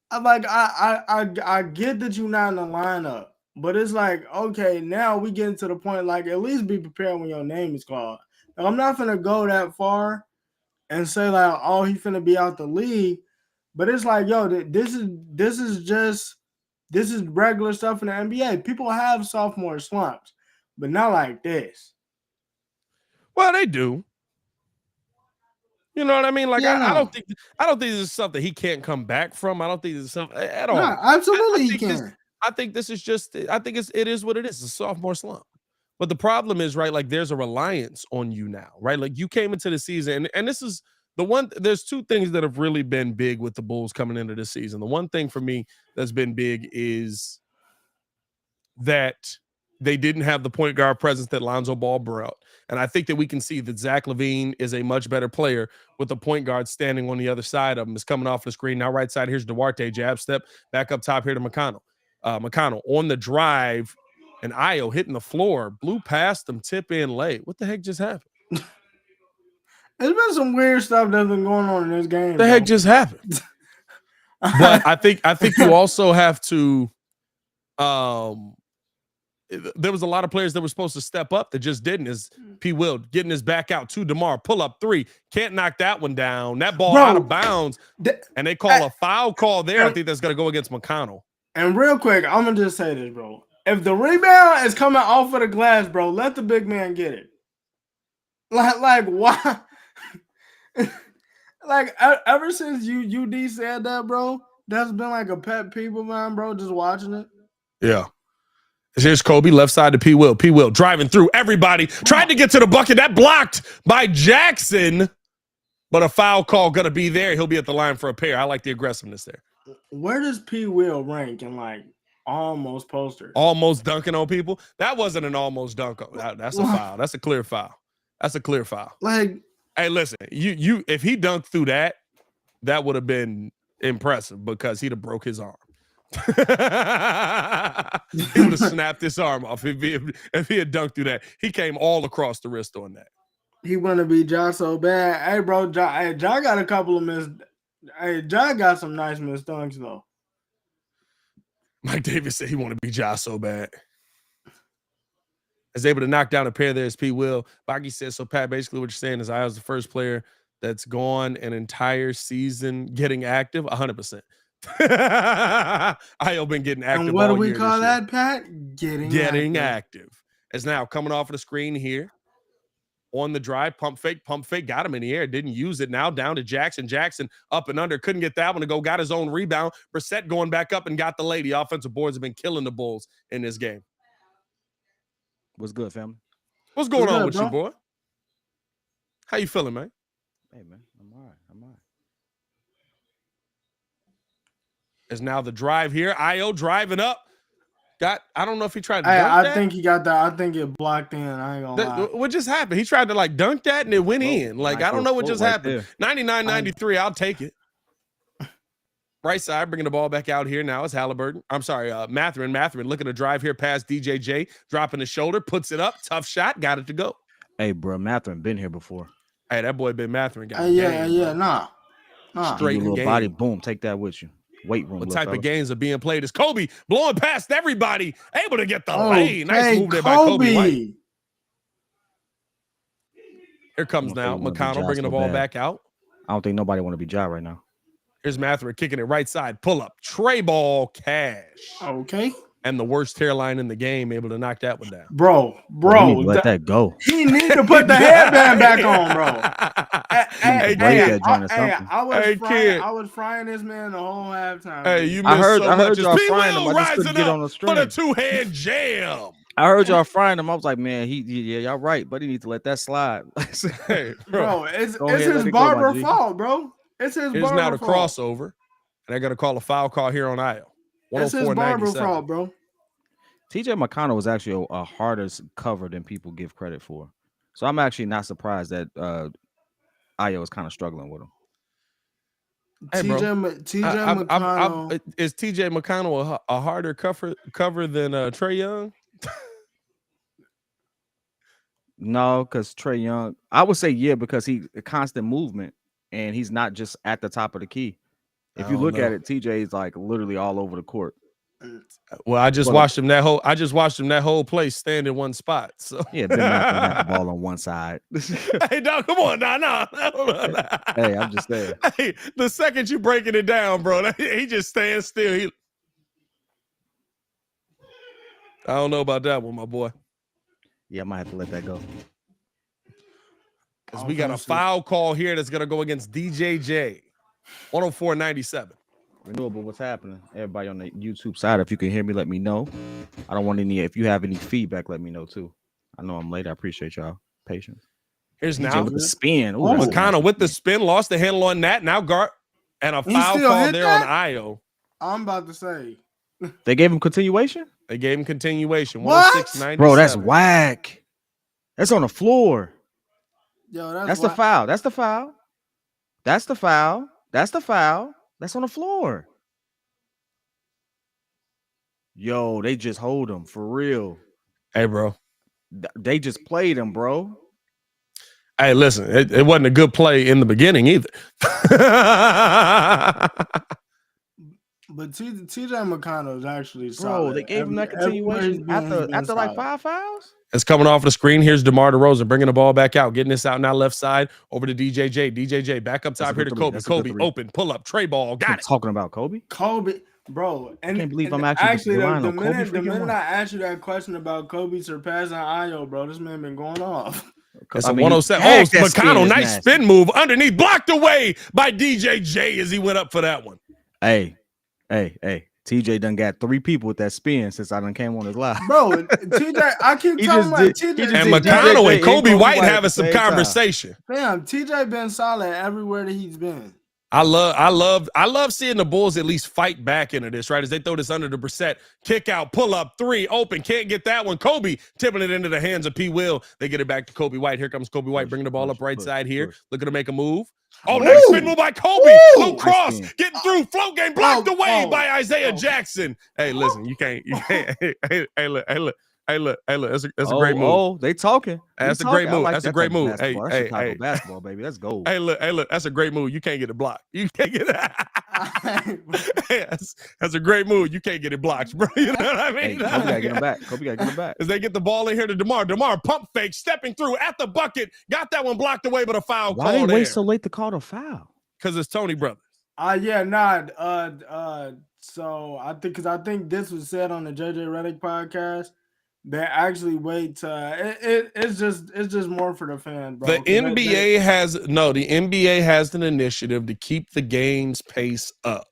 I get that you're not in the lineup, but it's like, okay, now we getting to the point, like, at least be prepared when your name is called. Like, I'm not gonna go that far and say like, oh, he finna be out the league, but it's like, yo, this is regular stuff in the NBA. People have sophomore slumps, but not like this. Well, they do. You know what I mean? Like, Yeah, I don't think this is something he can't come back from. I don't think this is something at all. No, absolutely he can. I think this is just. I think it is what it is. It's a sophomore slump. But the problem is, right? Like, there's a reliance on you now, right? Like, you came into the season, and this is the one. There's 2 things that have really been big with the Bulls coming into the season. The one thing for me that's been big is that they didn't have the point guard presence that Lonzo Ball brought. And I think that we can see that Zach LaVine is a much better player with the point guard standing on the other side of him. Is coming off the screen. Now right side, here's Duarte, jab step, back up top here to McConnell. McConnell on the drive, and Io hitting the floor, blew past him, tip in late. What the heck just happened? There's been some weird stuff that's been going on in this game. What the heck just happened? But I think you also have to there was a lot of players that were supposed to step up that just didn't. Is P. Will getting his back out to DeMar, pull up 3, can't knock that one down. That ball out of bounds, and they call a foul call there. I think that's going to go against McConnell. And real quick, I'm gonna just say this, bro. If the rebound is coming off of the glass, bro, let the big man get it. Like why? Like ever since UD said that, bro, that's been like a pet peeve of mine, bro. Just watching it. Yeah. Here's Kobe, left side to P. Will. P. Will driving through everybody, tried to get to the bucket. That blocked by Jackson, but a foul call going to be there. He'll be at the line for a pair. I like the aggressiveness there. Where does P. Will rank in like almost posters? Almost dunking on people? That wasn't an almost dunk. That's a foul. That's a clear foul. That's a clear foul. Like, hey, listen, you if he dunked through that would have been impressive because he'd have broke his arm. He would have snapped his arm off if he had dunked through that. He came all across the wrist on that. He want to be Ja so bad. Hey, bro, Ja got a couple of missed. Hey, Ja got some nice missed dunks though. Mike Davis said he want to be Ja so bad. Is able to knock down a pair there as P. Will. Baggy says, so Pat, basically what you're saying is I was the first player that's gone an entire season getting active. 100%. I've been getting active. And what all do we year call that, year. Pat? Getting active. Is now coming off of the screen here. On the drive, pump fake, got him in the air, didn't use it. Now down to Jackson. Jackson up and under, couldn't get that one to go, got his own rebound. Brissett going back up and got the lady. Offensive boards have been killing the Bulls in this game. What's good, family? What's going on good, with bro? you, boy? How you feeling, man? Hey, man, I'm all right. Is now the drive here. Io driving up. I don't know if he tried to dunk I that. think he got that. I think it blocked in. I ain't gonna lie. What just happened? He tried to like dunk that and it went in. Like, I don't know what just happened. 99-93, I'll take it. Right side, bringing the ball back out here now is Halliburton. I'm sorry, Mathurin. Mathurin looking to drive here past DJJ, dropping the shoulder, puts it up, tough shot, got it to go. Hey, bro, Mathurin been here before. Hey, that boy been Mathurin. Nah. Straight little game. body, boom, take that with you. Weight room. What type of games are being played? Is Kobe blowing past everybody, able to get the lane. Nice move there by Kobe White. Here comes now McConnell bringing the ball back out. I don't think nobody want to be Ja right now. Here's Mathurin kicking it right side. Pull up. Tray ball cash. Okay. And the worst hairline in the game, able to knock that one down. Bro. Let that go. He need to put the headband back on, bro. I was frying this man the whole halftime. Hey, you missed I heard so much. y'all frying him. I just couldn't get on the stream. For the two-hand jam. I heard y'all frying him. I was like, man, yeah, y'all right, but he needs to let that slide. Hey, bro, it's his barber fault, bro. It's his Here's now the fault. crossover. And I got to call a foul call here on Io. It's his barber 104.97. fault, bro. TJ McConnell was actually a harder cover than people give credit for. So I'm actually not surprised that Io is kind of struggling with him. Hey, bro. TJ McConnell. Is TJ McConnell a harder cover than Trey Young? No, because Trey Young, I would say yeah, because he's a constant movement and he's not just at the top of the key. If you look at it, TJ is like literally all over the court. Well, I just watched him that whole play stand in one spot. So yeah, Ben Matthews had the ball on one side. Hey, dog, come on, no. Hey, I'm just saying. Hey, the second you breaking it down, bro, he just stands still. I don't know about that one, my boy. Yeah, I might have to let that go. Because we got a foul call here that's gonna go against DJJ. 104.97. Renewable, what's happening? Everybody on the YouTube side, if you can hear me, let me know. I don't want any. If you have any feedback, let me know too. I know I'm late. I appreciate y'all patience. Here's DJ now with the spin. McConnell with the spin, lost the handle on that. Now guard and a foul call there on Io. I'm about to say they gave him continuation. They gave him continuation. What? 106.97. Bro, that's whack. That's on the floor. Yo, that's the foul. That's the foul. That's the foul. That's the foul. That's on the floor. Yo, they just hold him for real. Hey, bro. They just played him, bro. Hey, listen, it wasn't a good play in the beginning either. But TJ McConnell is actually solid. Bro, they gave him that continuation after like 5 fouls. It's coming off the screen. Here's DeMar DeRozan bringing the ball back out, getting this out now left side over to DJJ. DJJ back up top here to Kobe. Kobe open, pull up, tray ball. Got it. Talking about Kobe, bro. And I can't believe I'm actually the minute I asked you that question about Kobe surpassing Io, bro, this man been going off. It's a 107. Oh, McConnell, nice spin move underneath, blocked away by DJJ as he went up for that one. Hey. TJ done got 3 people with that spin since I done came on his live. Bro, TJ, I keep telling my TJ. And McConnell and Kobe White having some conversation. Damn, TJ been solid everywhere that he's been. I love seeing the Bulls at least fight back into this, right? As they throw this under the Brissett, kick out, pull up, 3, open, can't get that one. Kobe tipping it into the hands of P. Will. They get it back to Kobe White. Here comes Kobe White, bringing the ball up right side here, looking to make a move. Oh, nice spin move by Kobe. Little cross, getting through, float game, blocked away by Isaiah Jackson. Hey, listen, you can't. Hey, look. That's a great move. Oh, they talking. That's a great move. Like that's a great move. Hey, basketball, baby. Let's go. Hey, look. That's a great move. You can't get it blocked. You can't get it. That's a great move. You can't get it blocked, bro. You know what I mean? Kobe gotta get him back. Kobe gotta get him back. As they get the ball in here to DeMar. DeMar pump fake, stepping through at the bucket. Got that one blocked away, but a foul call. Why they wait so late to call the foul? Because it's Tony Brothers. So I think this was said on the JJ Redick podcast. They actually wait to it's just more for the fan, bro. The NBA has an initiative to keep the game's pace up.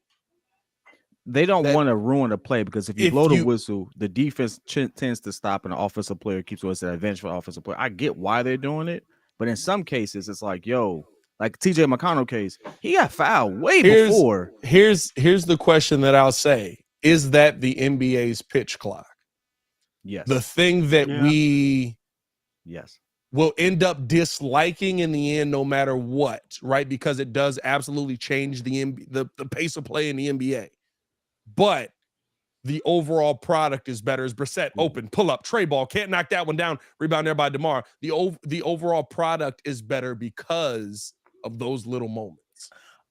They don't want to ruin the play because if you blow the whistle, the defense tends to stop and the offensive player keeps what's an advantage for the offensive player. I get why they're doing it, but in some cases it's like, like TJ McConnell case, he got fouled before. Here's the question that I'll say. Is that the NBA's pitch clock? Yes. The thing that we yes will end up disliking in the end, no matter what, right? Because it does absolutely change the pace of play in the NBA. But the overall product is better. As Brissett open, pull up, tray ball, can't knock that one down. Rebound there by DeMar. The overall product is better because of those little moments.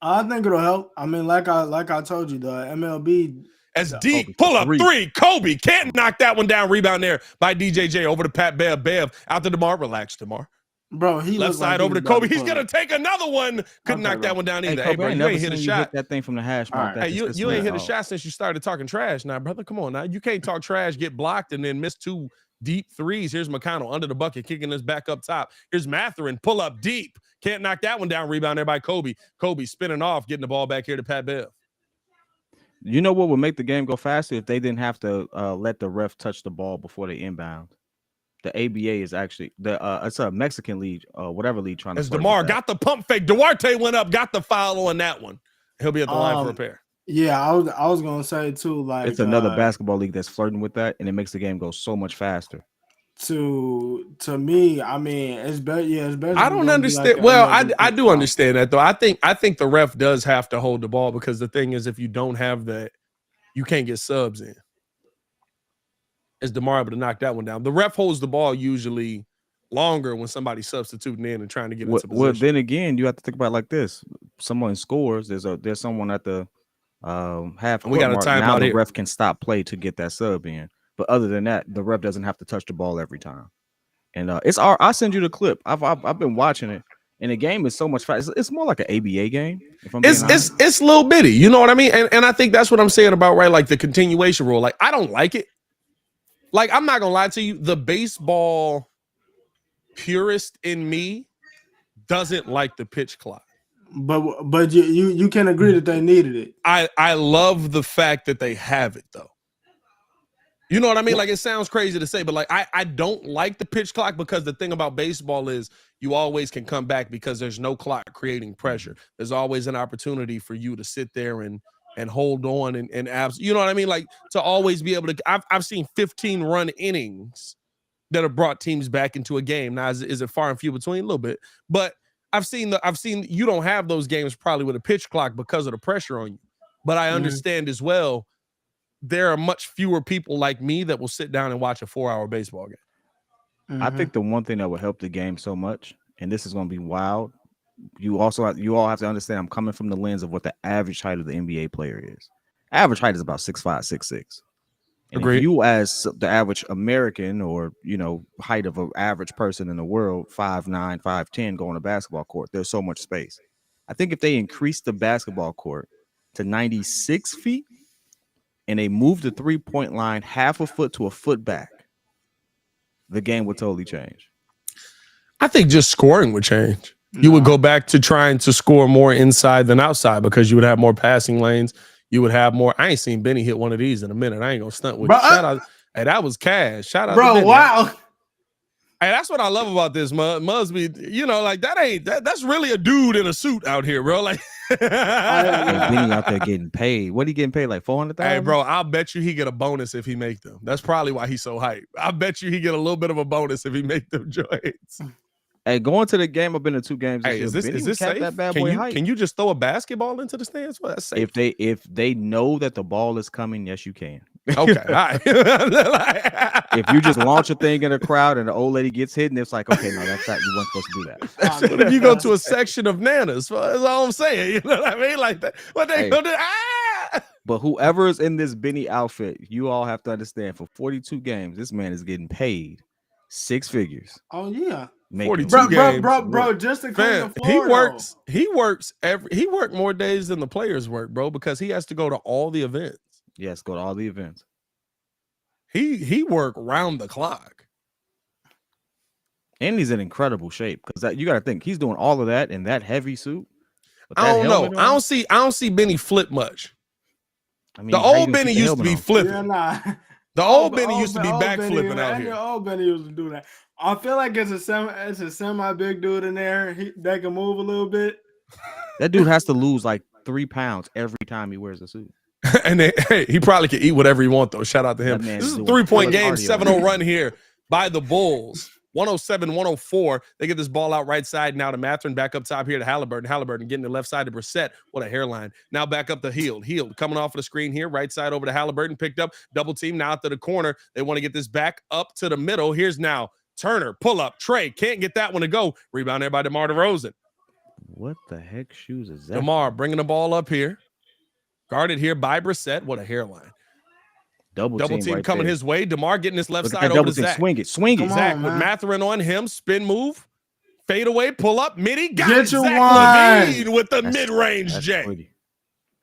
I think it'll help. I mean, like I told you, the MLB. As deep, pull up 3, Kobe can't knock that one down. Rebound there by DJJ over to Pat Bev. Bev out to DeMar. Relax, DeMar. Bro, he left side over to Kobe. He's gonna take another one. Couldn't knock that one down either. Hey, bro, you ain't hit a shot. That thing from the hash mark. Hey, you ain't hit a shot since you started talking trash. Now, brother, come on. Now you can't talk trash, get blocked, and then miss 2 deep threes. Here's McConnell under the bucket, kicking this back up top. Here's Mathurin, pull up deep. Can't knock that one down. Rebound there by Kobe. Kobe spinning off, getting the ball back here to Pat Bev. You know what would make the game go faster if they didn't have to let the ref touch the ball before they inbound? The ABA is actually it's a Mexican league, whatever league trying to. As DeMar got the pump fake, Duarte went up, got the foul on that one. He'll be at the line for repair. Yeah, I was gonna say too, like it's another basketball league that's flirting with that, and it makes the game go so much faster. To me, I mean, it's better. Yeah, it's better. I don't understand. Like I do understand that though. I think the ref does have to hold the ball, because the thing is, if you don't have that, you can't get subs in. Is DeMar able to knock that one down? The ref holds the ball usually longer when somebody's substituting in and trying to get into position. Well, then again, you have to think about it like this: someone scores. There's someone at the half. We got a timeout now. The here. ref can stop play to get that sub in. But other than that, the ref doesn't have to touch the ball every time. And I'll send you the clip. I've been watching it, and the game is so much faster. It's more like an ABA game. If I'm it's little bitty. You know what I mean? And I think that's what I'm saying about, right, like the continuation rule. Like, I don't like it. Like, I'm not gonna lie to you, the baseball purist in me doesn't like the pitch clock. But you can agree that they needed it. I love the fact that they have it though. You know what I mean? Like, it sounds crazy to say, but like I don't like the pitch clock, because the thing about baseball is you always can come back because there's no clock creating pressure. There's always an opportunity for you to sit there and hold on and abs. You know what I mean? Like, to always be able to. I've seen 15-run innings that have brought teams back into a game. Now, is it far and few between? A little bit, but I've seen you don't have those games probably with a pitch clock because of the pressure on you. But I understand as well, there are much fewer people like me that will sit down and watch a 4-hour baseball game. I think the one thing that will help the game so much, and this is going to be wild, you all have to understand, I'm coming from the lens of what the average height of the NBA player is. Average height is about 6'5", 6'6". And if you, as the average American, or height of an average person in the world, 5'9", 5'10", go on a basketball court, there's so much space. I think if they increase the basketball court to 96 feet and they move the 3-point line half a foot to a foot back, the game would totally change. I think just scoring would change. You would go back to trying to score more inside than outside, because you would have more passing lanes. You would have more. I ain't seen Benny hit one of these in a minute. I ain't gonna stunt with you. Shout out. Hey, that was cash. Shout out, bro. To Benny. Wow. Hey, that's what I love about this. Must be, like that's really a dude in a suit out here, bro. Like, Benny out there getting paid. What he getting paid? Like $400,000? Hey, bro, I'll bet you he get a bonus if he make them. That's probably why he's so hyped. I bet you he get a little bit of a bonus if he make them joints. Hey, going to the game, I've been to 2 games. Hey, is this safe? That bad Can you just throw a basketball into the stands? Well, that's safe. If they know that the ball is coming, yes, you can. Okay, all right. If you just launch a thing in a crowd and the old lady gets hit, and it's like, okay, no, that's not, you weren't supposed to do that. What if you go to a section of nanas? Well, that's all I'm saying. You know what I mean? Like that. What they gonna do? But whoever is in this Benny outfit, you all have to understand, for 42 games, this man is getting paid 6 figures. Oh yeah. 42 games. Bro, just to come to Florida, he worked more days than the players work, bro, because he has to go to all the events. Yes, go to all the events. He worked round the clock. And he's in incredible shape, because you got to think he's doing all of that in that heavy suit. I don't know. I don't see Benny flip much. I mean, the old Benny used to be flipping. Yeah, nah. The old Benny used to be back flipping out here. The old Benny used to do that. I feel like it's a semi big dude in there. That can move a little bit. That dude has to lose like 3 pounds every time he wears a suit. And he probably can eat whatever he wants, though. Shout out to him. This is a 3-point game, 7-0 run here by the Bulls. 107-104. They get this ball out right side now to Mathurin, back up top here to Halliburton. Halliburton getting the left side to Brissett. What a hairline. Now back up to Hield. Hield coming off of the screen here. Right side over to Halliburton. Picked up. Double team now out to the corner. They want to get this back up to the middle. Here's now Turner. Pull up. Trey can't get that one to go. Rebound there by DeMar DeRozan. What the heck shoes is that? DeMar bringing the ball up here. Guarded here by Brissett. What a hairline. Double team right coming his way. DeMar getting his left side over to Zach. Swing it. Zach with Mathurin on him. Spin move. Fade away. Pull up. Midi. Got Get it. you Zach Levine with the mid-range J.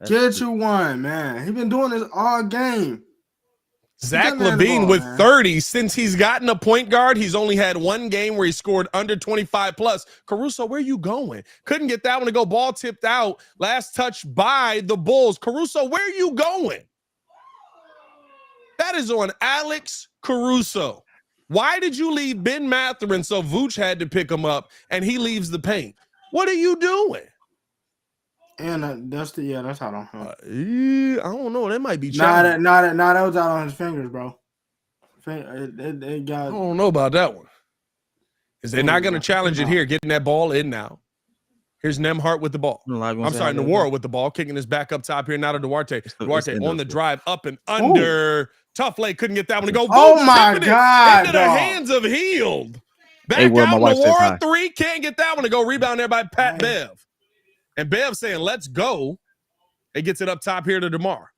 Get you one, man. He's been doing this all game. Zach Levine with 30. Since he's gotten a point guard, he's only had 1 game where he scored under 25 plus. Caruso, where you going? Couldn't get that one to go. Ball tipped out. Last touch by the Bulls. Caruso, where you going? That is on Alex Caruso. Why did you leave Ben Mathurin so Vooch had to pick him up and he leaves the paint? What are you doing? And that's out on him. I don't know. That might be that was out on his fingers, bro. It got. I don't know about that one. Is they're not going to challenge it here, getting that ball in now. Here's Nembhard with the ball. I'm sorry, Nwora with the ball, kicking his back up top here. Now to Duarte. Duarte on the drive, up and under. Ooh. Tough lay, couldn't get that one to go. Oh my God! Into the hands of Hield. Back out, Nwora 3, can't get that one to go. Rebound there by Pat Bev. And Bev saying, let's go. It gets it up top here to DeMar.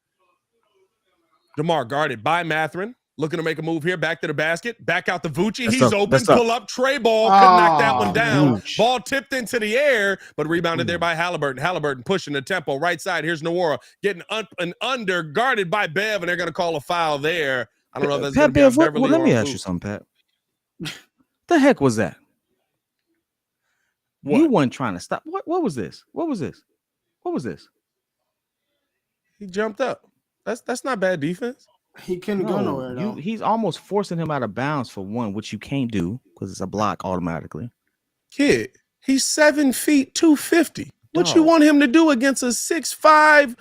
DeMar guarded by Mathurin. Looking to make a move here. Back to the basket. Back out to Vucci. He's open. Pull up. Tray ball. Couldn't knock that one down. Vooch. Ball tipped into the air, but rebounded there by Halliburton. Halliburton pushing the tempo. Right side. Here's Nwora getting up and under. Guarded by Bev, and they're going to call a foul there. I don't know if that's going to be on Beverly. Let me ask you something, Pat. The heck was that? What? You weren't trying to stop. What was this? What was this? He jumped up. That's not bad defense. He couldn't go nowhere, though. He's almost forcing him out of bounds for one, which you can't do because it's a block automatically. Kid, he's 7 feet, 250. What you want him to do against a 6'5",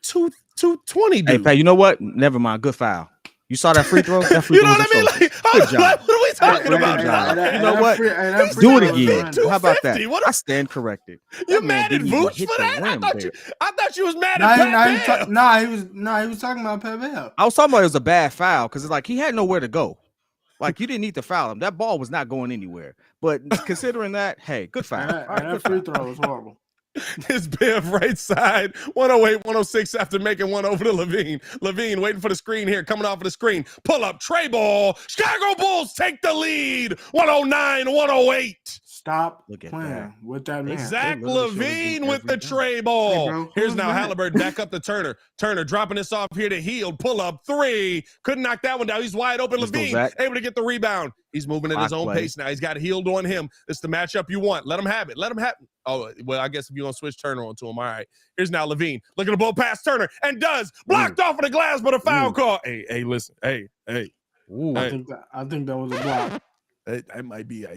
220 dude? Hey, Pat, you know what? Never mind. Good foul. You saw that free throw? That free you know what I mean? Good job. What are we talking about? You know what? Do it again. How about that? I stand corrected. You mad at Vooch for that? I thought you was mad at Pat Bev. He was talking about Pat Bev. I was talking about it was a bad foul because it's like he had nowhere to go. Like you didn't need to foul him. That ball was not going anywhere. But considering that, hey, good foul. That free throw was horrible. His Bev right side, 108, 106 after making one over to Levine. Levine waiting for the screen here, coming off of the screen. Pull up, tray ball. Chicago Bulls take the lead, 109, 108. Stop playing with that man. Zach Levine with the tray ball. Hey, here's now Halliburton back up to Turner. Turner dropping this off here to Hield. Pull up 3. Couldn't knock that one down. He's wide open. Levine able to get the rebound. He's moving at his own pace now. He's got Hield on him. It's the matchup you want. Let him have it. Let him have it. Oh, well, I guess if you want to switch Turner onto him. All right. Here's now Levine. Looking to blow past Turner and does. Blocked off of the glass, but a foul call. Hey, listen. Hey. Ooh, I think that was a block. That might be a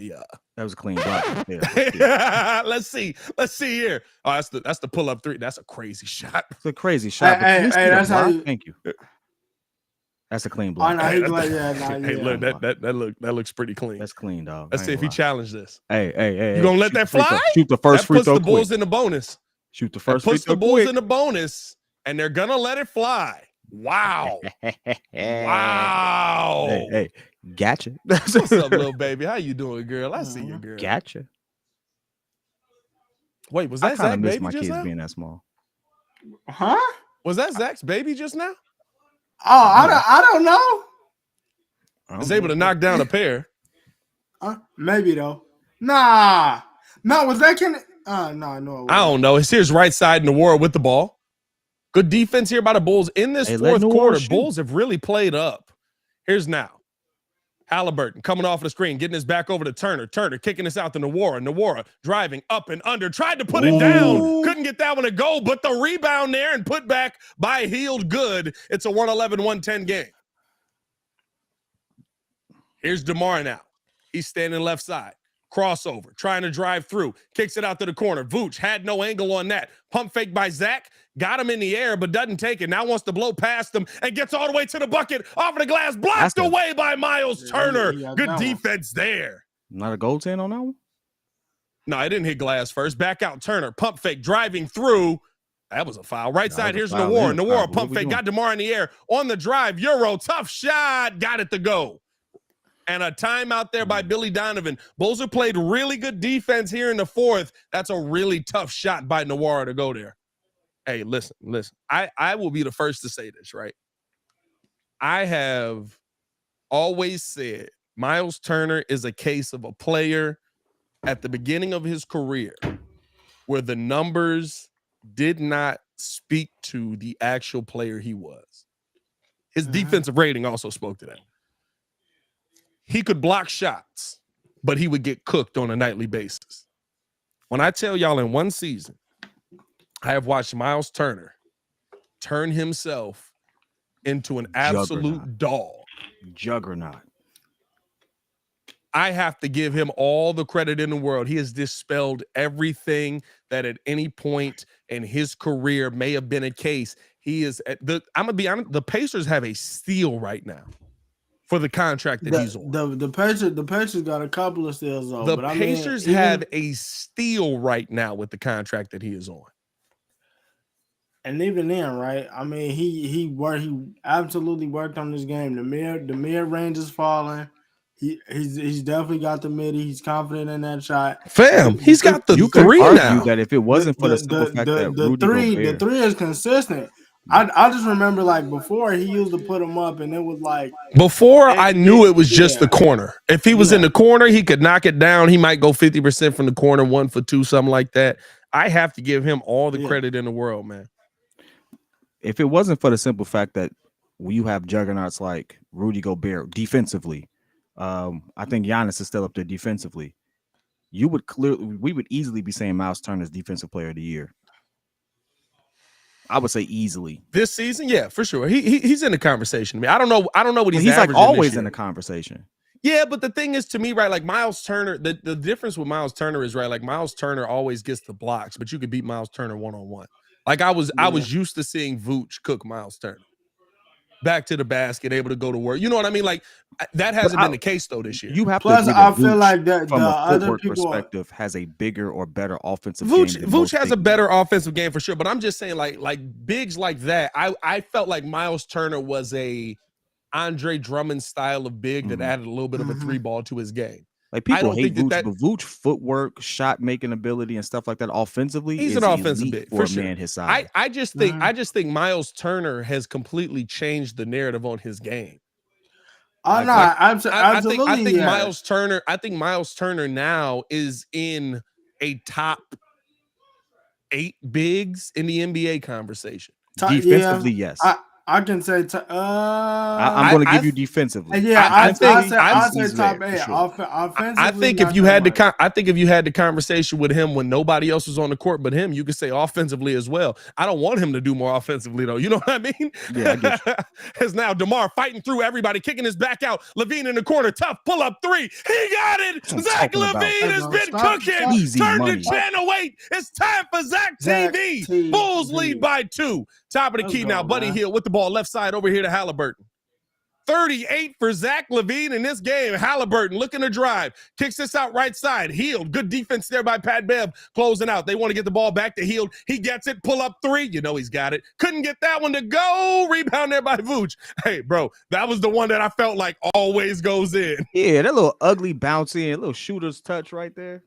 that was a clean block. Yeah. Let's see here. Oh, that's the pull up 3. That's a crazy shot. It's a crazy shot. Hey, that's how you... Thank you. That's a clean block. Look, that looks pretty clean. That's clean, dog. Let's see if he challenged this. Hey, you gonna let that fly? Shoot the first free throw. That puts the Bulls in the bonus. Shoot the first. Puts the Bulls in the bonus, and they're gonna let it fly. Wow. Wow. Hey, gotcha. What's up, little baby? How you doing, girl? I see you, girl. Gotcha. Wait, was that Zach baby just now? Being that small. Huh? Was that Zach's baby just now? Oh, I don't know. He's able to knock down a pair. Maybe though. Nah. No, was that Kenny? No. I don't know. It's his right side in the war with the ball. Good defense here by the Bulls in this fourth quarter. Bulls have really played up. Here's now Halliburton coming off the screen, getting his back over to Turner. Turner kicking this out to Nwora. Nwora driving up and under. Tried to put it down. Couldn't get that one to go, but the rebound there and put back by Hield good. It's a 111-110 game. Here's DeMar now. He's standing left side. Crossover, trying to drive through. Kicks it out to the corner. Vooch had no angle on that. Pump fake by Zach. Got him in the air, but doesn't take it. Now wants to blow past him and gets all the way to the bucket. Off of the glass. Blocked away by Miles Turner. Good defense there. Not a goaltend on that one? No, it didn't hit glass first. Back out Turner. Pump fake, driving through. That was a foul. Right side, here's Nwora. Nwora, pump fake, got DeMar in the air. On the drive, Euro, tough shot. Got it to go. And a timeout there by Billy Donovan. Bulls have played really good defense here in the fourth. That's a really tough shot by Nwora to go there. Hey, listen. I will be the first to say this, right? I have always said Miles Turner is a case of a player at the beginning of his career where the numbers did not speak to the actual player he was. His defensive rating also spoke to that. He could block shots, but he would get cooked on a nightly basis. When I tell y'all in one season, I have watched Miles Turner turn himself into an absolute dog. Juggernaut. I have to give him all the credit in the world. He has dispelled everything that at any point in his career may have been a case. He is I'm gonna be honest, the Pacers have a steal right now for the contract that he's on. The Pacers got a couple of steals though. The but Pacers have a steal right now with the contract that he is on. And even then, right? I mean, he absolutely worked on this game. The mid range is falling. He's definitely got the mid. He's confident in that shot. Fam, he's got the you three could now. argue that if it wasn't for the simple fact that the three is consistent. I just remember like before he used to put them up, and it was like before I knew it was just the corner. If he was in the corner, he could knock it down. He might go 50% from the corner, 1 for 2, something like that. I have to give him all the credit in the world, man. If it wasn't for the simple fact that you have juggernauts like Rudy Gobert defensively, I think Giannis is still up there defensively. We would easily be saying Miles Turner's defensive player of the year. I would say easily this season. Yeah, for sure. He's in the conversation. I mean, I don't know what he's like always in the conversation. Yeah, but the thing is, to me, right, like Miles Turner, the difference with Miles Turner is, right, like Miles Turner always gets the blocks, but you could beat Miles Turner one-on-one. Like I was used to seeing Vooch cook Miles Turner. Back to the basket, able to go to work. You know what I mean? Like that hasn't been the case though this year. You have plus, to I feel like that from the a other footwork people perspective has a bigger or better offensive game. Vooch has a better offensive game for sure. But I'm just saying, like bigs like that, I felt like Miles Turner was a Andre Drummond style of big that added a little bit of a three ball to his game. Like people hate Vooch, but Vooch footwork, shot making ability, and stuff like that offensively, he's an offensive big for a sure. man his size. I just think Miles Turner has completely changed the narrative on his game. Absolutely. I think Miles Turner. I think Miles Turner now is in a top 8 bigs in the NBA conversation. Defensively, yes. I can say I'm going to give you defensively. Yeah, I'd say top 8. Sure. Offensively, I think if you had the conversation with him when nobody else was on the court but him, you could say offensively as well. I don't want him to do more offensively though. You know what I mean? Yeah, I get you. As now DeMar fighting through everybody, kicking his back out. LaVine in the corner, tough pull up 3. He got it. Zach LaVine has been cooking. Easy Turn money. the channel 8. It's time for Zach TV. Bulls lead by 2. Top of the key now. Buddy Hield with the ball left side over here to Halliburton. 38 for Zach LaVine in this game. Halliburton looking to drive. Kicks this out right side. Hield. Good defense there by Pat Bev. Closing out. They want to get the ball back to Hield. He gets it. Pull up 3. You know he's got it. Couldn't get that one to go. Rebound there by Vooch. Hey, bro, that was the one that I felt like always goes in. Yeah, that little ugly bouncy and little shooter's touch right there.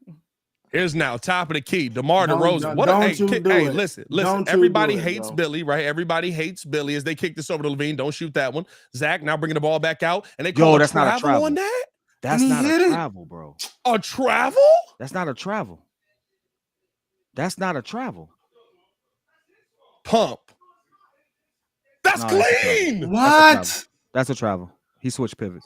Here's now top of the key. DeMar DeRozan. Listen. Everybody hates Billy, right? Everybody hates Billy as they kick this over to LaVine. Don't shoot that one. Zach now bringing the ball back out, and they call that's not a travel on that. That's not a travel, bro. A travel? That's not a travel. That's not a travel. Pump. That's clean. That's a travel. He switched pivots.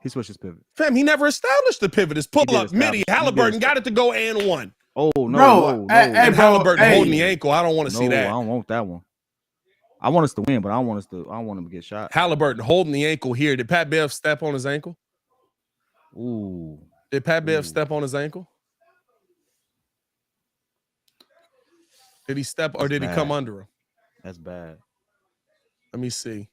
He switches pivot. Fam, he never established the pivot. It's pull up, midi. Halliburton got it to go and 1. Oh, no. Bro, and Halliburton holding the ankle. I don't want to see that. I don't want that one. I want us to win, but I don't want him to get shot. Halliburton holding the ankle here. Did Pat Bev step on his ankle? Ooh. Did Pat Bev step on his ankle? Did he step or did he come under him? That's bad. Let me see.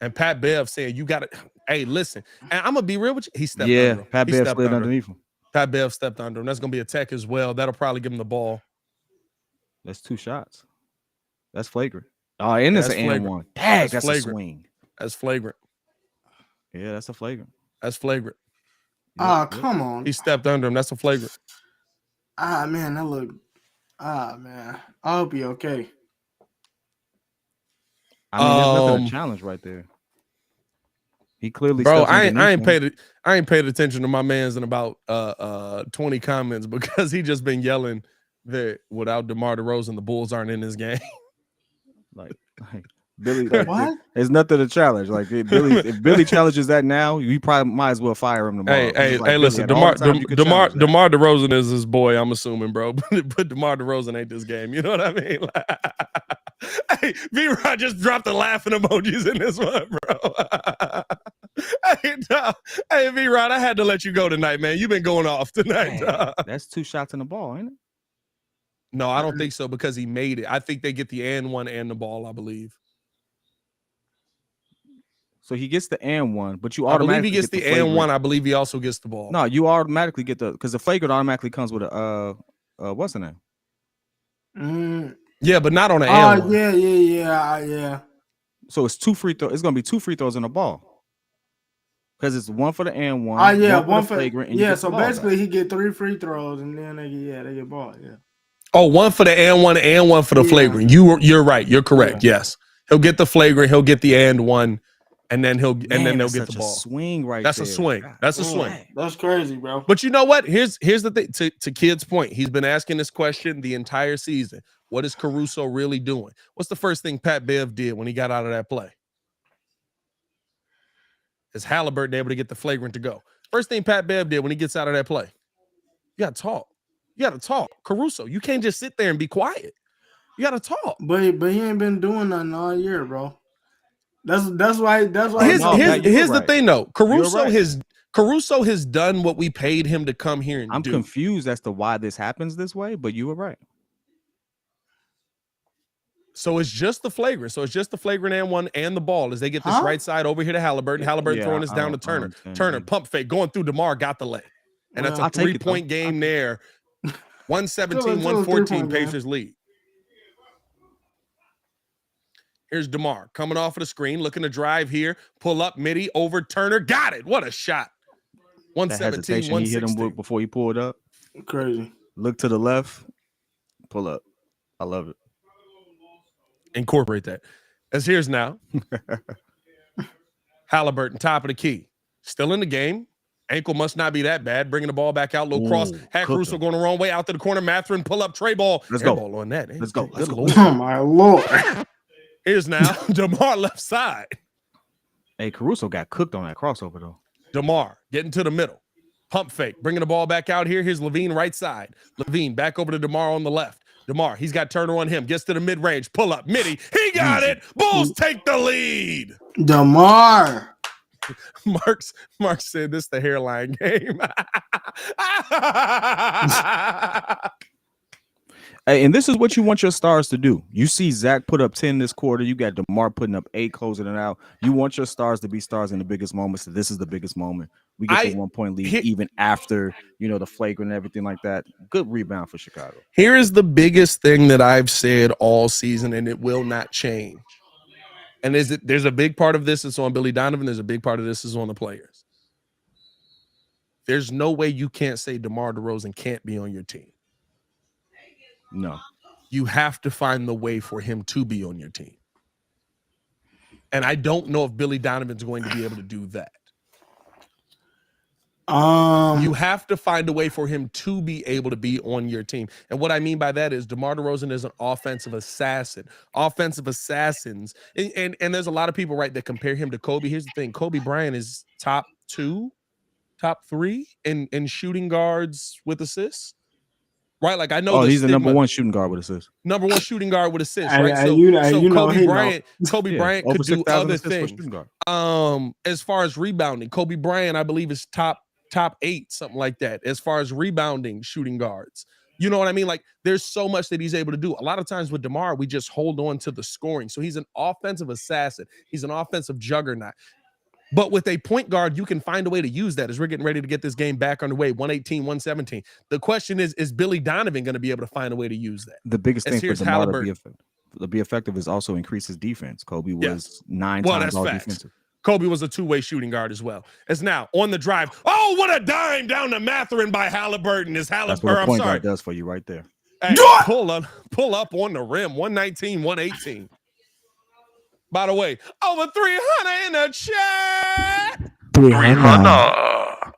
And Pat Bev saying, you got it. Hey, listen. And I'm going to be real with you. He stepped under him. Pat Bev slid underneath him. Pat Bev stepped under him. That's going to be a tech as well. That'll probably give him the ball. That's 2 shots. That's flagrant. Oh, and it's an and 1. Dang, that's a swing. That's flagrant. Yeah, that's a flagrant. That's flagrant. Come on. He stepped under him. That's a flagrant. Man, that look. Man. I hope he okay. I mean, there's nothing to challenge right there. He clearly, bro. I ain't paid attention to my man's in about 20 comments because he just been yelling that without DeMar DeRozan, the Bulls aren't in this game. like Billy, what? There's nothing to challenge. Like if Billy challenges that now, you probably might as well fire him tomorrow. Hey, listen, DeMar DeRozan is his boy. I'm assuming, bro, but DeMar DeRozan ain't this game. You know what I mean? Hey, V-Rod just dropped the laughing emojis in this one, bro. Hey, V-Rod, I had to let you go tonight, man. You've been going off tonight. That's 2 shots in the ball, ain't it? No, I don't think so because he made it. I think they get the and one and the ball, I believe. So he gets the and one, but you I believe automatically he gets get the and one. I believe he also gets the ball. No, you automatically get because the flagrant automatically comes with a what's the name? Yeah, but not on an and one. Yeah. So it's 2 free throws. It's gonna be 2 free throws in the ball because it's 1 for the and one. One for flagrant. And so basically he get 3 free throws and then they get ball. Yeah. Oh, 1 for the and one for the flagrant. You're right. You're correct. Yeah. Yes, he'll get the flagrant. He'll get the and one, and then they'll get the ball. Swing right. That's there. a swing. That's a swing. That's crazy, bro. But you know what? Here's the thing. To Kid's point, he's been asking this question the entire season. What is Caruso really doing? What's the first thing Pat Bev did when he got out of that play? Is Halliburton able to get the flagrant to go? First thing Pat Bev did when he gets out of that play. You got to talk. You got to talk. Caruso, you can't just sit there and be quiet. You got to talk. But he ain't been doing nothing all year, bro. That's why. Here's the thing, though. Caruso right. has done what we paid him to come here and do. I'm confused as to why this happens this way, but you were right. So it's just the flagrant. So it's just the flagrant and one and the ball as they get this right side over here to Halliburton. Halliburton throwing this down to Turner. Turner pump fake going through DeMar, got the lay. And that's a 3-point game there. 117-114 Pacers lead. Here's DeMar coming off of the screen, looking to drive here. Pull up, midi over Turner. Got it. What a shot. 117-116. He hit him before he pulled up. Crazy. Look to the left. Pull up. I love it. Incorporate that. As here's now. Halliburton, top of the key. Still in the game. Ankle must not be that bad. Bringing the ball back out. Low cross. Had Caruso going the wrong way. Out to the corner. Mathurin, pull up. Tray ball. Let's go. Ball on that. Let's go. Let's go. Oh, my Lord. Here's now. DeMar left side. Hey, Caruso got cooked on that crossover, though. DeMar getting to the middle. Pump fake. Bringing the ball back out here. Here's Levine right side. Levine back over to DeMar on the left. DeMar, he's got Turner on him. Gets to the mid-range. Pull up. Midi. He got it. Bulls take the lead. DeMar. Mark said this is the hairline game. Hey, and this is what you want your stars to do. You see Zach put up 10 this quarter. You got DeMar putting up 8, closing it out. You want your stars to be stars in the biggest moments. So this is the biggest moment. We get the 1-point lead even after, the flagrant and everything like that. Good rebound for Chicago. Here is the biggest thing that I've said all season, and it will not change. And there's a big part of this is on Billy Donovan. There's a big part of this is on the players. There's no way you can't say DeMar DeRozan can't be on your team. No. You have to find the way for him to be on your team. And I don't know if Billy Donovan's going to be able to do that. You have to find a way for him to be able to be on your team. And what I mean by that is DeMar DeRozan is an offensive assassin. Offensive assassins. And there's a lot of people, right, that compare him to Kobe. Here's the thing. Kobe Bryant is top 2, top 3 in shooting guards with assists. Right, like I know. Oh, he's the number 1 shooting guard with assists. Number 1 shooting guard with assists, right? Kobe Bryant could do other things. As far as rebounding, Kobe Bryant, I believe, is top 8, something like that. As far as rebounding shooting guards, you know what I mean? Like, there's so much that he's able to do. A lot of times with DeMar, we just hold on to the scoring. So he's an offensive assassin. He's an offensive juggernaut. But with a point guard, you can find a way to use that as we're getting ready to get this game back underway, 118, 117. The question is Billy Donovan going to be able to find a way to use that? The biggest thing for DeMar to be effective is also increase his defense. Kobe was 9 times all defensive. Kobe was a 2-way shooting guard as well. As now on the drive. Oh, what a dime down to Mathurin by Halliburton. That's what a point guard does for you right there. Hey, pull up on the rim, 119, 118. By the way, over 300 in the chat. 300.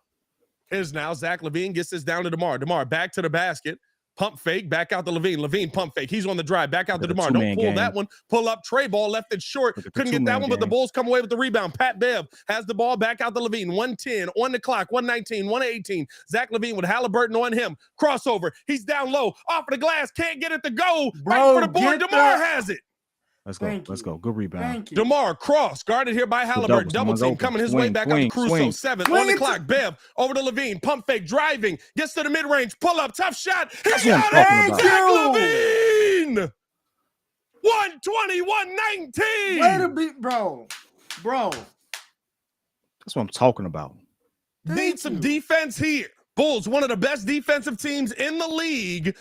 Here's now Zach LaVine gets this down to DeMar. DeMar back to the basket. Pump fake. Back out to LaVine. LaVine pump fake. He's on the drive. Back out to DeMar. Don't pull that one. Pull up. Tray ball left it short. Couldn't get that one, but the Bulls come away with the rebound. Pat Bev has the ball back out to LaVine. 110 on the clock. 119, 118. Zach LaVine with Halliburton on him. Crossover. He's down low. Off of the glass. Can't get it to go. Right for the board. DeMar has it. Let's go. Thank Let's you. go. Good rebound. Thank you. DeMar cross guarded here by Halliburton. Double Someone's team open. coming his way Swing, back out to swing, Caruso. swing. 7 Swing on the it clock. Bev over to Levine. Pump fake driving. Gets to the mid range. Pull up. Tough shot. He That's what I'm got talking it. about. Zach Levine. 120-119. Way to beat, bro. That's what I'm talking about. Need some defense here. Bulls, one of the best defensive teams in the league.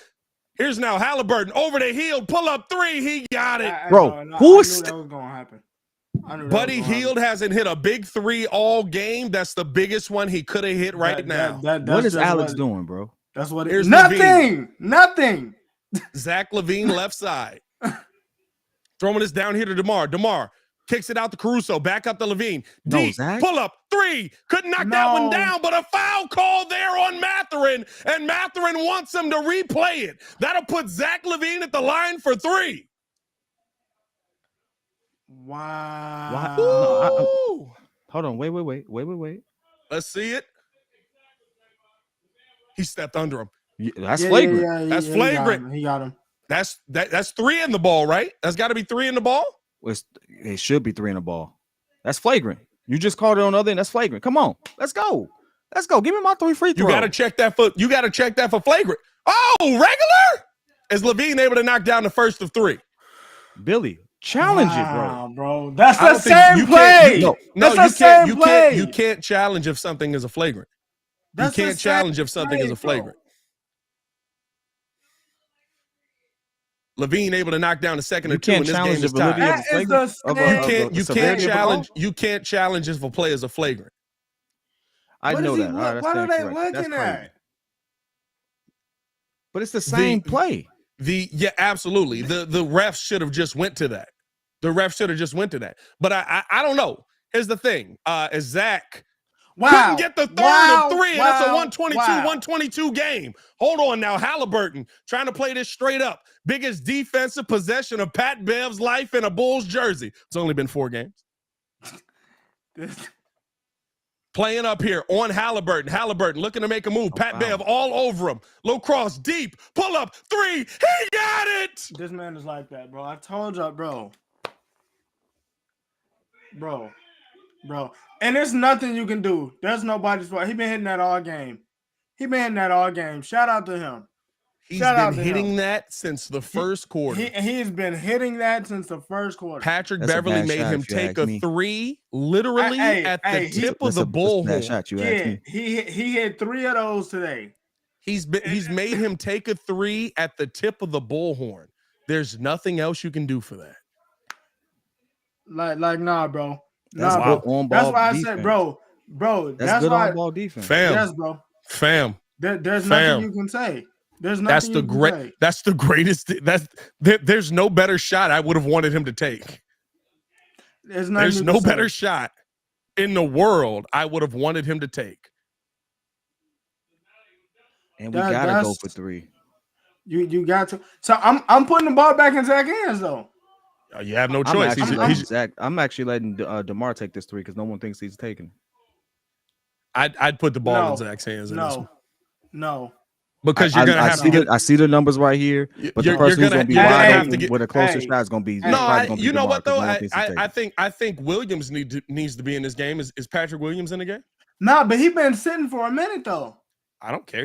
Here's now Halliburton over the Hield. Pull up 3. He got it. Bro, who is that was gonna happen? Buddy Hield hasn't hit a big 3 all game. That's the biggest one he could have hit right now. What is Alex doing, bro? That's what it Here's is. Nothing. Zach Levine left side. Throwing this down here to DeMar. DeMar kicks it out to Caruso. Back up to Levine. Deep. Zach. Pull up 3. Couldn't knock that one down, but a foul call there on Mathurin. And Mathurin wants him to replay it. That'll put Zach Levine at the line for 3. Wow. No, hold on. Wait. Let's see it. He stepped under him. That's flagrant. Yeah, That's flagrant. He got him. That's 3 in the ball, right? That's got to be 3 in the ball. It should be 3 in the ball. That's flagrant. You just called it on the other end. That's flagrant. Come on. Let's go. Give me my 3 free throws. You got to check that for flagrant. Oh, regular? Is Levine able to knock down the first of 3? Billy, challenge it, bro. That's the same play. No, that's the same play. You can't challenge if something is a flagrant. You can't challenge if something is a flagrant. Levine able to knock down the second or 2 in this game is tied. You can't challenge if a play is a flagrant. I know that. What are they looking at? But it's the same play. Yeah, absolutely. The refs should have just went to that. But I don't know. Here's the thing. Is Zach couldn't get the third of 3, and that's a 122 game. Hold on now. Halliburton trying to play this straight up. Biggest defensive possession of Pat Bev's life in a Bulls jersey. It's only been 4 games. Playing up here on Halliburton. Halliburton looking to make a move. Pat Bev all over him. Low cross, deep. Pull up, 3. He got it. This man is like that, bro. I told you, bro. And there's nothing you can do. There's nobody's fault. He been hitting that all game. Shout out to him. He's been hitting that since the first quarter. He's been hitting that since the first quarter. Patrick Beverly made him take a 3 literally at the tip of the bullhorn. He hit 3 of those today. He's made him take a 3 at the tip of the bullhorn. There's nothing else you can do for that. Nah, bro. That's why I said, bro. That's good why on-ball defense. Fam. There's nothing you can say. There's the greatest. There's no better shot I would have wanted him to take. There's no better shot in the world I would have wanted him to take. And we gotta go for 3. You got to. So I'm putting the ball back in Zach's hands though. You have no choice. I'm actually letting DeMar take this 3 because no one thinks he's taking. I'd put the ball in Zach's hands. No. Because you're gonna have to get. I see the numbers right here, but the person who's gonna be wide open with a closer shot is gonna be. You know what though? I think Williams needs to be in this game. Is Patrick Williams in the game? Nah, but he's been sitting for a minute though. I don't care.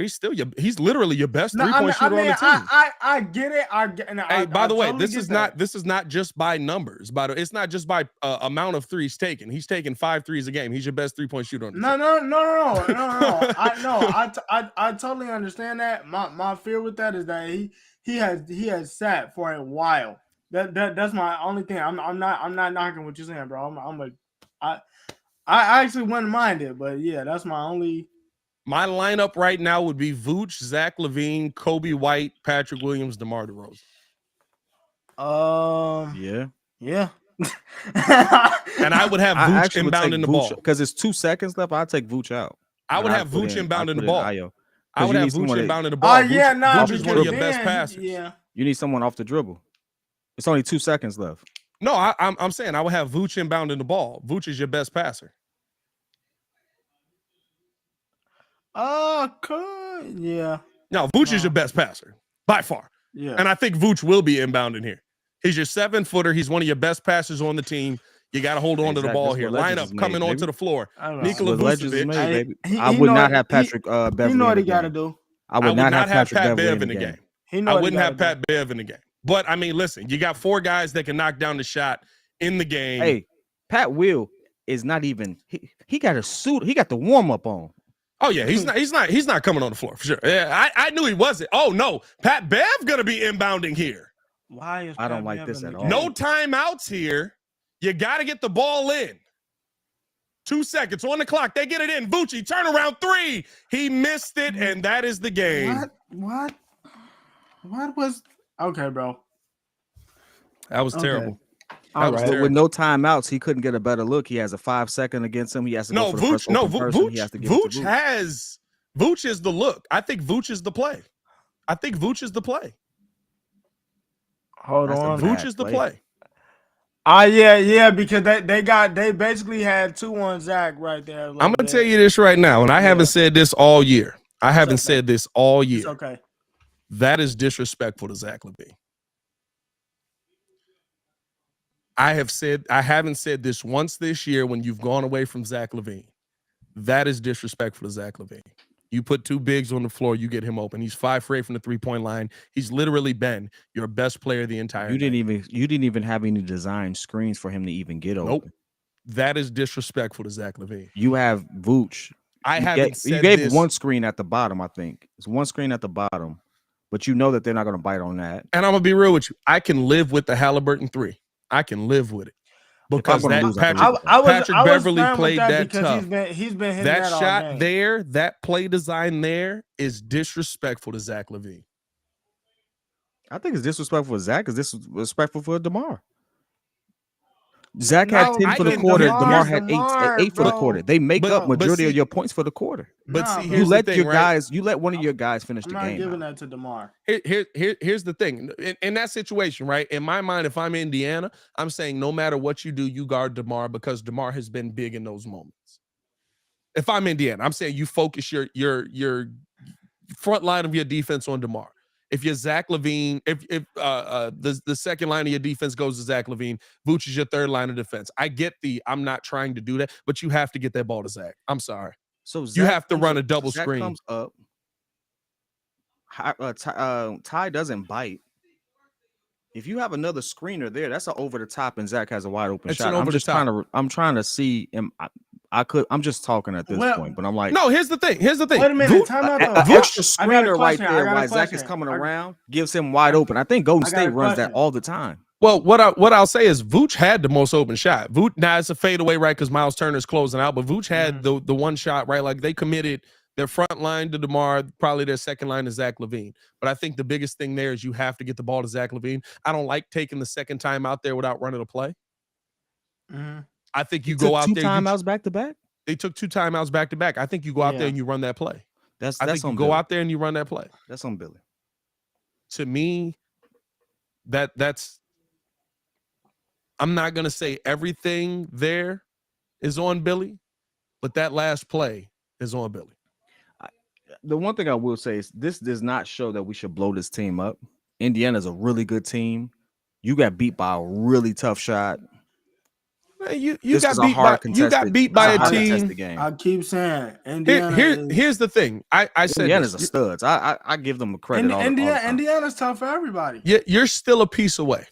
He's literally your best 3-point shooter on the team. I get it. Hey, by the way, this is not just by numbers. By the way, it's not just by amount of threes taken. He's taking 5 threes a game. He's your best 3-point shooter on the team. No. I totally understand that. My fear with that is that he has sat for a while. That's my only thing. I'm not knocking what you're saying, bro. I actually wouldn't mind it, but yeah, that's my only. My lineup right now would be Vooch, Zach Levine, Kobe White, Patrick Williams, DeMar DeRozan. Yeah. And I would have Vooch inbounding the ball because it's 2 seconds left. I'll take Vooch out. I would have Vooch inbounding the ball. I would have Vooch inbounding the ball. Vooch is one of your best passers. Yeah. You need someone off the dribble. It's only 2 seconds left. No, I'm saying I would have Vooch inbounding the ball. Vooch is your best passer. Yeah. No, Vooch is your best passer by far. Yeah. And I think Vooch will be inbounding here. He's your 7-footer. He's one of your best passers on the team. You got to hold on to the ball here. Lineup coming onto the floor. Nikola Vucevic. I would not have Patrick Beverly. He know what he got to do. I would not have Pat Bev in the game. I wouldn't have Pat Bev in the game. But, I mean, listen, you got 4 guys that can knock down the shot in the game. Hey, Pat Will is not even he got a suit. He got the warm-up on. Oh, yeah, he's not coming on the floor for sure. Yeah, I knew he wasn't. Oh, no. Pat Bev going to be inbounding here. Why is I don't like this at all. No timeouts here. You got to get the ball in. 2 seconds on the clock. They get it in. Vucci, turnaround 3. He missed it, and that is the game. What was okay, bro? That was terrible. All right. But with no timeouts, he couldn't get a better look. He has a 5-second against him. He has to go for the first open person. He has to give it to Vooch is the look. I think Vooch is the play. Hold on. Vooch is the play. Yeah, because they basically had 2 on Zach right there. Like I'm gonna tell you this right now, and I haven't said this all year. Said this all year. It's okay. That is disrespectful to Zach LaVine. I haven't said this once this year when you've gone away from Zach LaVine. That is disrespectful to Zach LaVine. You put 2 bigs on the floor, you get him open. He's 5 for 8 from the 3-point line. He's literally been your best player the entire You didn't even have any design screens for him to even get open. Nope. That is disrespectful to Zach LaVine. You have Vooch. You gave 1 screen at the bottom, I think. It's 1 screen at the bottom, but you know that they're not going to bite on that. And I'm going to be real with you. I can live with the Halliburton 3. I can live with it. Because Patrick Beverly played that tough. He's been hitting that shot all game. There, that play design there is disrespectful to Zach LaVine. I think it's disrespectful for Zach. It's disrespectful for DeMar. Zach had 10 for the quarter. DeMar had 8 for the quarter. They make up majority of your points for the quarter. But see, you let you let one of your guys finish the game. I'm not giving that to DeMar. Here's the thing. In that situation, right? In my mind, if I'm Indiana, I'm saying no matter what you do, you guard DeMar because DeMar has been big in those moments. If I'm Indiana, I'm saying you focus your front line of your defense on DeMar. If you're Zach LaVine, if the second line of your defense goes to Zach LaVine, Vooch is your third line of defense. I get I'm not trying to do that, but you have to get that ball to Zach. I'm sorry. So you have to run a double screen. Comes up. Ty doesn't bite. If you have another screener there, that's an over the top, and Zach has a wide open shot. I'm trying to see him. I'm just talking at this point, but I'm like, no. Here's the thing. Wait a minute. Time out. Extra screener right there while Zach is coming around gives him wide open. I think Golden State runs that all the time. Well, what I'll say is Vooch had the most open shot. Vooch, now it's a fadeaway, right? Because Miles Turner's closing out, but Vooch had the one shot, right? Like they committed their front line to DeMar, probably their second line to Zach LaVine. But I think the biggest thing there is you have to get the ball to Zach LaVine. I don't like taking the second time out there without running a play. I think you go out there. 2 timeouts back to back. They took 2 timeouts back to back. I think you go out there and you run that play. I think you go out there and you run that play. That's on Billy. To me, that's. I'm not gonna say everything there is on Billy, but that last play is on Billy. The one thing I will say is this does not show that we should blow this team up. Indiana's a really good team. You got beat by a really tough shot. You got beat by a team. I keep saying Indiana. Here's the thing. I said Indiana's a studs. I give them a credit. Indiana's tough for everybody. You're still a piece away.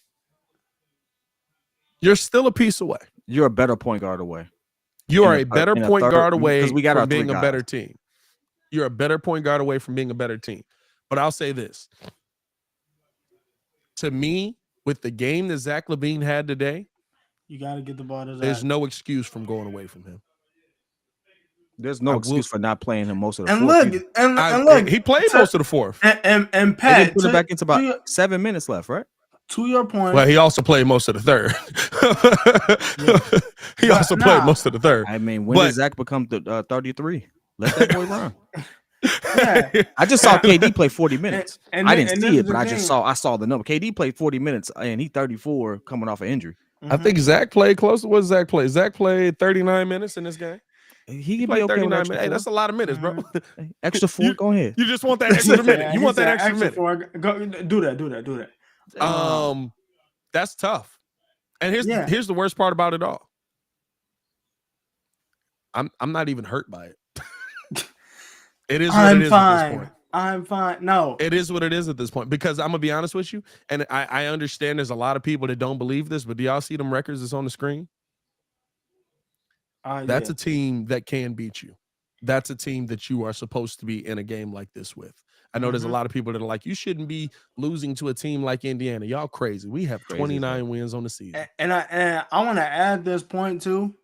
You're a better point guard away. You are a better point guard away from being a better team. You're a better point guard away from being a better team. But I'll say this. To me, with the game that Zach LaVine had today, you got to get the ball to Zach. There's no excuse from going away from him. There's no excuse for not playing him most of the fourth. And look, he played most of the fourth. And Pat, they put it back into about 7 minutes left, right? To your point. Well, he also played most of the third. He also played most of the third. I mean, when did Zach become 33? Let that boy run. I just saw KD play 40 minutes. I didn't see it, but I saw the number. KD played 40 minutes, and he 34 coming off an injury. I think Zach played close. What did Zach play? Zach played 39 minutes in this game. He played 39 minutes. Hey, that's a lot of minutes, bro. Extra 4. Go ahead. You just want that extra minute. You want that extra minute. Go do that. That's tough. And here's the worst part about it all. I'm not even hurt by it. It is what it is at this point. I'm fine. No. It is what it is at this point. Because I'm going to be honest with you, and I understand there's a lot of people that don't believe this, but do y'all see them records that's on the screen? That's a team that can beat you. That's a team that you are supposed to be in a game like this with. I know there's a lot of people that are like, you shouldn't be losing to a team like Indiana. Y'all crazy. We have 29 wins on the season. And I want to add this point too.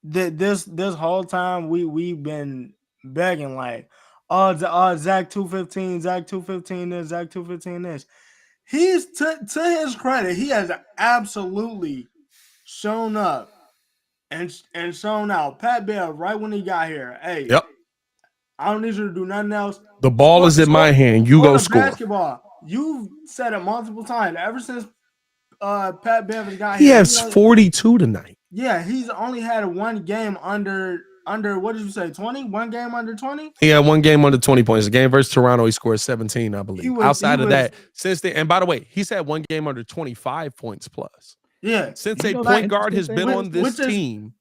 That this whole time we've been begging like, Zach 215, Zach 215 this, Zach 215 this. He's to his credit, he has absolutely shown up and shown out. Paypayl right when he got here. Hey, yep. I don't need you to do nothing else. The ball is in my hand. You go score. Basketball. You've said it multiple times. Ever since Paypayl got here. He has 42 tonight. Yeah, he's only had one game under what did you say, 20? One game under 20? He had one game under 20 points. The game versus Toronto, he scored 17, I believe. Outside of that, since then, and by the way, he's had one game under 25 points plus. Yeah. Since a point guard has been on this team.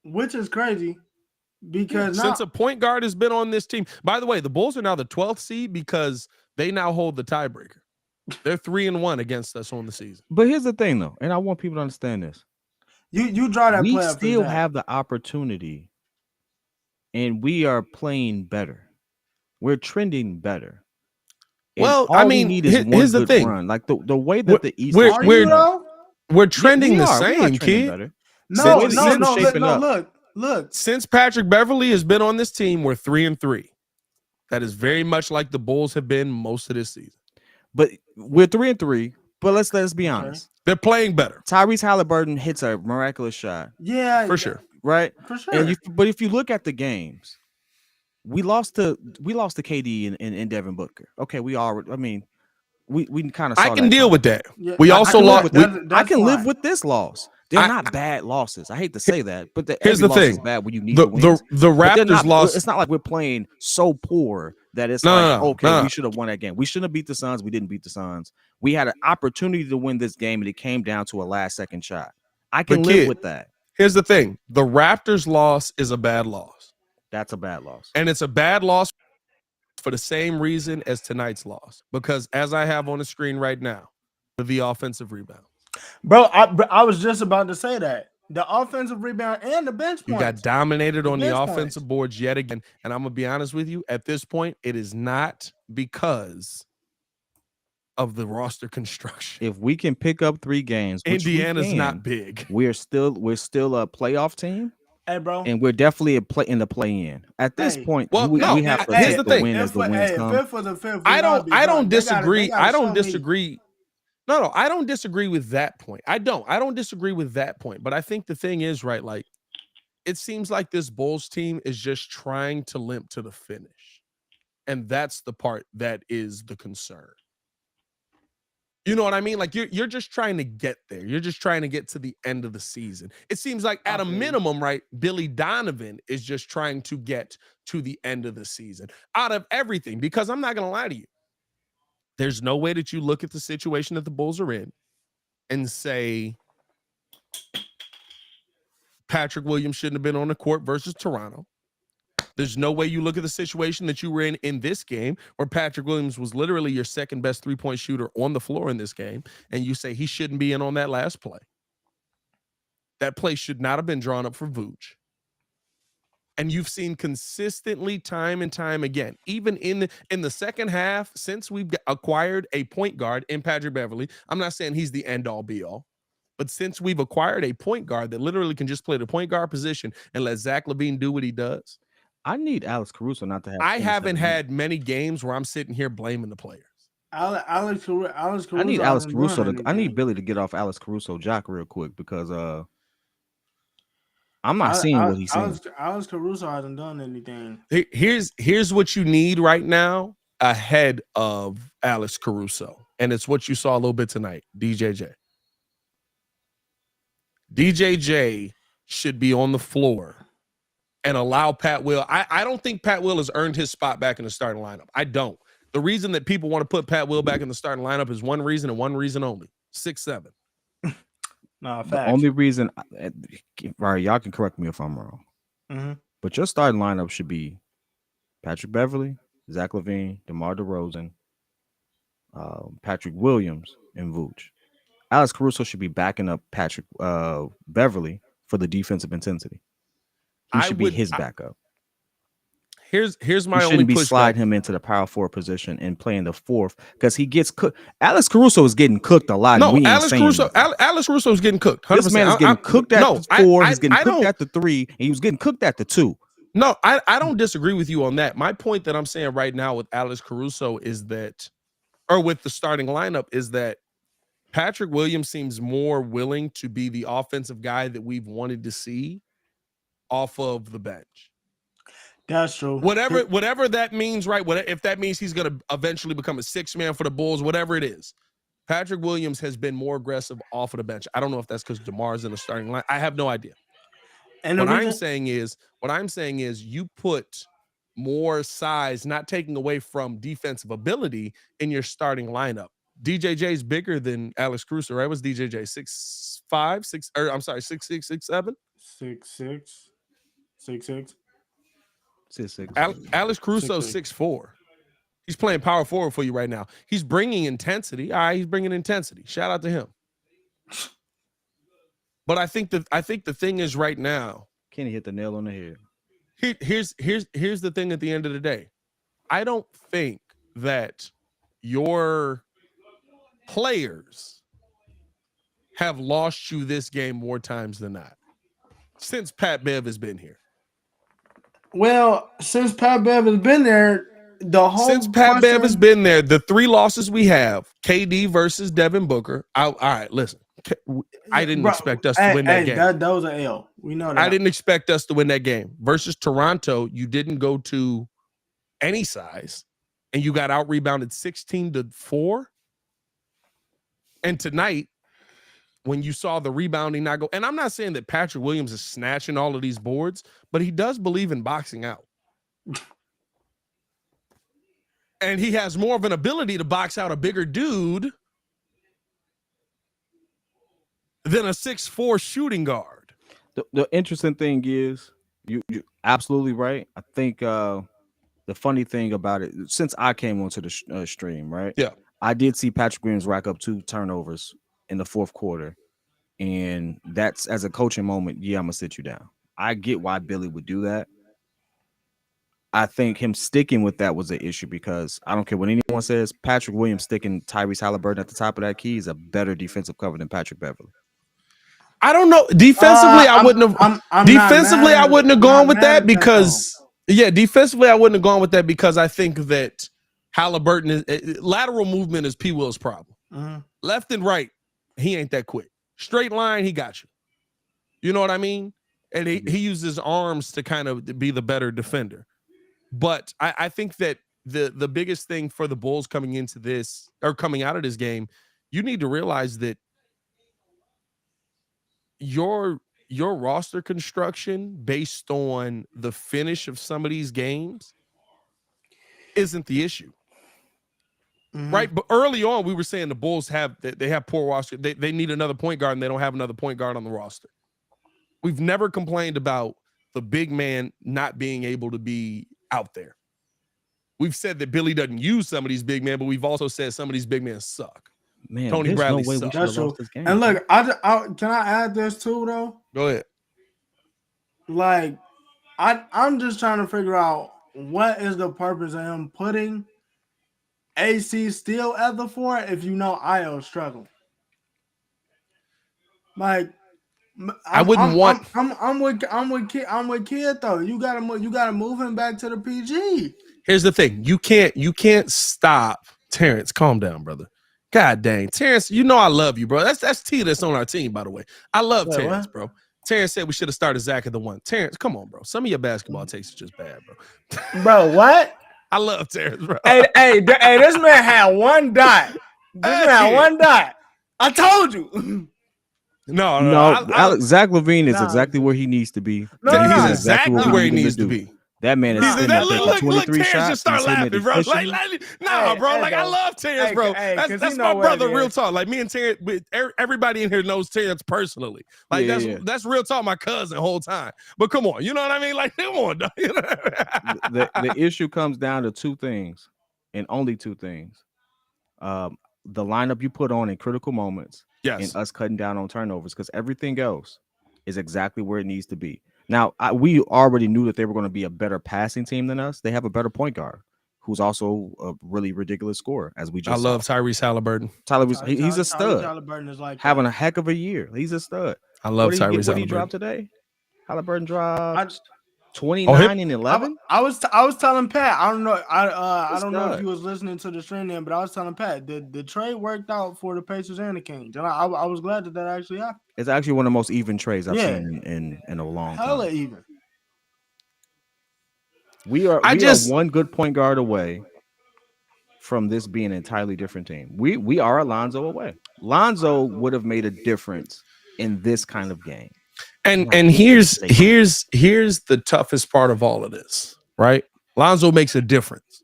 Which is crazy. Because since a point guard has been on this team. By the way, the Bulls are now the 12th seed because they now hold the tiebreaker. They're 3-1 against us on the season. But here's the thing, though, and I want people to understand this. You draw that. We still have the opportunity, and we are playing better. We're trending better. And well, I mean, here's the thing. Run. Like the way that the East we're trending the same, kid. No, look. Since Patrick Beverley has been on this team, we're 3-3. That is very much like the Bulls have been most of this season. But we're 3-3. But let's be honest. They're playing better. Tyrese Halliburton hits a miraculous shot. Yeah, for sure. Right? For sure. And but if you look at the games, we lost to KD and Devin Booker. Okay, we kind of saw I can deal with that. Yeah, we also lost. I can live with this loss. They're not bad losses. I hate to say that, but here's the thing: is bad when you need to win. The Raptors lost. It's not like we're playing so poor that it's we should have won that game. We shouldn't have beat the Suns. We didn't beat the Suns. We had an opportunity to win this game, and it came down to a last-second shot. I can live with that. Here's the thing: the Raptors loss is a bad loss. That's a bad loss, and it's a bad loss for the same reason as tonight's loss. Because as I have on the screen right now, the offensive rebound. Bro, I was just about to say that. The offensive rebound and the bench points. You got dominated on the offensive boards yet again. And I'm going to be honest with you. At this point, it is not because of the roster construction. If we can pick up 3 games, Indiana's not big. We're still a playoff team. Hey, bro. And we're definitely in the play-in. At this point, we have to here's the thing. Win as the wins come. I don't disagree. I don't disagree. No, I don't disagree with that point. I don't disagree with that point. But I think the thing is, right, like, it seems like this Bulls team is just trying to limp to the finish. And that's the part that is the concern. You know what I mean? Like, you're just trying to get there. You're just trying to get to the end of the season. It seems like at a minimum, right, Billy Donovan is just trying to get to the end of the season out of everything. Because I'm not going to lie to you. There's no way that you look at the situation that the Bulls are in and say Patrick Williams shouldn't have been on the court versus Toronto. There's no way you look at the situation that you were in this game where Patrick Williams was literally your second best three-point shooter on the floor in this game, and you say he shouldn't be in on that last play. That play should not have been drawn up for Vooch. And you've seen consistently time and time again, even in the second half, since we've acquired a point guard in Patrick Beverley. I'm not saying he's the end all be all, but since we've acquired a point guard that literally can just play the point guard position and let Zach LaVine do what he does. I need Alex Caruso not to have. I haven't had many games where I'm sitting here blaming the players. Alex Caruso. I need Alex Caruso. I need Billy to get off Alex Caruso jock real quick because I'm not seeing what he's saying. Alex Caruso hasn't done anything. Here's what you need right now ahead of Alex Caruso. And it's what you saw a little bit tonight, DJJ. DJJ should be on the floor and allow Pat Will. I don't think Pat Will has earned his spot back in the starting lineup. I don't. The reason that people want to put Pat Will back in the starting lineup is one reason and one reason only. 6'7". No, The facts. only reason, right? Y'all can correct me if I'm wrong, Mm-hmm. but your starting lineup should be Patrick Beverly, Zach LaVine, DeMar DeRozan, Patrick Williams, and Vooch. Alex Caruso should be backing up Patrick Beverly for the defensive intensity. He should be his backup. Here's my He only shouldn't be pushback. sliding him into the power forward position and playing the fourth because he gets cooked. Alex Caruso is getting cooked a lot. No, and we ain't Alex saying Caruso. nothing. Alex Caruso is getting cooked. 100%. This man is getting cooked at the 4. He's getting cooked at the 3, and he was getting cooked at the 2. No, I don't disagree with you on that. My point that I'm saying right now with Alex Caruso is that, or with the starting lineup, is that Patrick Williams seems more willing to be the offensive guy that we've wanted to see off of the bench. That's true. Whatever that means, right? If that means he's going to eventually become a 6-man for the Bulls, whatever it is, Patrick Williams has been more aggressive off of the bench. I don't know if that's because DeMar's in the starting line. I have no idea. And what I'm saying is you put more size, not taking away from defensive ability, in your starting lineup. DJJ is bigger than Alex Caruso, right? What's DJJ? 6'5", 6, or I'm sorry, 6'6", 6'7"? 6'6", 6'6". 6'6". Alex Caruso 6'4". He's playing power forward for you right now. He's bringing intensity. All right, he's bringing intensity. Shout out to him. But I think the thing is right now, Kenny hit the nail on the head. Here's the thing at the end of the day. I don't think that your players have lost you this game more times than not since Pat Bev has been here. Well, since Pat Bev has been there, Bev has been there, the 3 losses we have, KD versus Devin Booker. All right, listen. I didn't expect us to win that game. That was an L. We know that. I didn't expect us to win that game. Versus Toronto, you didn't go to any size, and you got out-rebounded 16-4. And tonight, when you saw the rebounding not go, and I'm not saying that Patrick Williams is snatching all of these boards, but he does believe in boxing out. And he has more of an ability to box out a bigger dude than a 6'4" shooting guard. The interesting thing is, you're absolutely right. I think the funny thing about it, since I came onto the stream, right? Yeah. I did see Patrick Williams rack up 2 turnovers in the fourth quarter. And that's, as a coaching moment, yeah, I'm going to sit you down. I get why Billy would do that. I think him sticking with that was an issue because I don't care what anyone says, Patrick Williams sticking Tyrese Halliburton at the top of that key is a better defensive cover than Patrick Beverly. I don't know. Defensively, I wouldn't have. Defensively, I wouldn't have gone with that because, defensively, I wouldn't have gone with that because I think that Halliburton is lateral movement is P. Will's problem. Mm-hmm. Left and right, he ain't that quick. Straight line, he got you. You know what I mean? And he uses arms to kind of be the better defender. But I think that the biggest thing for the Bulls coming into this or coming out of this game, you need to realize that your roster construction based on the finish of some of these games isn't the issue. Mm-hmm. Right? But early on, we were saying the Bulls have poor roster. They need another point guard, and they don't have another point guard on the roster. We've never complained about the big man not being able to be out there. We've said that Billy doesn't use some of these big men, but we've also said some of these big men suck. Man, Tony Bradley no way sucks. we lost this game. And look, I can I add this too, though? Go ahead. Like, I'm just trying to figure out what is the purpose of him putting AC still at the 4 if you know Io's struggling. Like, I'm with Kid though. You gotta move him back to the PG. Here's the thing: you can't stop Terrence. Calm down, brother. God dang, Terrence. You know I love you, bro. That's T that's on our team, by the way. I love Terrence, bro. Terrence said we should have started Zach at the 1. Terrence, come on, bro. Some of your basketball takes are just bad, bro. Bro, what? I love Terrence, bro. Hey, this man had 1 dot. This man had 1 dot. I told you. No. Zach LaVine is exactly where he needs to be. He's exactly where he needs to be. That man is sitting there taking look, 23 Terrence shots. just start He's hitting it laughing, bro. efficiently. Bro. Like, I bro. love Terrence, bro. That's 'cause my brother, real talk. Like, me and Terrence, everybody in here knows Terrence personally. Like, that's real talk, my cousin, the whole time. But come on, you know what I mean? Like, come on, dog. The issue comes down to two things, and only two things. The lineup you put on in critical moments, and us cutting down on turnovers, because everything else is exactly where it needs to be. Now, we already knew that they were going to be a better passing team than us. They have a better point guard, who's also a really ridiculous scorer, as we just I love Tyrese Halliburton. He's a stud. Halliburton is like having a heck of a year. He's a stud. I love Tyrese Halliburton. What did he drop today? Halliburton dropped 29 and 11. I was telling Pat. I don't know. I don't know if you was listening to the stream then, but I was telling Pat the trade worked out for the Pacers and the Kings, and I was glad that actually happened. It's actually one of the most even trades I've seen in a long time. Hella even. We are one good point guard away from this being an entirely different team. We are Alonzo away. Lonzo would have made a difference in this kind of game. And here's the toughest part of all of this, right? Lonzo makes a difference.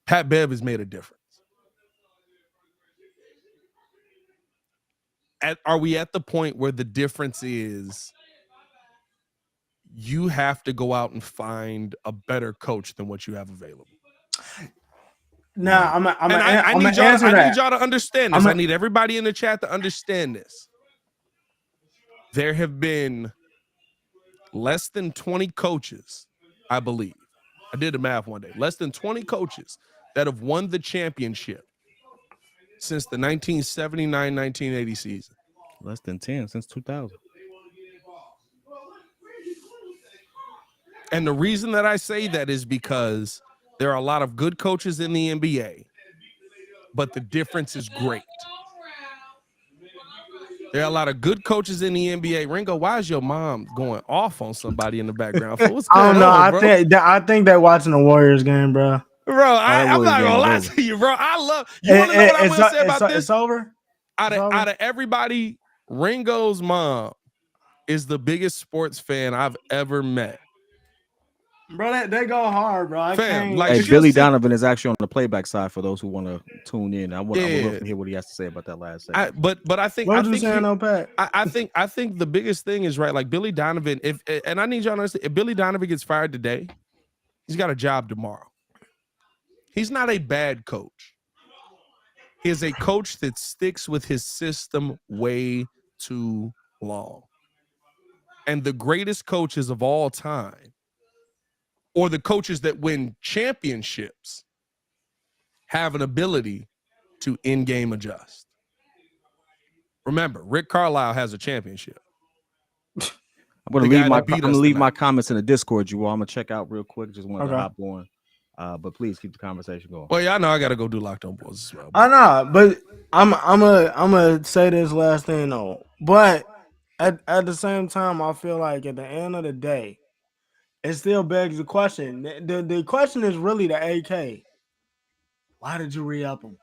Pat Bev has made a difference. Are we at the point where the difference is you have to go out and find a better coach than what you have available? Nah, I need y'all to understand this. I need everybody in the chat to understand this. There have been less than 20 coaches, I believe. I did the math one day. Less than 20 coaches that have won the championship since the 1979-1980 season. Less than 10 since 2000. And the reason that I say that is because there are a lot of good coaches in the NBA, but the difference is great. There are a lot of good coaches in the NBA. Ringo, why is your mom going off on somebody in the background? What's going I don't know. on, bro? I think they're watching the Warriors game, bro. Bro, I'm not gonna lie to you, bro. I love you. Want to know what I will say about this? It's over. Out of everybody, Ringo's mom is the biggest sports fan I've ever met. Bro, they go hard, bro. Billy Donovan is actually on the playback side for those who want to tune in. I would love to hear what he has to say about that last segment. But I think what was you saying on Pat? I think the biggest thing is right. Like Billy Donovan, and I need y'all to understand, if Billy Donovan gets fired today, he's got a job tomorrow. He's not a bad coach. He is a coach that sticks with his system way too long. And the greatest coaches of all time, or the coaches that win championships, have an ability to in-game adjust. Remember, Rick Carlisle has a championship. I'm going to leave my comments in the Discord, you all. I'm going to check out real quick. Just wanted to hop on. But please keep the conversation going. Well, yeah, I know I got to go do Locked On Bulls as well. I know, but I'm gonna say this last thing though. But at the same time, I feel like at the end of the day, it still begs the question. The question is really the AK. Why did you re-up him?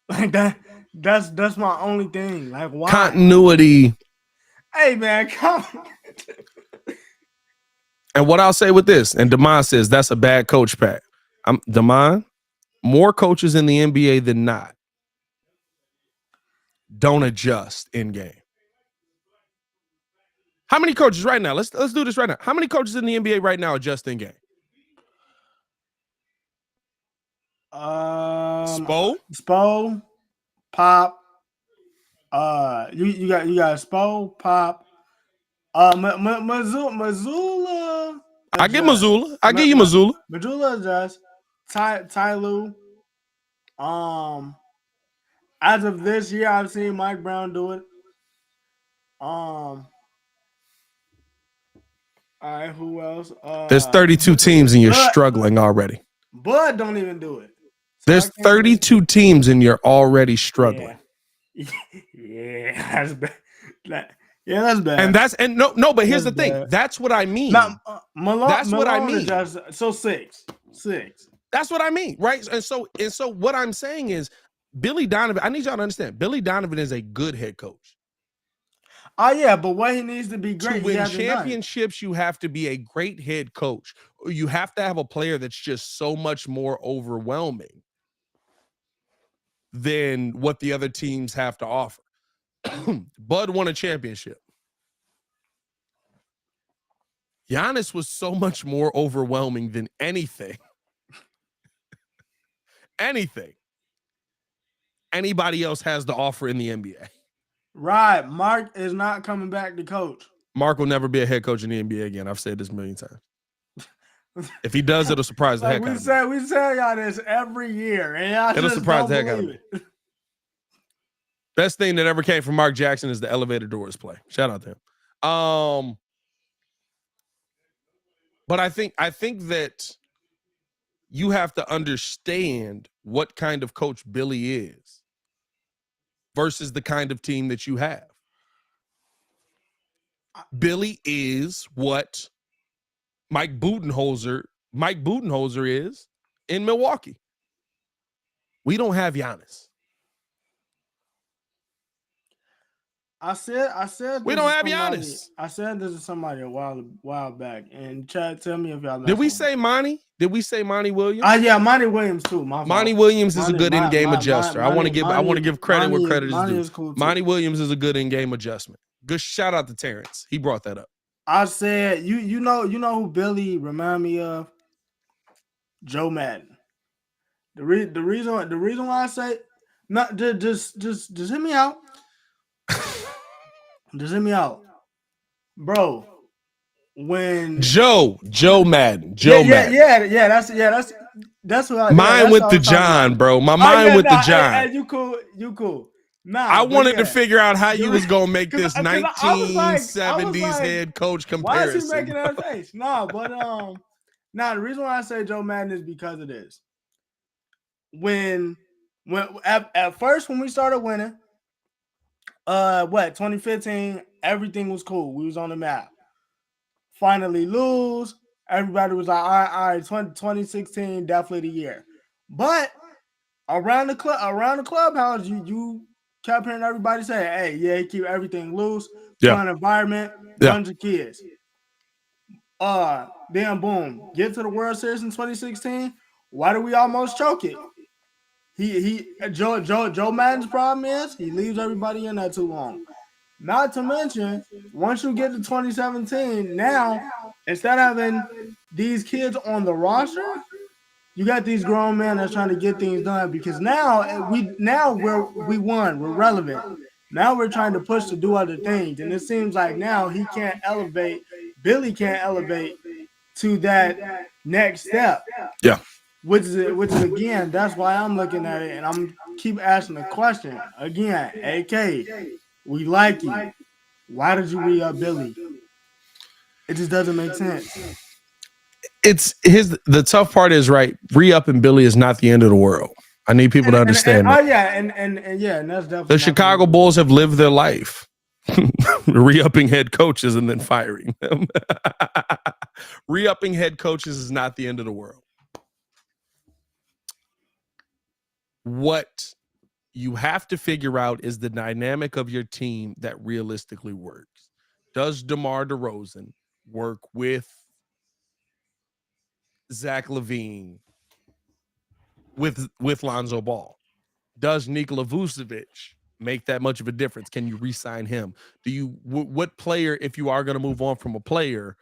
Like that's my only thing. Like, why? Continuity. Hey man, come on. And what I'll say with this, and Damon says that's a bad coach, Pat. Damon, more coaches in the NBA than not don't adjust in game. How many coaches right now? Let's do this right now. How many coaches in the NBA right now adjust in game? Spo, Pop. You got Spo, Pop. Mazzulla. I give Mazzulla. I give you Mazzulla. Mazzulla adjusts. Ty Lue. As of this year, I've seen Mike Brown do it. All right, who else? There's 32 teams and you're struggling already. Bud don't even do it. So there's 32 teams and you're already struggling. Yeah, that's bad. Yeah, that's bad. And but here's the thing. That's what I mean. That's what I mean. So six. That's what I mean, right? And so what I'm saying is Billy Donovan, I need y'all to understand, Billy Donovan is a good head coach. Oh yeah, but what he needs to be To great. win championships, you have to be a great head coach. You have to have a player that's just so much more overwhelming than what the other teams have to offer. Bud won a championship. Giannis was so much more overwhelming than anything anybody else has to offer in the NBA. Right. Mark is not coming back to coach. Mark will never be a head coach in the NBA again. I've said this a million times. If he does, it'll surprise the heck out of me. We say y'all this every year, and y'all It'll just surprise don't the heck out of believe me. Best thing that ever came from Mark Jackson is the elevator doors play. Shout out to him. But I think that you have to understand what kind of coach Billy is versus the kind of team that you have. Billy is what Mike Budenholzer is in Milwaukee. We don't have Giannis. I said we don't have Giannis. I said this to somebody a while back, and Chad, tell me if y'all. Did we say Monty? Did we say Monty Williams? Yeah, Monty Williams too. Monty Williams is a good in-game adjuster. I want to give credit where credit is due. Cool Monty Williams is a good in-game adjustment. Good shout out to Terrence. He brought that up. I said you know who Billy remind me of? Joe Madden. The reason why I say not just hit me out. Just hit me out, bro. When Joe Madden, that's what mine with the John, bro. My mind with the John. Hey, you cool. Nah, I wanted to figure out how you was gonna make this 1970s head coach comparison. Why is he making that face? No, but the reason why I say Joe Madden is because of this. When at first when we started winning. 2015, everything was cool. We was on the map. Finally lose. Everybody was like, all right, 2016, definitely the year. But around the clubhouse, you kept hearing everybody say, hey, yeah, keep everything loose, fun environment, bunch of kids. Then boom, get to the World Series in 2016. Why did we almost choke it? Joe Madden's problem is he leaves everybody in there too long. Not to mention, once you get to 2017, now instead of having these kids on the roster, you got these grown men that's trying to get things done because now we won, we're relevant. Now we're trying to push to do other things, and it seems like now Billy can't elevate to that next step. Yeah. Which is again, that's why I'm looking at it, and I'm keep asking the question again. AK, we like you. Why did you re-up Billy? It just doesn't make sense. The tough part is right. Re-upping Billy is not the end of the world. I need people to understand that. And that's definitely the Chicago Bulls have lived their life re-upping head coaches and then firing them. Re-upping head coaches is not the end of the world. What you have to figure out is the dynamic of your team that realistically works. Does DeMar DeRozan work with Zach LaVine with Lonzo Ball? Does Nikola Vucevic make that much of a difference? Can you re-sign him? What player, if you are going to move on from a player,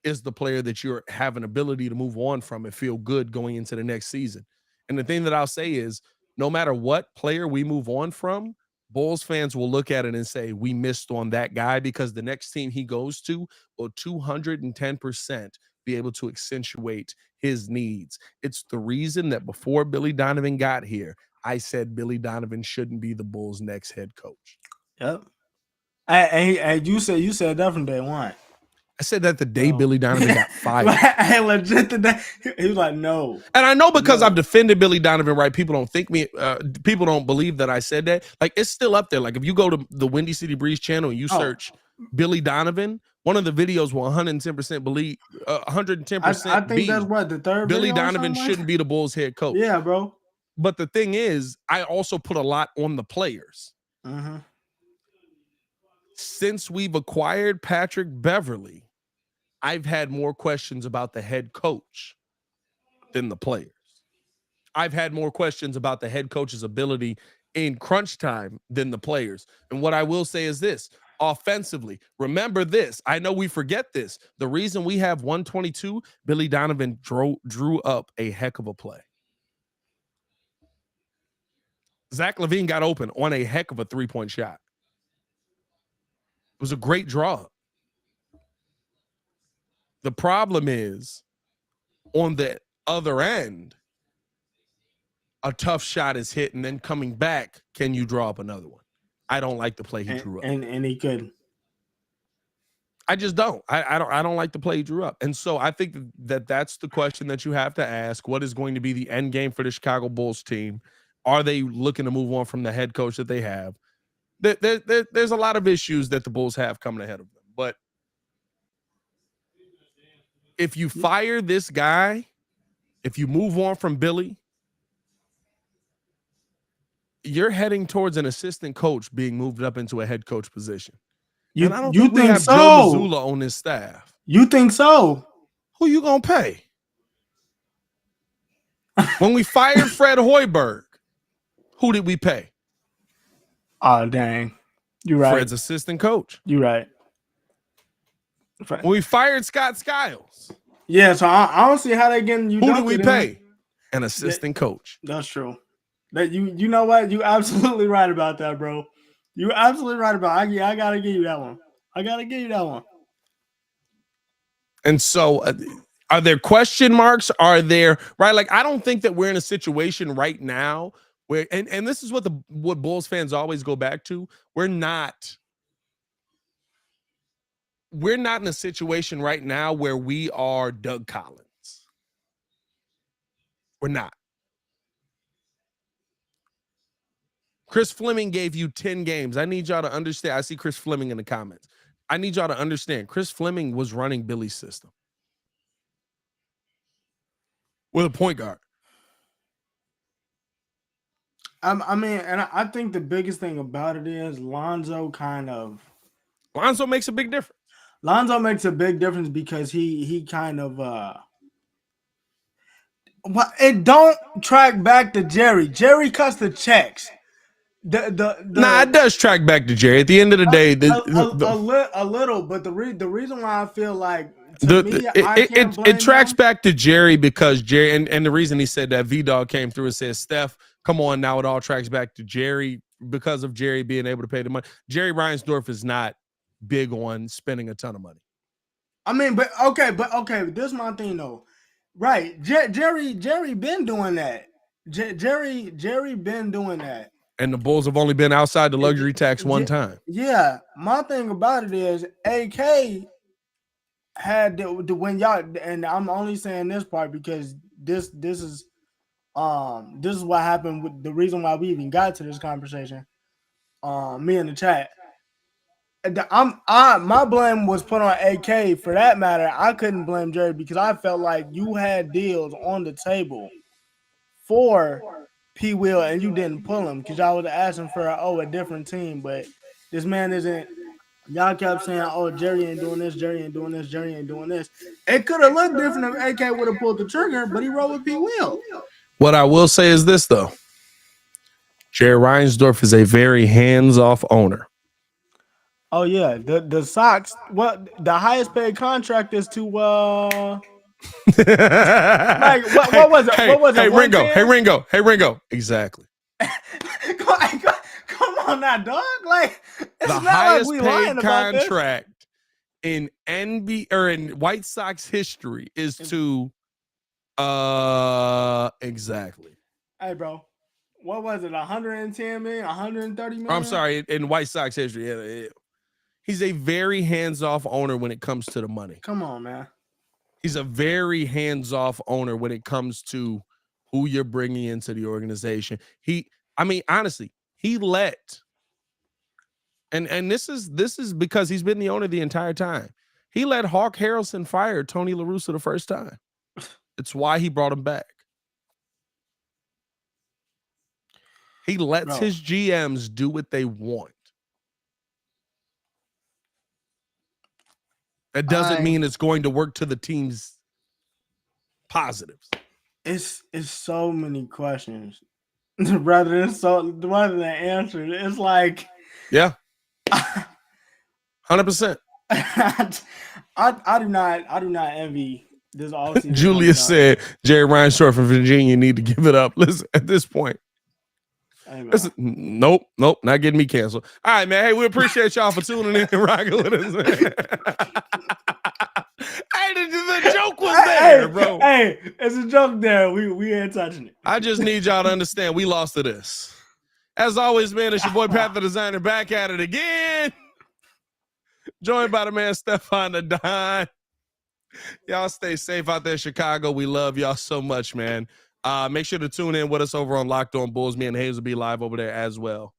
is the player that you have an ability to move on from and feel good going into the next season? And the thing that I'll say is, no matter what player we move on from, Bulls fans will look at it and say, we missed on that guy, because the next team he goes to will 210% be able to accentuate his needs. It's the reason that before Billy Donovan got here, I said Billy Donovan shouldn't be the Bulls' next head coach. Yep. And you said that from day one. I said that the day Billy Donovan got fired. Hey, legit today. He was like, no. And I know because I've defended Billy Donovan, right? People don't believe that I said that. Like, it's still up there. Like, if you go to the Windy City Breeze channel and you search Billy Donovan, one of the videos will 110% believe, 110%. I think that's what the third. Billy Donovan shouldn't be the Bulls head coach. Yeah, bro. But the thing is, I also put a lot on the players. Mm-hmm. since we've acquired Patrick Beverley, I've had more questions about the head coach than the players. I've had more questions about the head coach's ability in crunch time than the players. And what I will say is this: offensively, remember this. I know we forget this. The reason we have 122, Billy Donovan drew up a heck of a play. Zach LaVine got open on a heck of a three-point shot. It was a great draw. The problem is, on the other end, a tough shot is hit, and then coming back, can you draw up another one? I don't like the play he drew up. And he could. I just don't. I don't like the play he drew up. And so I think that's the question that you have to ask. What is going to be the end game for the Chicago Bulls team? Are they looking to move on from the head coach that they have? There's a lot of issues that the Bulls have coming ahead of them. But if you fire this guy, if you move on from Billy, you're heading towards an assistant coach being moved up into a head coach position. And I don't think we have Joe Mazzulla on this staff. You think so? Who you gonna pay? When we fired Fred Hoiberg, who did we pay? Oh, dang. You're right. Fred's assistant coach. You're right. When we fired Scott Skiles. Yeah, so I don't see how they getting you. Who did we pay? An assistant coach. That's true. That you know what? You absolutely right about that, bro. You're absolutely right about it. I gotta give you that one. I gotta give you that one. And so are there question marks? Are there, right? Like, I don't think that we're in a situation right now where, and this is what Bulls fans always go back to. We're not in a situation right now where we are Doug Collins. We're not. Chris Fleming gave you 10 games. I need y'all to understand. I see Chris Fleming in the comments. I need y'all to understand. Chris Fleming was running Billy's system with a point guard. I mean, and I think the biggest thing about it is Lonzo makes a big difference. Lonzo makes a big difference because he kind of it don't track back to Jerry. Jerry cuts the checks. It does track back to Jerry. At the end of the day, a little, but the reason why I feel like it tracks back to Jerry because Jerry and the reason he said that, V-Dog came through and said, Steph, come on now, it all tracks back to Jerry because of Jerry being able to pay the money. Jerry Reinsdorf is not big on spending a ton of money. I mean, but okay, this is my thing though. Right. Jerry been doing that. Jerry been doing that. And the Bulls have only been outside the luxury tax one time. Yeah. My thing about it is AK had when y'all, and I'm only saying this part because this is what happened with the reason why we even got to this conversation. Me in the chat. My blame was put on AK for that matter. I couldn't blame Jerry because I felt like you had deals on the table for P. Will and you didn't pull him because y'all was asking for a different team. But this man isn't. Y'all kept saying, "Oh, Jerry ain't doing this. Jerry ain't doing this. Jerry ain't doing this." It could have looked different if AK would have pulled the trigger, but he rolled with P. Will. What I will say is this though: Jerry Reinsdorf is a very hands-off owner. Oh yeah, the Sox. What the highest paid contract is to like what was it? What was it? Hey Ringo. Exactly. Come on now, dog. Like it's the not highest like we paid lying about contract in NBA or in White Sox history is to exactly. Hey, bro. What was it? 110 million, 130 million? I'm sorry, in White Sox history. Yeah. He's a very hands-off owner when it comes to the money. Come on, man. He's a very hands-off owner when it comes to who you're bringing into the organization. Honestly, he let, and this is because he's been the owner the entire time. He let Hawk Harrelson fire Tony La Russa the first time. It's why he brought him back. He lets his GMs do what they want. That doesn't mean it's going to work to the team's positives. It's so many questions rather than answers. It's like, yeah, 100%. I do not envy this offseason. Julius said Jerry Ryan short from Virginia need to give it up. Listen, at this point. Listen, nope, not getting me canceled. All right, man. Hey, we appreciate y'all for tuning in and rocking with us. Hey, the joke was there, bro. Hey, it's a joke there. We ain't touching it. I just need y'all to understand we lost to this. As always, man, it's your boy Pat the Designer back at it again. Joined by the man Stefan the Don. Y'all stay safe out there in Chicago. We love y'all so much, man. Make sure to tune in with us over on Locked On Bulls. Me and Hayes will be live over there as well.